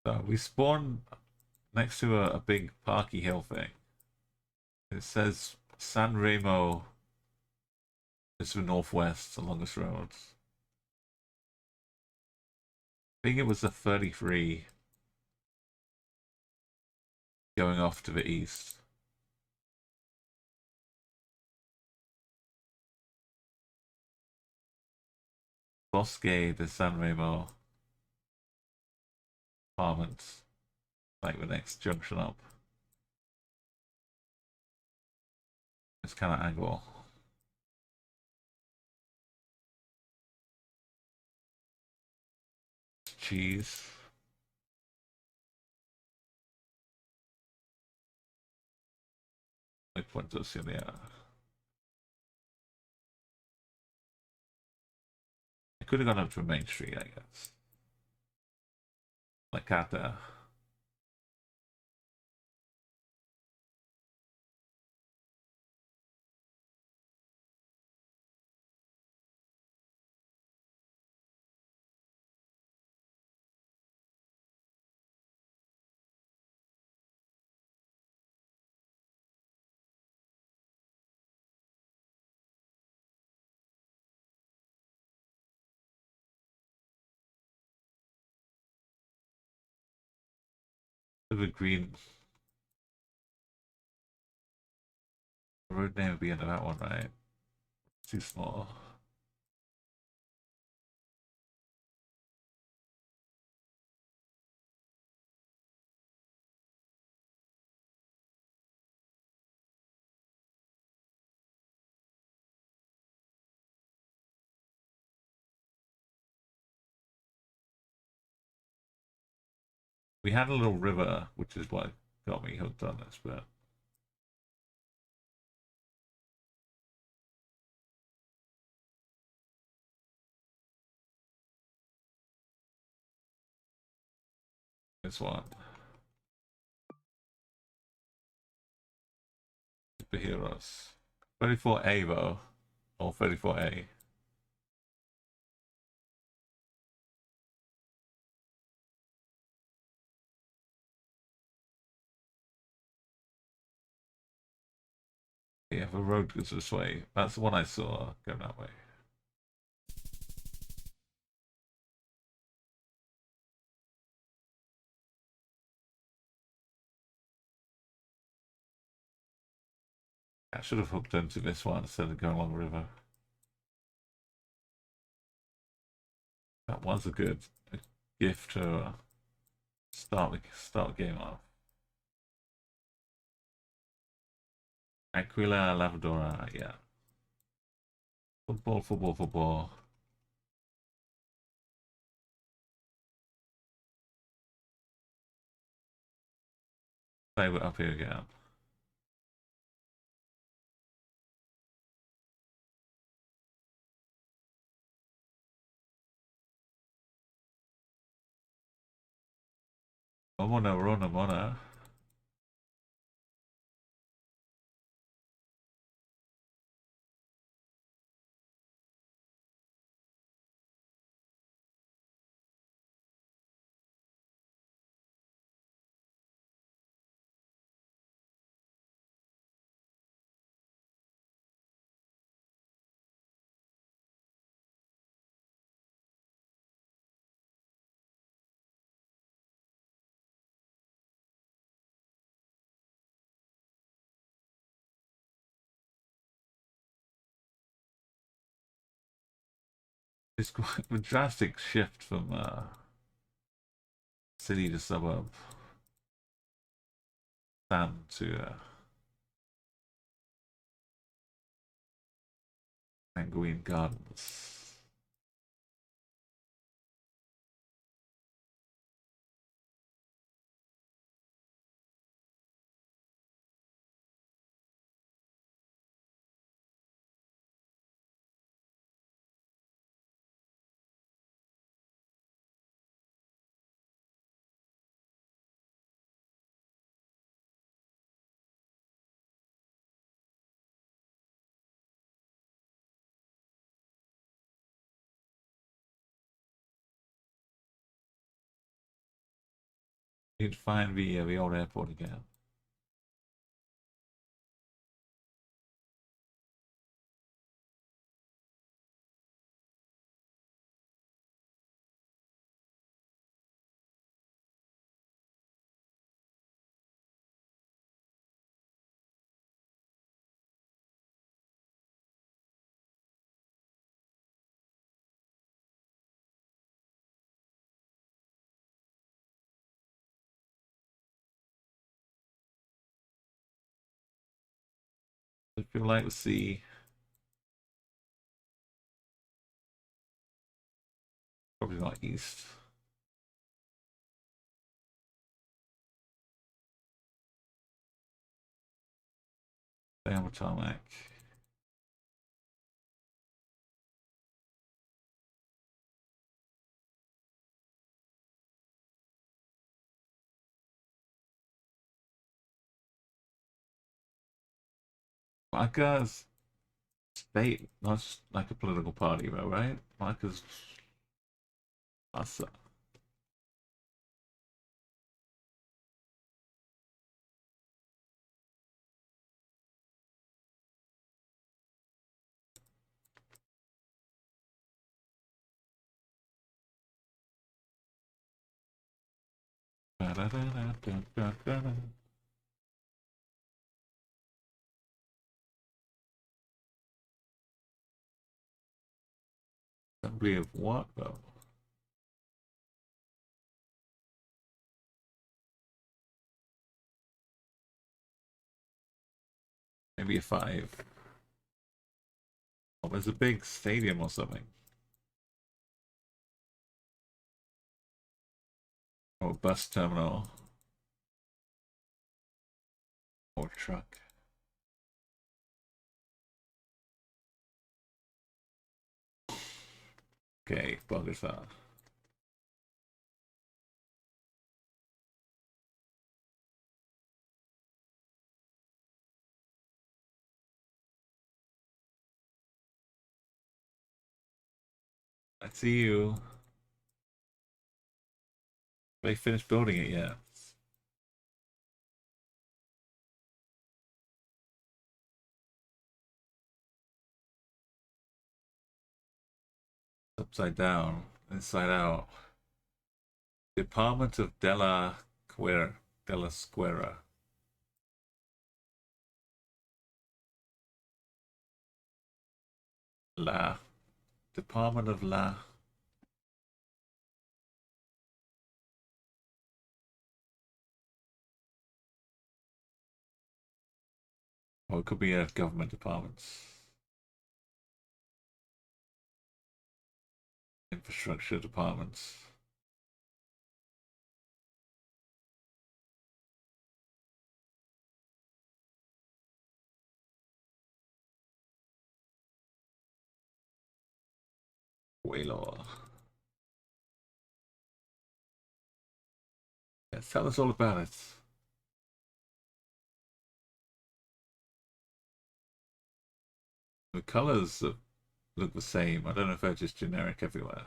So we spawned next to a big parky hill thing. It says San Remo is the northwest along this road. I think it was the 33 going off to the east. Bosque de San Remo apartments. Like the next junction up. It's kind of angle. Cheese. Like Puertos in there. I could have gone up to Main Street, I guess. Like Cata. The green road name would be under that one, right? Too small. We had a little river, which is what got me hooked on this, but this one. superheroes. 34A though, or 34A. Yeah, the road goes this way. That's the one I saw going that way. I should have hooked into this one instead of going along the river. That was a good gift to start the game off. Aquila Lavadora, yeah. Football, football, football. Say we're up here again. Mona, Rona, Mona. It's quite a drastic shift from city to suburb. Down to Sanguine Gardens. Need to find the old airport again. I feel like the sea. Probably not east. Damn tarmac. Marca's state, not like a political party, though, right? Marca's Salsa. Assembly of what, though? Maybe a 5. Oh, there's a big stadium or something. Or bus terminal. Or truck. Okay, Bogota. I see you. They finished building it yet? Upside down, inside out. Department of Della Squera. La. Department of La. Or it could be a government department. Infrastructure departments. Waylor. Yeah, tell us all about it. The colors look the same. I don't know if they're just generic everywhere.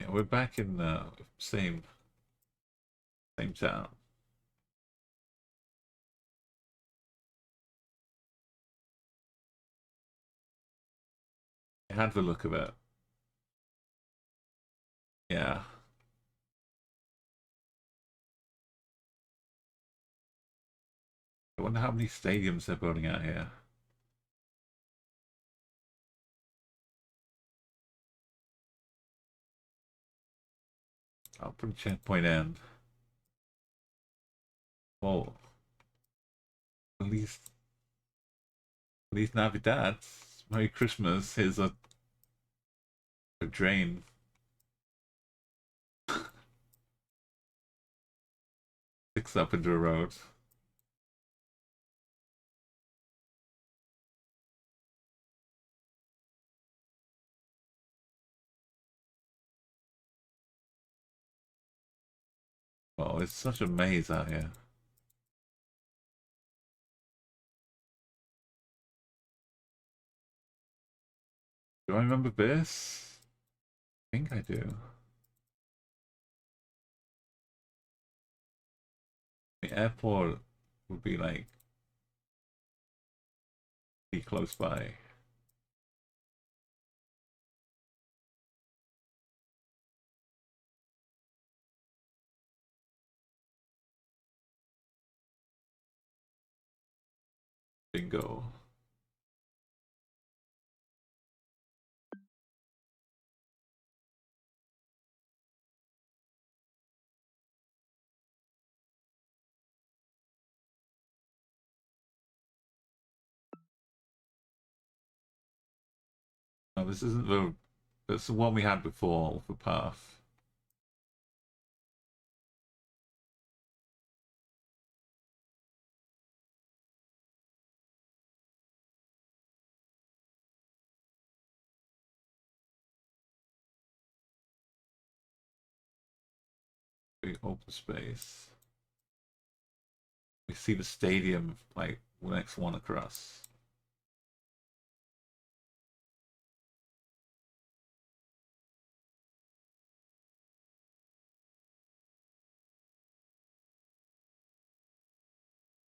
Yeah, we're back in the same town. I had the look of it. Yeah. I wonder how many stadiums they're building out here. I'll put checkpoint end. Oh, Feliz, Feliz Navidad. Merry Christmas. Here's a drain. Sticks up into a road. Oh, it's such a maze out here. Do I remember this? I think I do. The airport would be like be close by. Bingo. No, this isn't the. That's the one we had before for path. Big open space. We see the stadium like the next one across.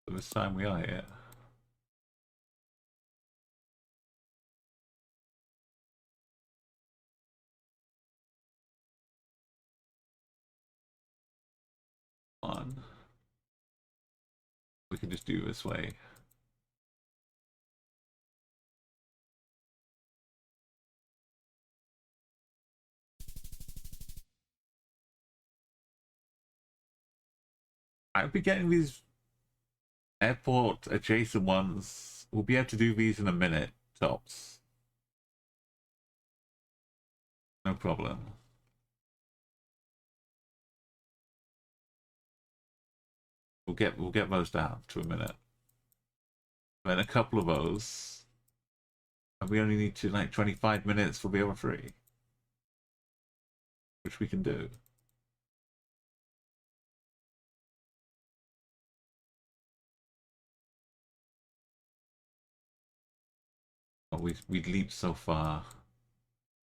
So this time we are here. On. We can just do this way. I'll be getting these airport adjacent ones. We'll be able to do these in a minute, tops. No problem. We'll get those down to a minute. Then a couple of those. And we only need to like 25 minutes for the other three. Which we can do. Oh, we leaped so far.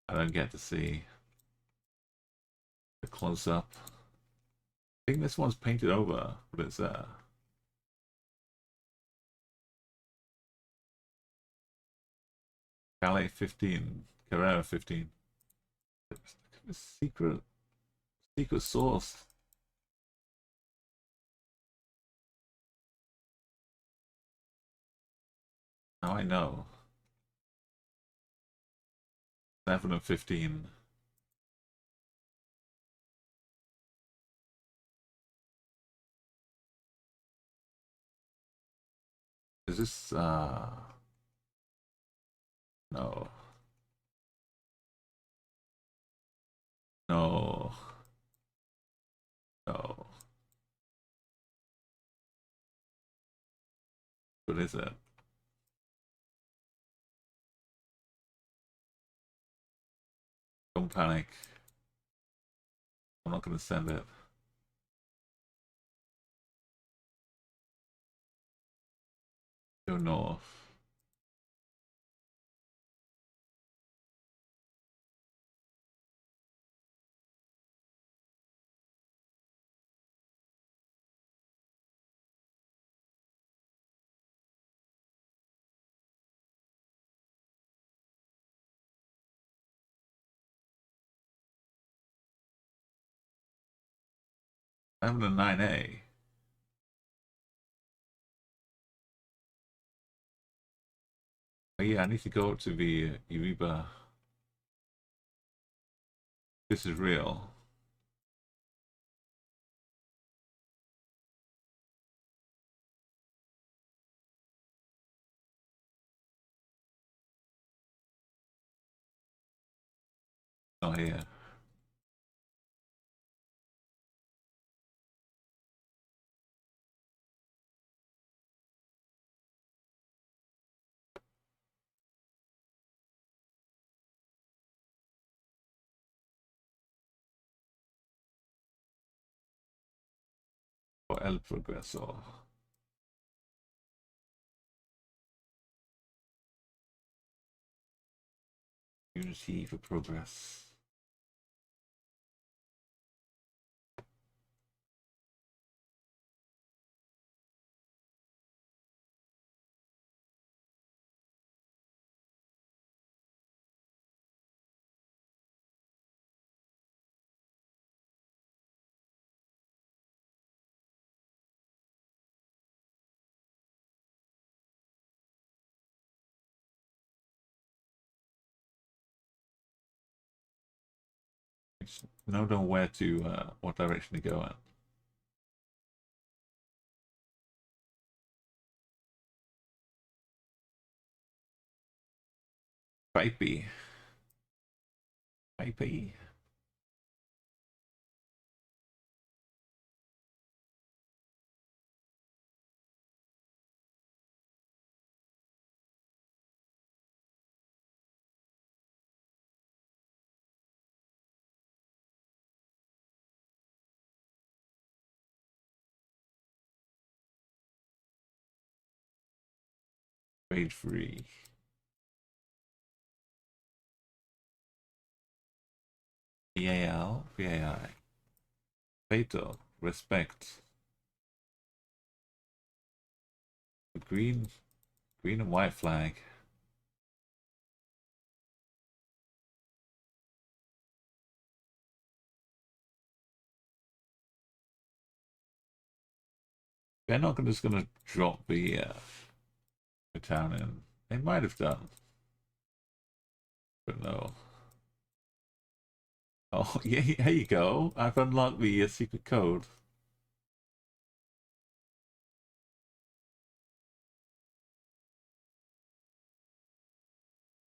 I don't get to see the close up. I think this one's painted over, but it's Calais 15, Carrera 15. Secret source. Now I know. 7 and 15. Is this no. No. No. What is it? Don't panic. I'm not gonna send it. Go north. I'm the 9A. Oh yeah, I need to go up to the Uriba. This is real. Not here. For El Progreso. Unity for progress. Just know where to, what direction to go at. Pipey. Pipey. Trade free. VAL. VAI. Fatal. Respect. The green and white flag. They're not just gonna drop the town in. They might have done, but no. Oh yeah, here you go. I've unlocked the secret code.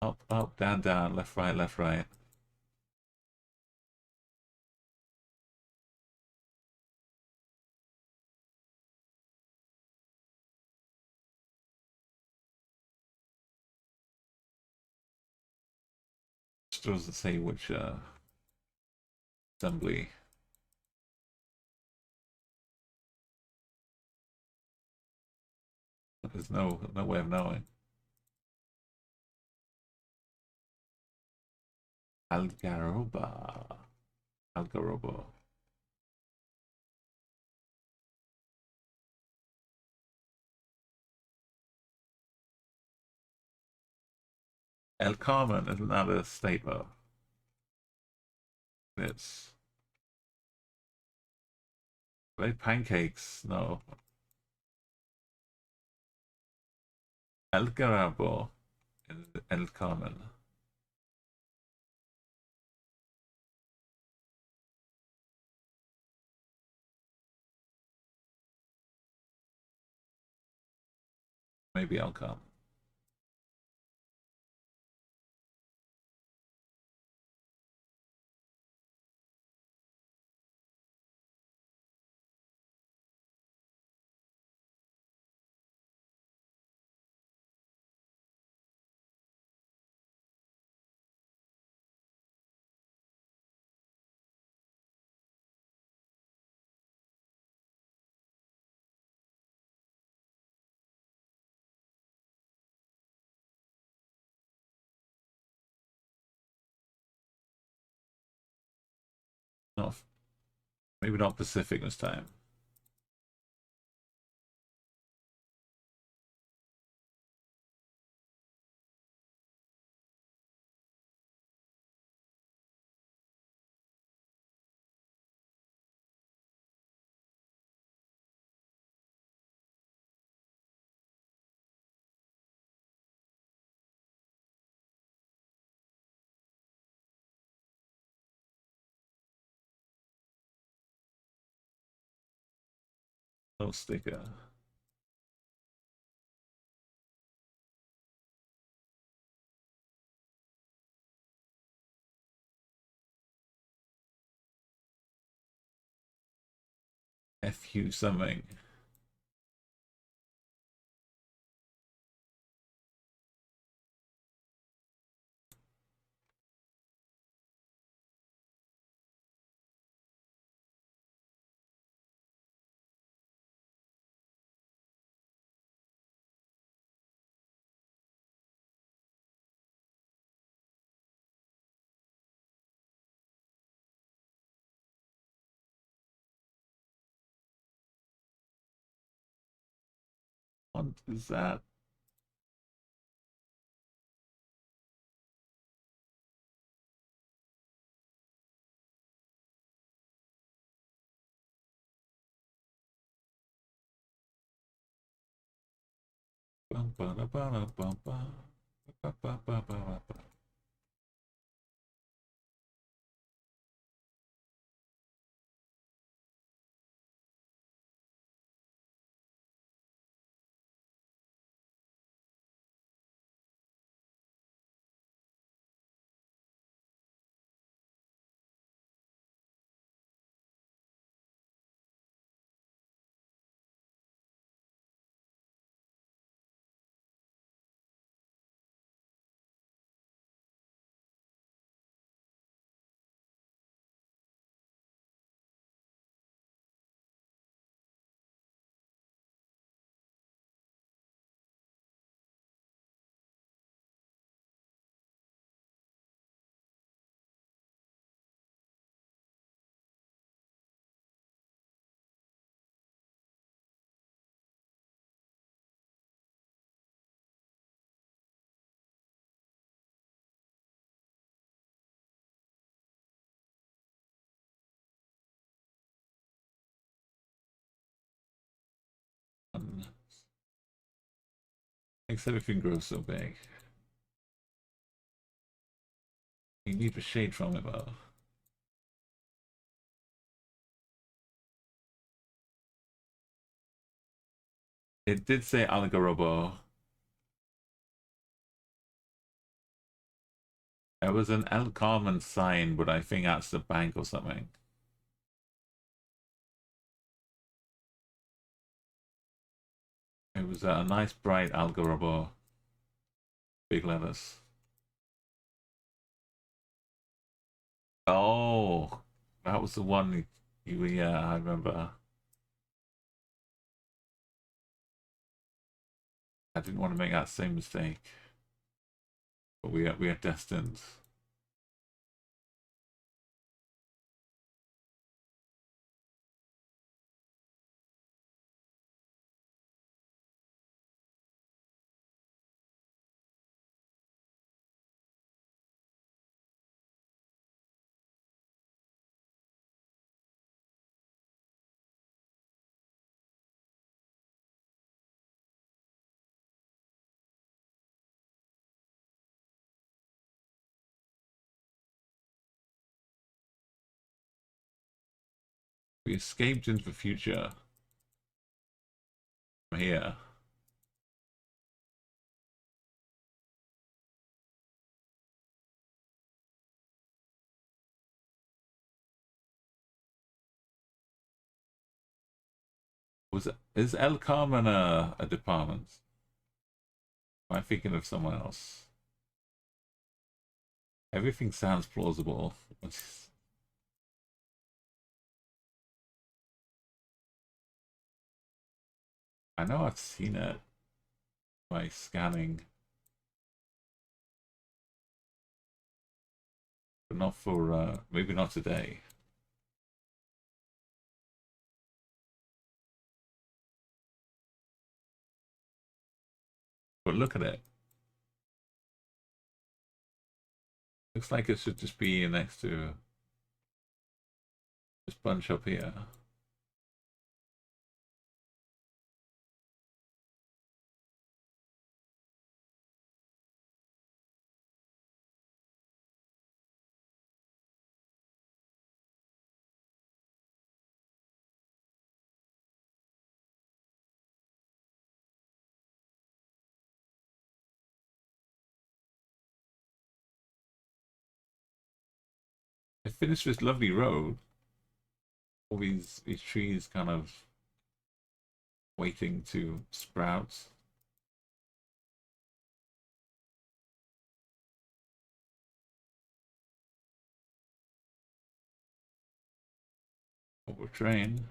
Up, up, down, down, left, right, left, right. Still doesn't say which assembly. There's no way of knowing. Algaroba. Algarobo. El Carmen is another state though. It's they pancakes, no. El Garabo is El Carmen. Maybe I'll come. Not maybe not Pacific this time. No sticker. FU something. What is that? Bum, ba, da, ba, da, bum, ba. Ba, ba, ba, ba, ba, ba. Makes everything grow so big. You need the shade from it though. It did say Algarobo. There was an El Carmen sign, but I think that's the bank or something. It was a nice bright Algarobo. Big letters. Oh, that was the one yeah, I remember. I didn't want to make that same mistake. But we are destined. We escaped into the future from here. Is El Carmen a department? Am I thinking of someone else? Everything sounds plausible. I know I've seen it by scanning, but not for maybe not today. But look at it. Looks like it should just be next to this bunch up here. I finished this lovely road. All these trees kind of waiting to sprout. Over train.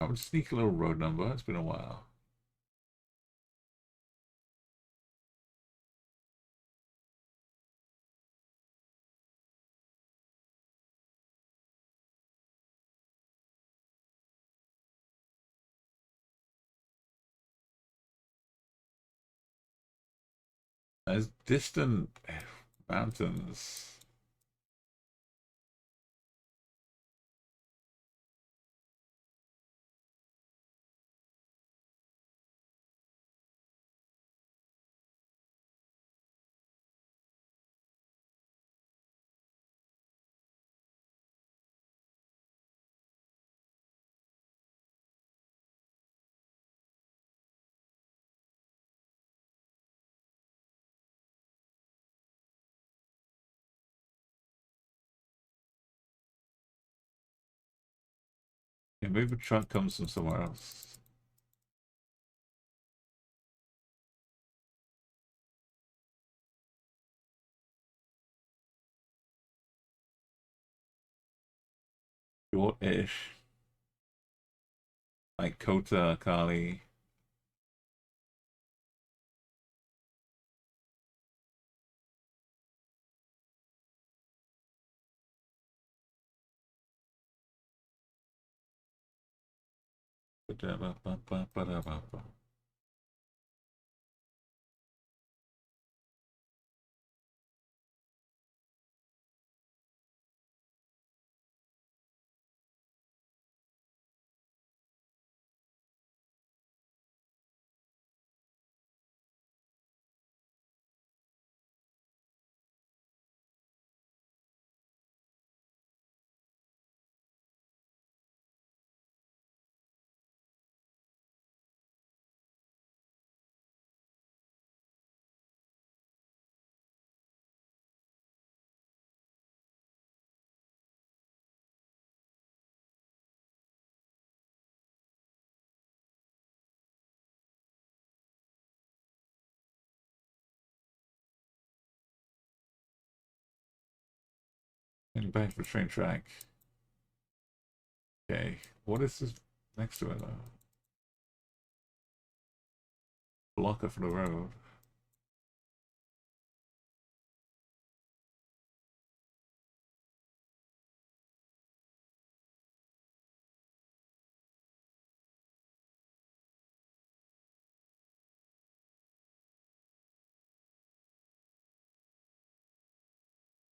I would sneak a little road number. It's been a while. There's distant mountains. Yeah, maybe the truck comes from somewhere else. Short-ish. Like Kota, Kali. Heading back to the train track. Okay, what is this next to it? Blocker for the road.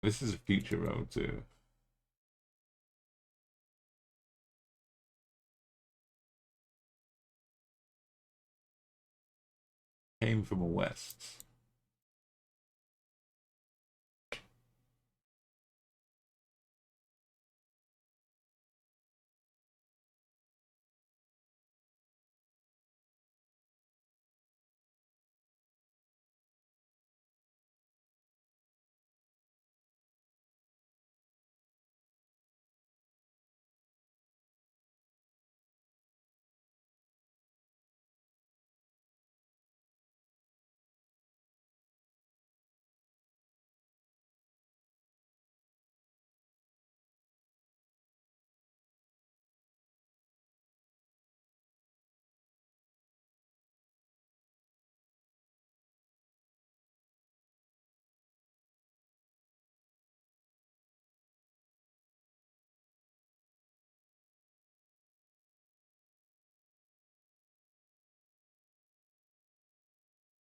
This is a future road too. Came from the west.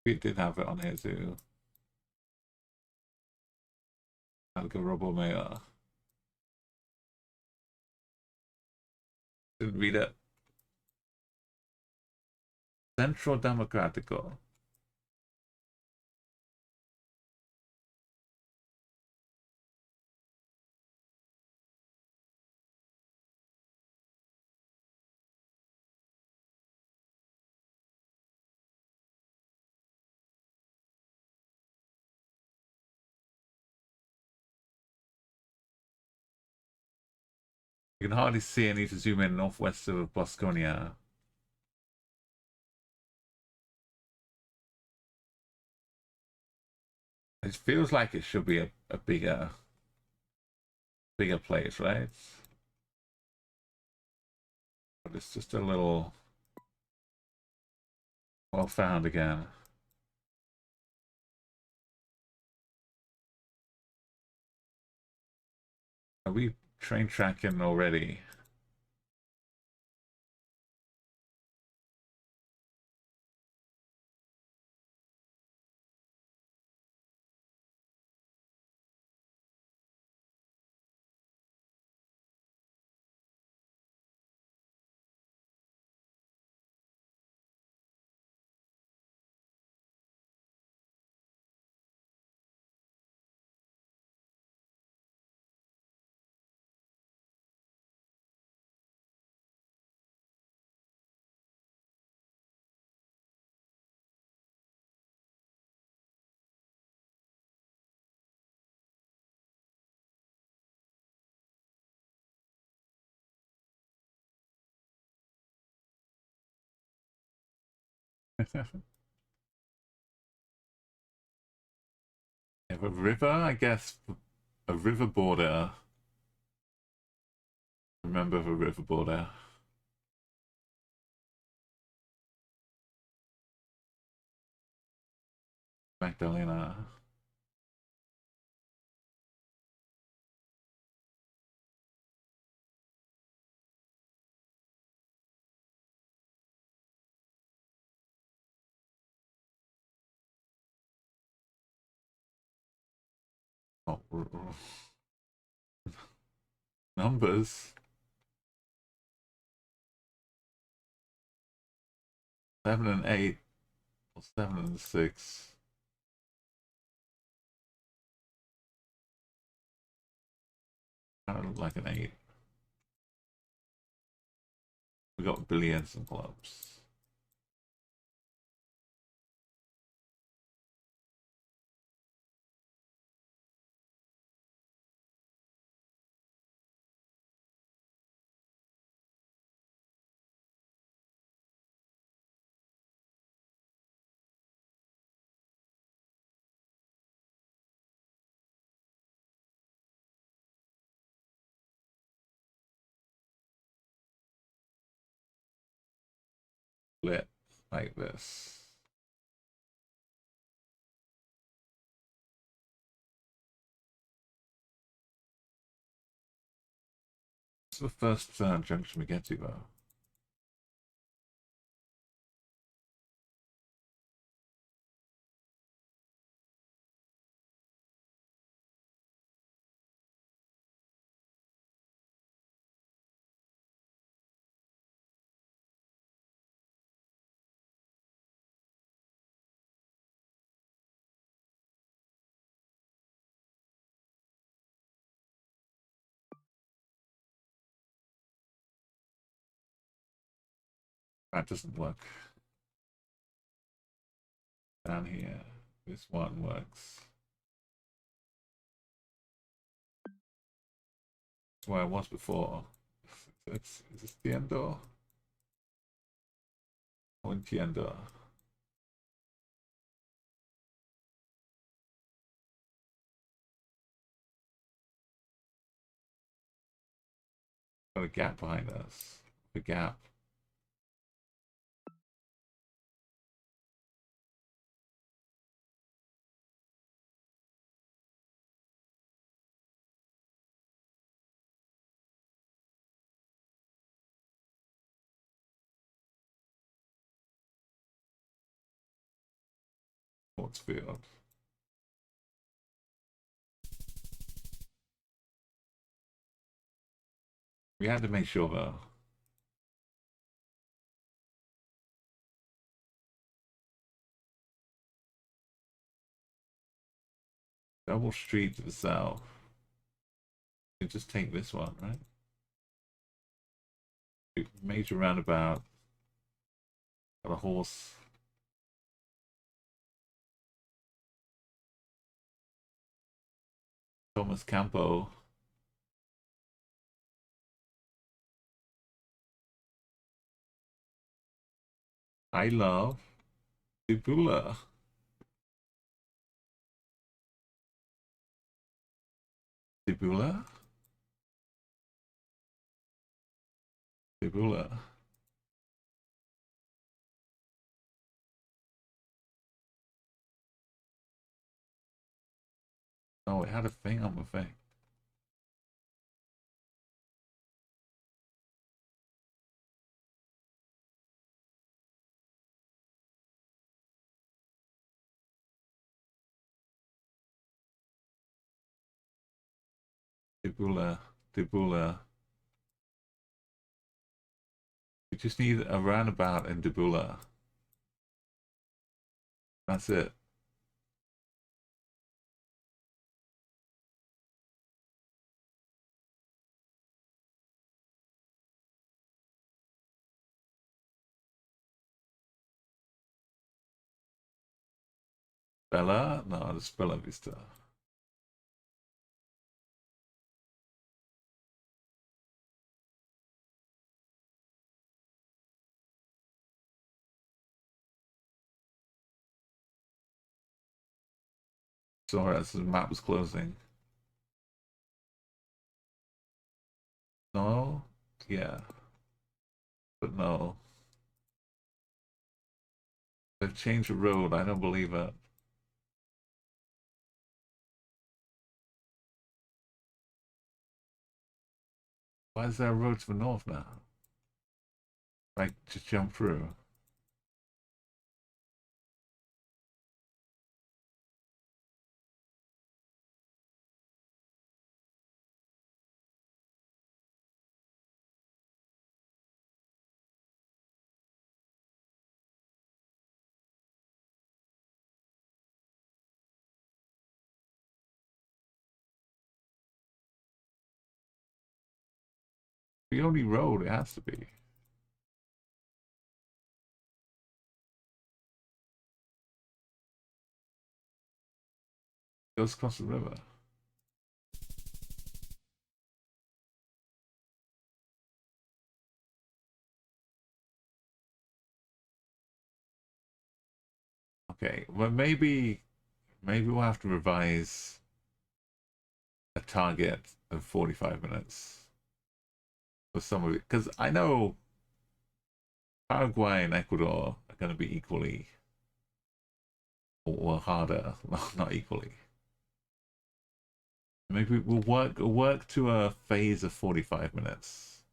We did have it on here too. Algo Robo Mayor. Didn't read it. Centro Democratico. You can hardly see. I need to zoom in northwest of Bosconia. It feels like it should be a bigger place, right? But it's just a little well found again. Are we train tracking already? Have a river, I guess. A river border. Remember the river border. Magdalena. Oh, numbers. 7 and 8 or 7 and 6. Kind of look like an 8. We got billions and clubs. Split like this. It's the first junction we get to though. That doesn't work. Down here. This one works. That's where I was before. Is this the end door? Oh, in the end door. Got a gap behind us. The gap. What's field? We had to make sure though. Double street to the south. You just take this one, right? Major roundabout. Got a horse. Thomas Campo. I love Dibula. Dibula? Dibula. Oh, it had a thing on my thing. Dibula. Dibula. We just need a roundabout in Dibula. That's it. Bella? No, it's Bella Vista. Sorry, the map was closing. No? Yeah. But no. They've changed the road. I don't believe it. Why is there a road to the north now? Like, just jump through. The only road it has to be. Goes across the river. Okay, well maybe we'll have to revise a target of 45 minutes for some of it, because I know Paraguay and Ecuador are going to be equally or harder, not equally. Maybe we'll work to a phase of 45 minutes.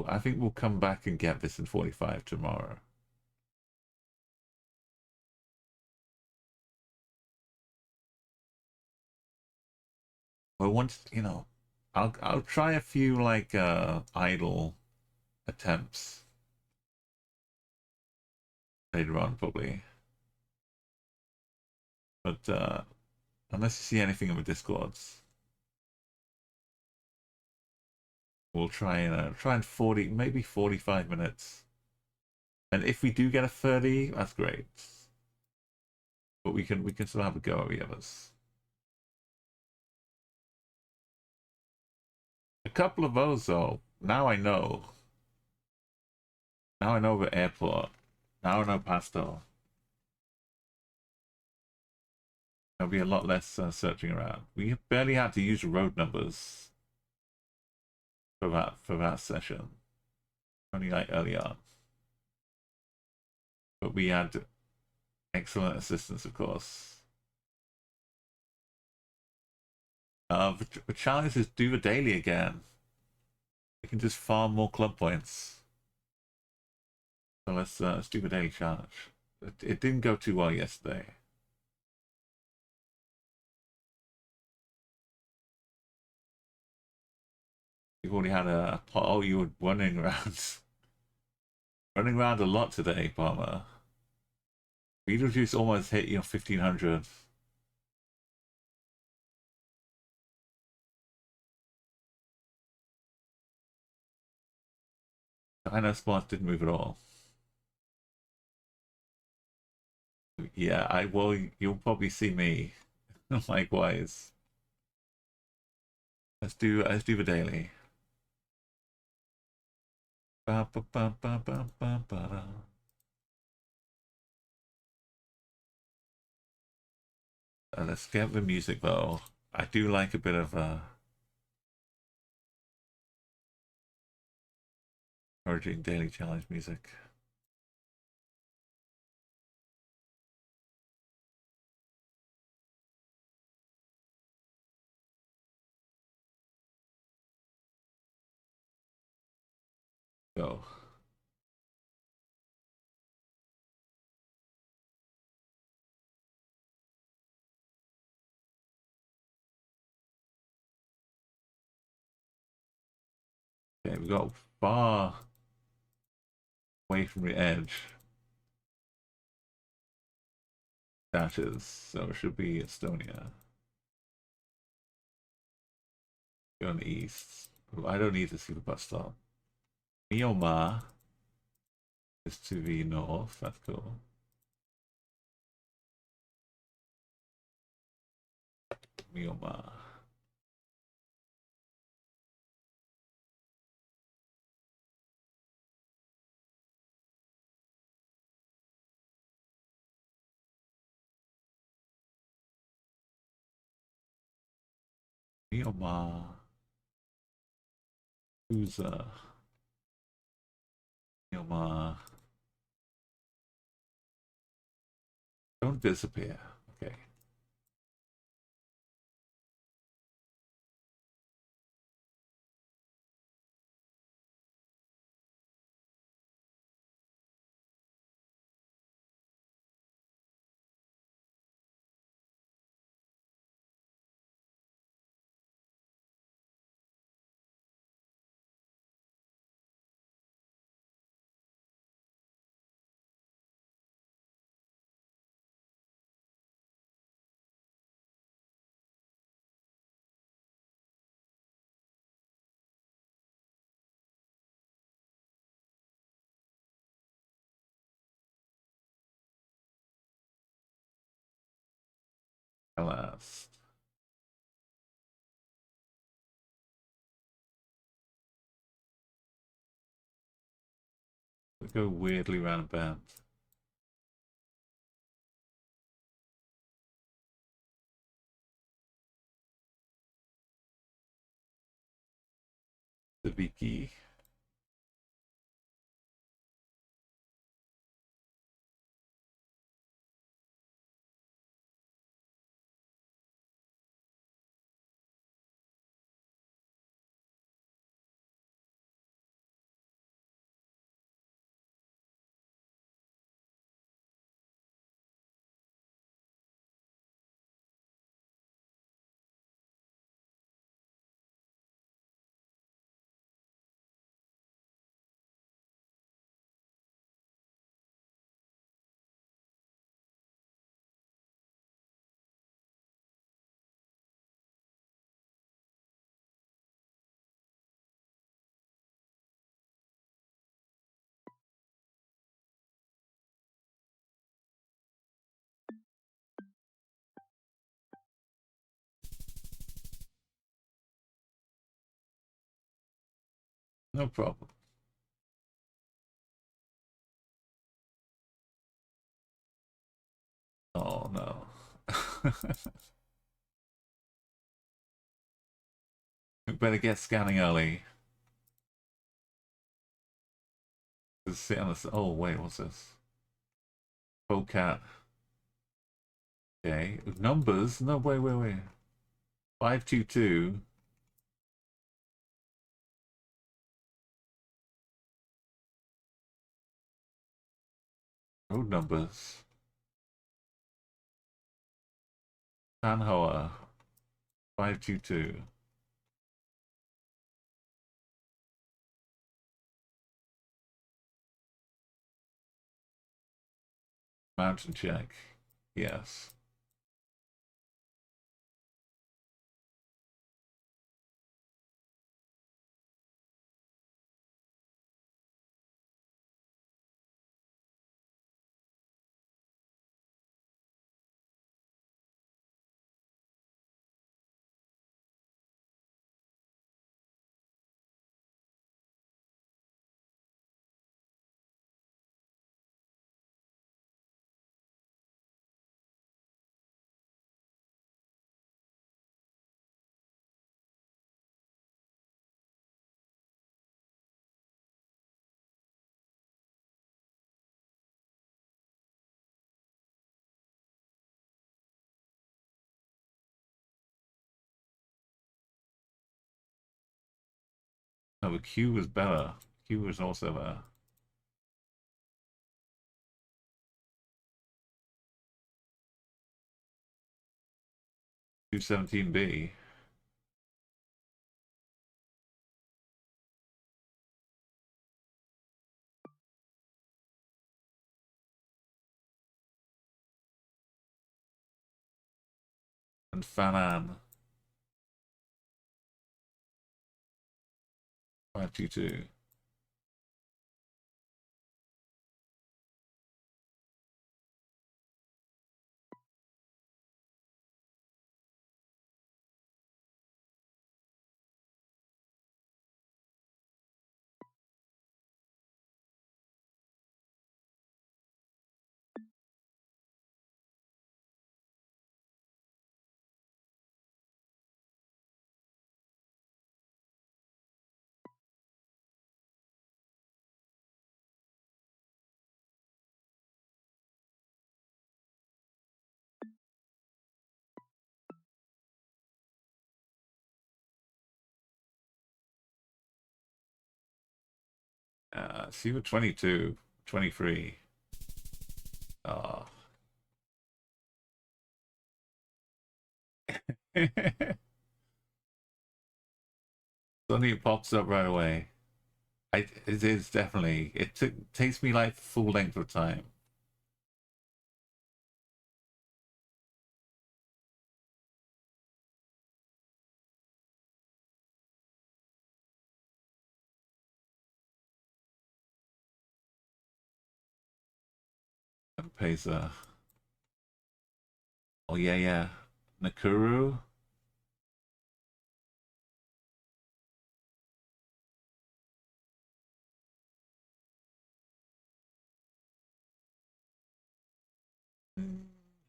I think we'll come back and get this in 45 tomorrow. Well, once I'll try a few like idle attempts later on probably, but unless you see anything in the discords. We'll try and 40, maybe 45 minutes. And if we do get a 30, that's great. But we can still have a go at the others. A couple of those though. Now I know. Now I know the airport. Now I know Pasto. There'll be a lot less searching around. We barely had to use road numbers for that session. Only like early on. But we had excellent assistance, of course. The challenge is do the daily again. We can just farm more club points. So let's do the daily challenge. It didn't go too well yesterday. You've already had a oh, you were running around, running around a lot today, Palmer. Beetlejuice almost hit you 1500. Dino spots didn't move at all. Yeah, you'll probably see me. Likewise. Let's do the daily. Ba, ba, ba, ba, ba, ba, ba. Let's get the music though. I do like a bit of encouraging daily challenge music. Go. Okay, we got far away from the edge. Dashes, so it should be Estonia. Going east. Ooh, I don't need to see the bus stop. Myanmar is to the north. That's cool. Myanmar. Myanmar. Who's Myanmar? Don't disappear. Okay. Last. We go weirdly round bend. The Viki. No problem. Oh no. We better get scanning early. Let's sit on this. Oh wait, what's this? Polecat. Okay. Numbers? No, wait. 522. Road numbers. Sanhoa. 522. Mountain check. Yes. No, but Q was better. Q was also 217B. And Fanan. 522. See with 22. 23. Oh. Suddenly it pops up right away. It is definitely. Takes me like full length of time. And Pesa. Oh yeah. Nakuru.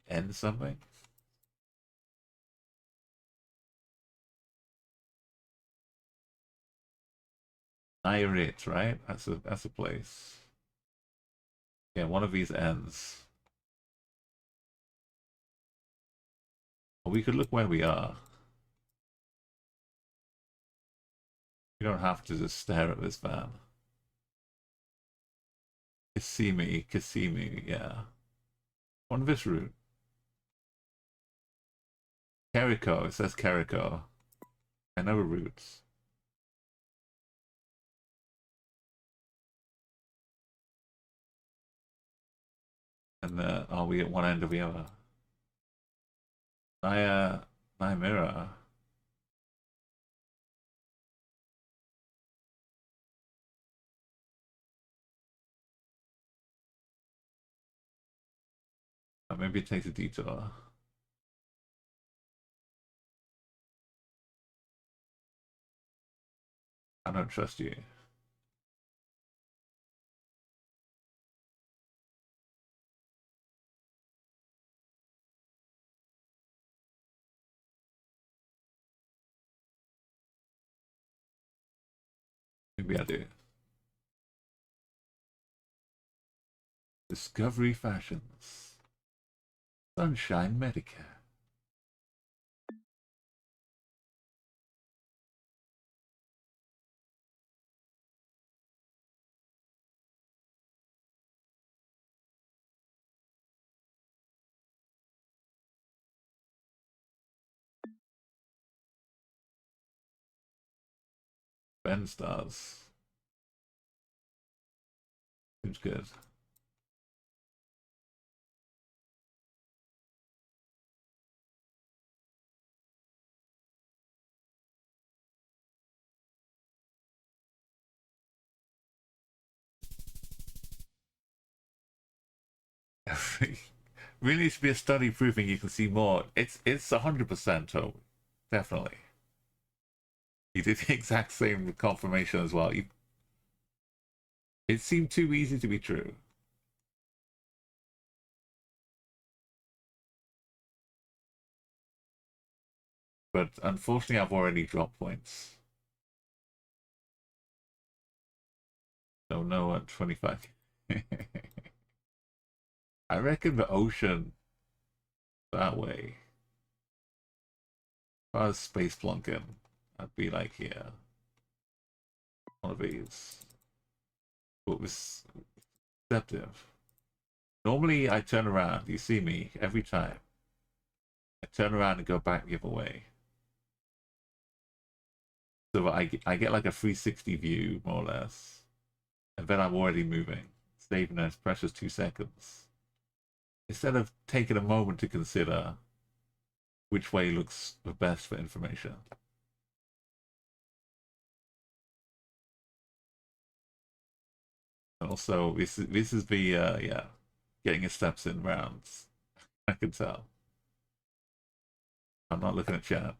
And something. Nairit, right? That's a place. Yeah, one of these ends. Or we could look where we are. You don't have to just stare at this van. Kissimmee, yeah. On this route. Carrico, it says Carrico. I know routes. And are we at one end or the other? Naimira. Maybe it takes a detour. I don't trust you. Maybe I do. Discovery Fashions. Sunshine Medicare. Ben Stars. Seems good. Really needs to be a study proving you can see more. It's 100% Toby. Definitely. You did the exact same confirmation as well. It seemed too easy to be true. But unfortunately, I've already dropped points. So no at 25. I reckon the ocean that way. If I was space plunking, I'd be like here. One of these. But with deceptive. Normally I turn around, you see me every time. I turn around and go back the other way. So I get like a 360 view, more or less. And then I'm already moving, saving those precious 2 seconds. Instead of taking a moment to consider which way looks the best for information. And also, this is the, yeah, getting your steps in rounds. I can tell. I'm not looking at chat.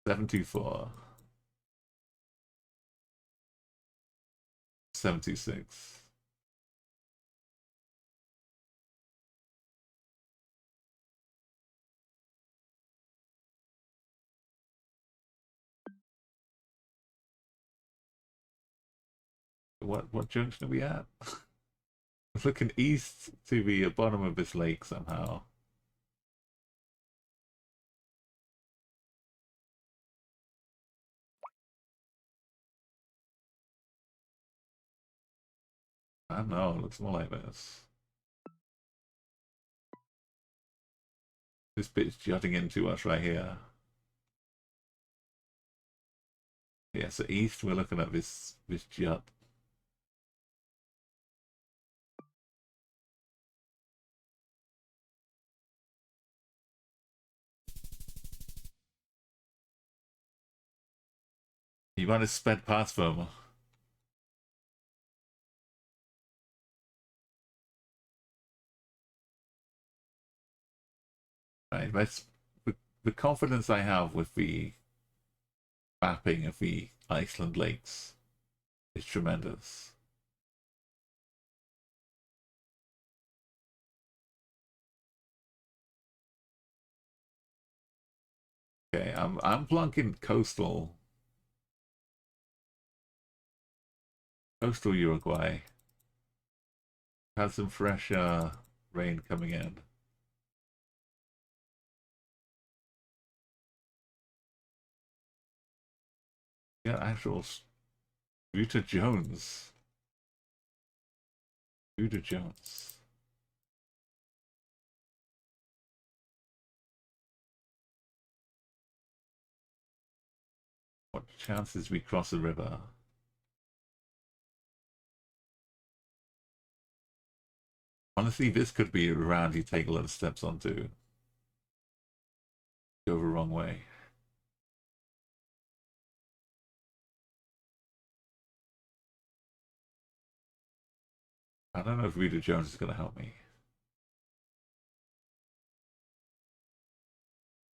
724. 726. What junction are we at? I'm looking east to the bottom of this lake somehow. I don't know, it looks more like this. This bit's jutting into us right here. Yeah, so east we're looking at this jut. You might have sped past them. Right, that's the confidence I have with the mapping of the Iceland lakes is tremendous. Okay, I'm plunking coastal Uruguay. Had some fresh rain coming in. Yeah, actual Rita Jones. Rita Jones. What chances we cross a river? Honestly, this could be a round you take a lot of steps onto. Go the wrong way. I don't know if Rita Jones is going to help me.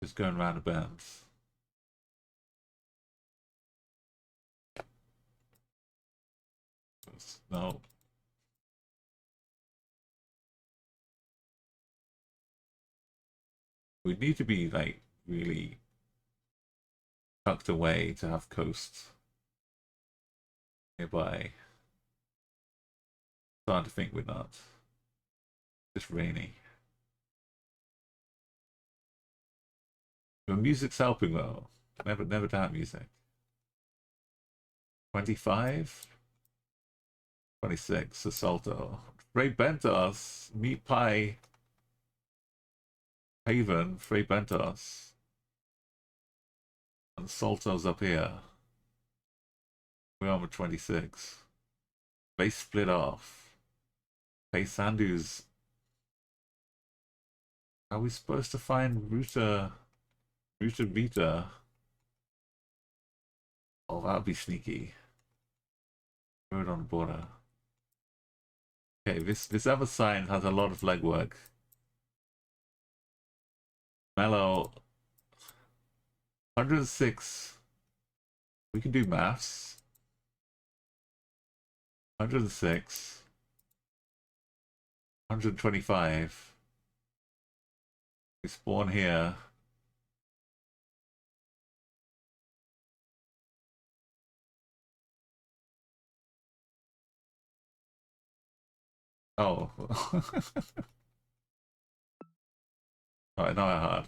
Just going round the bends. No. We need to be like really tucked away to have coasts nearby. Starting to think we're not. Just rainy. The music's helping though. Never doubt music. 25? 26, Assalto. Frey Bentos, Meat Pie, Haven, Frey Bentos. And Salto's up here. We're on with 26. They split off. Hey Sandu's. Are we supposed to find Ruta Vita? Oh, that would be sneaky. Road on border. Okay, this other sign has a lot of legwork. Mellow. 106. We can do maths. 106. 125. We spawn here. Oh. Alright, now I heard.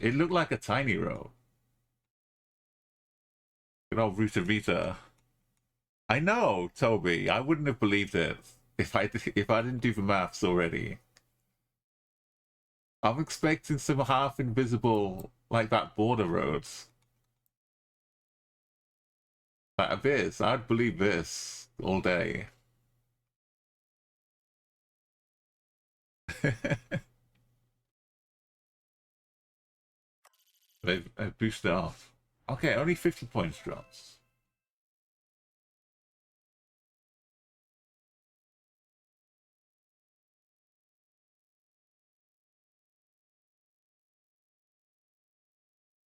It looked like a tiny row. Good old Ruta Vita. I know, Toby. I wouldn't have believed it if I didn't do the maths already. I'm expecting some half invisible, like that border roads. Like this, I'd believe this all day. They've boosted off. Okay, only 50 points drops.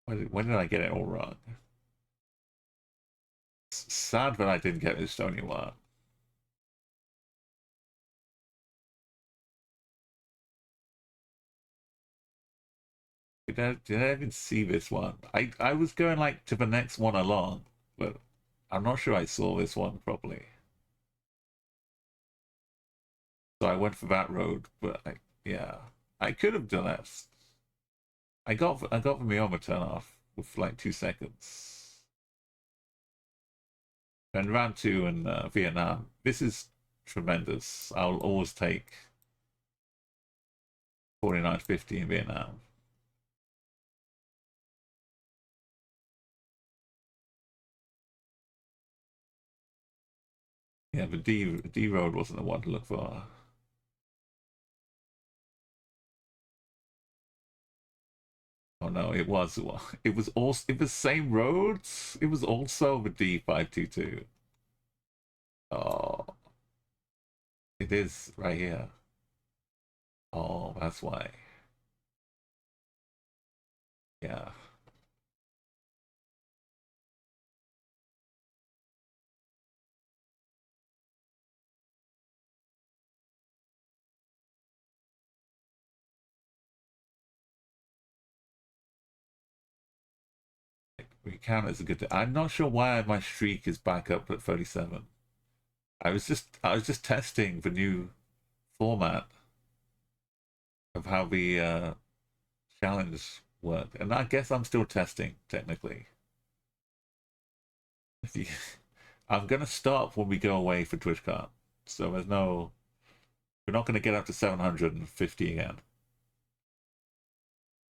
When did I get it all wrong? It's sad that I didn't get this Stony one. Did I even see this one? I was going like to the next one along, but I'm not sure I saw this one properly. So I went for that road, but yeah, I could have done that. I got the Mioma turn off with like 2 seconds. And round 2 in Vietnam. This is tremendous. I'll always take 49.50 in Vietnam. Yeah, but D road wasn't the one to look for. Oh no, it was also the same roads. It was also the D522. Oh, it is right here. Oh, that's why. Yeah. Recount is a good. I'm not sure why my streak is back up at 37. I was just testing the new format of how the challenge worked, and I guess I'm still testing technically. If you, I'm gonna stop when we go away for TwitchCon, so we're not gonna get up to 750 again.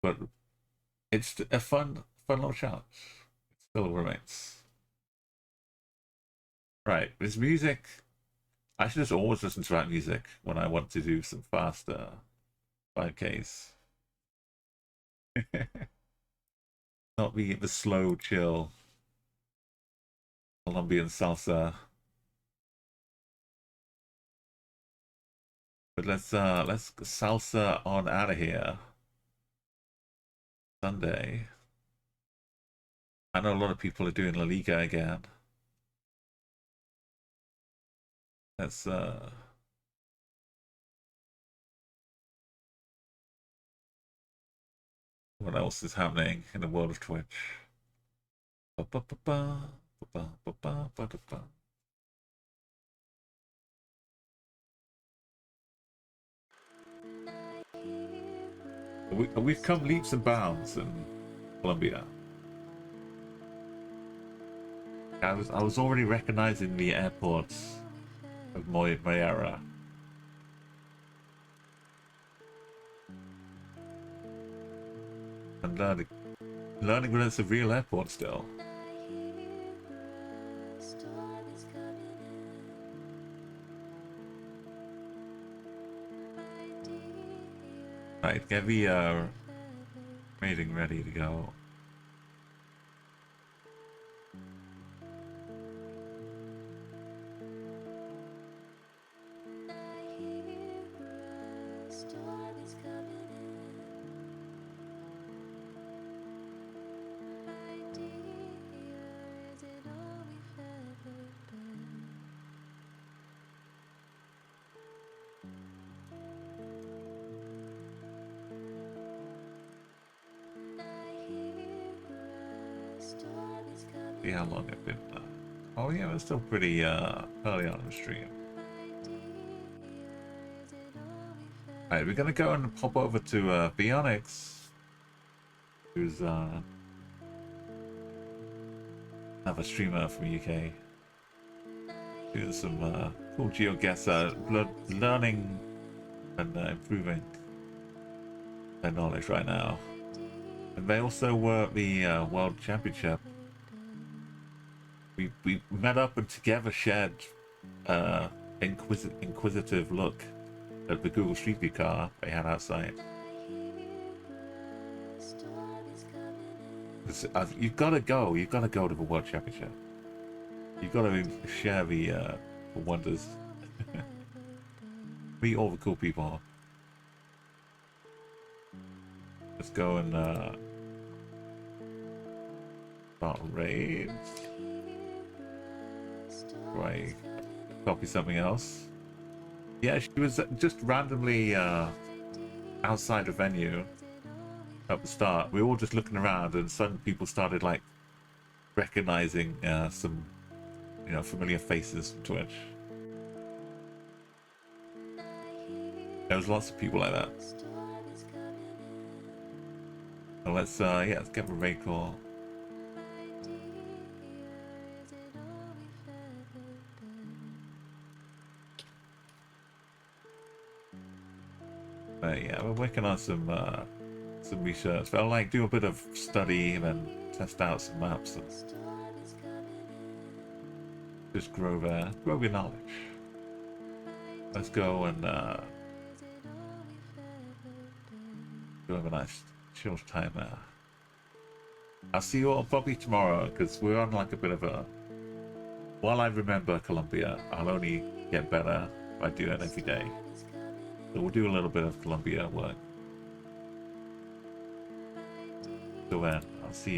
But it's a fun little challenge. It still remains. Right, this music. I should just always listen to that music when I want to do some faster 5Ks. Not the slow, chill Colombian salsa. But let's salsa on out of here. Sunday. I know a lot of people are doing La Liga again. Let's what else is happening in the world of Twitch. Ba-ba-ba-ba, ba-ba-ba-ba-ba-ba. We've come leaps and bounds in Colombia. I was already recognizing the airports of Moyera. And learning that it's a real airport still. Right, get the rating ready to go. See how long I've been. Oh yeah, it's still pretty early on in the stream. Alright, we're gonna go and pop over to Bionics, who's another streamer from UK, doing some cool Geoguessr, learning and improving their knowledge right now. And they also were at the World Championship. We met up and together shared inquisitive look at the Google Street View car they had outside. You've got to go to the World Championship. You've got to share the wonders. Meet all the cool people. Let's go and start raids. Right, copy something else. Yeah, she was just randomly outside the venue at the start. We were all just looking around, and suddenly people started like recognizing some, familiar faces from Twitch. There was lots of people like that. So let's get a raid call. Yeah, we're working on some research. But I'll like do a bit of study and then test out some maps and just grow your knowledge. Let's go and have a nice chill time there. I'll see you all probably tomorrow because we're on like a bit of a. While I remember Colombia, I'll only get better if I do it every day. So we'll do a little bit of Colombia work. So then, I'll see you.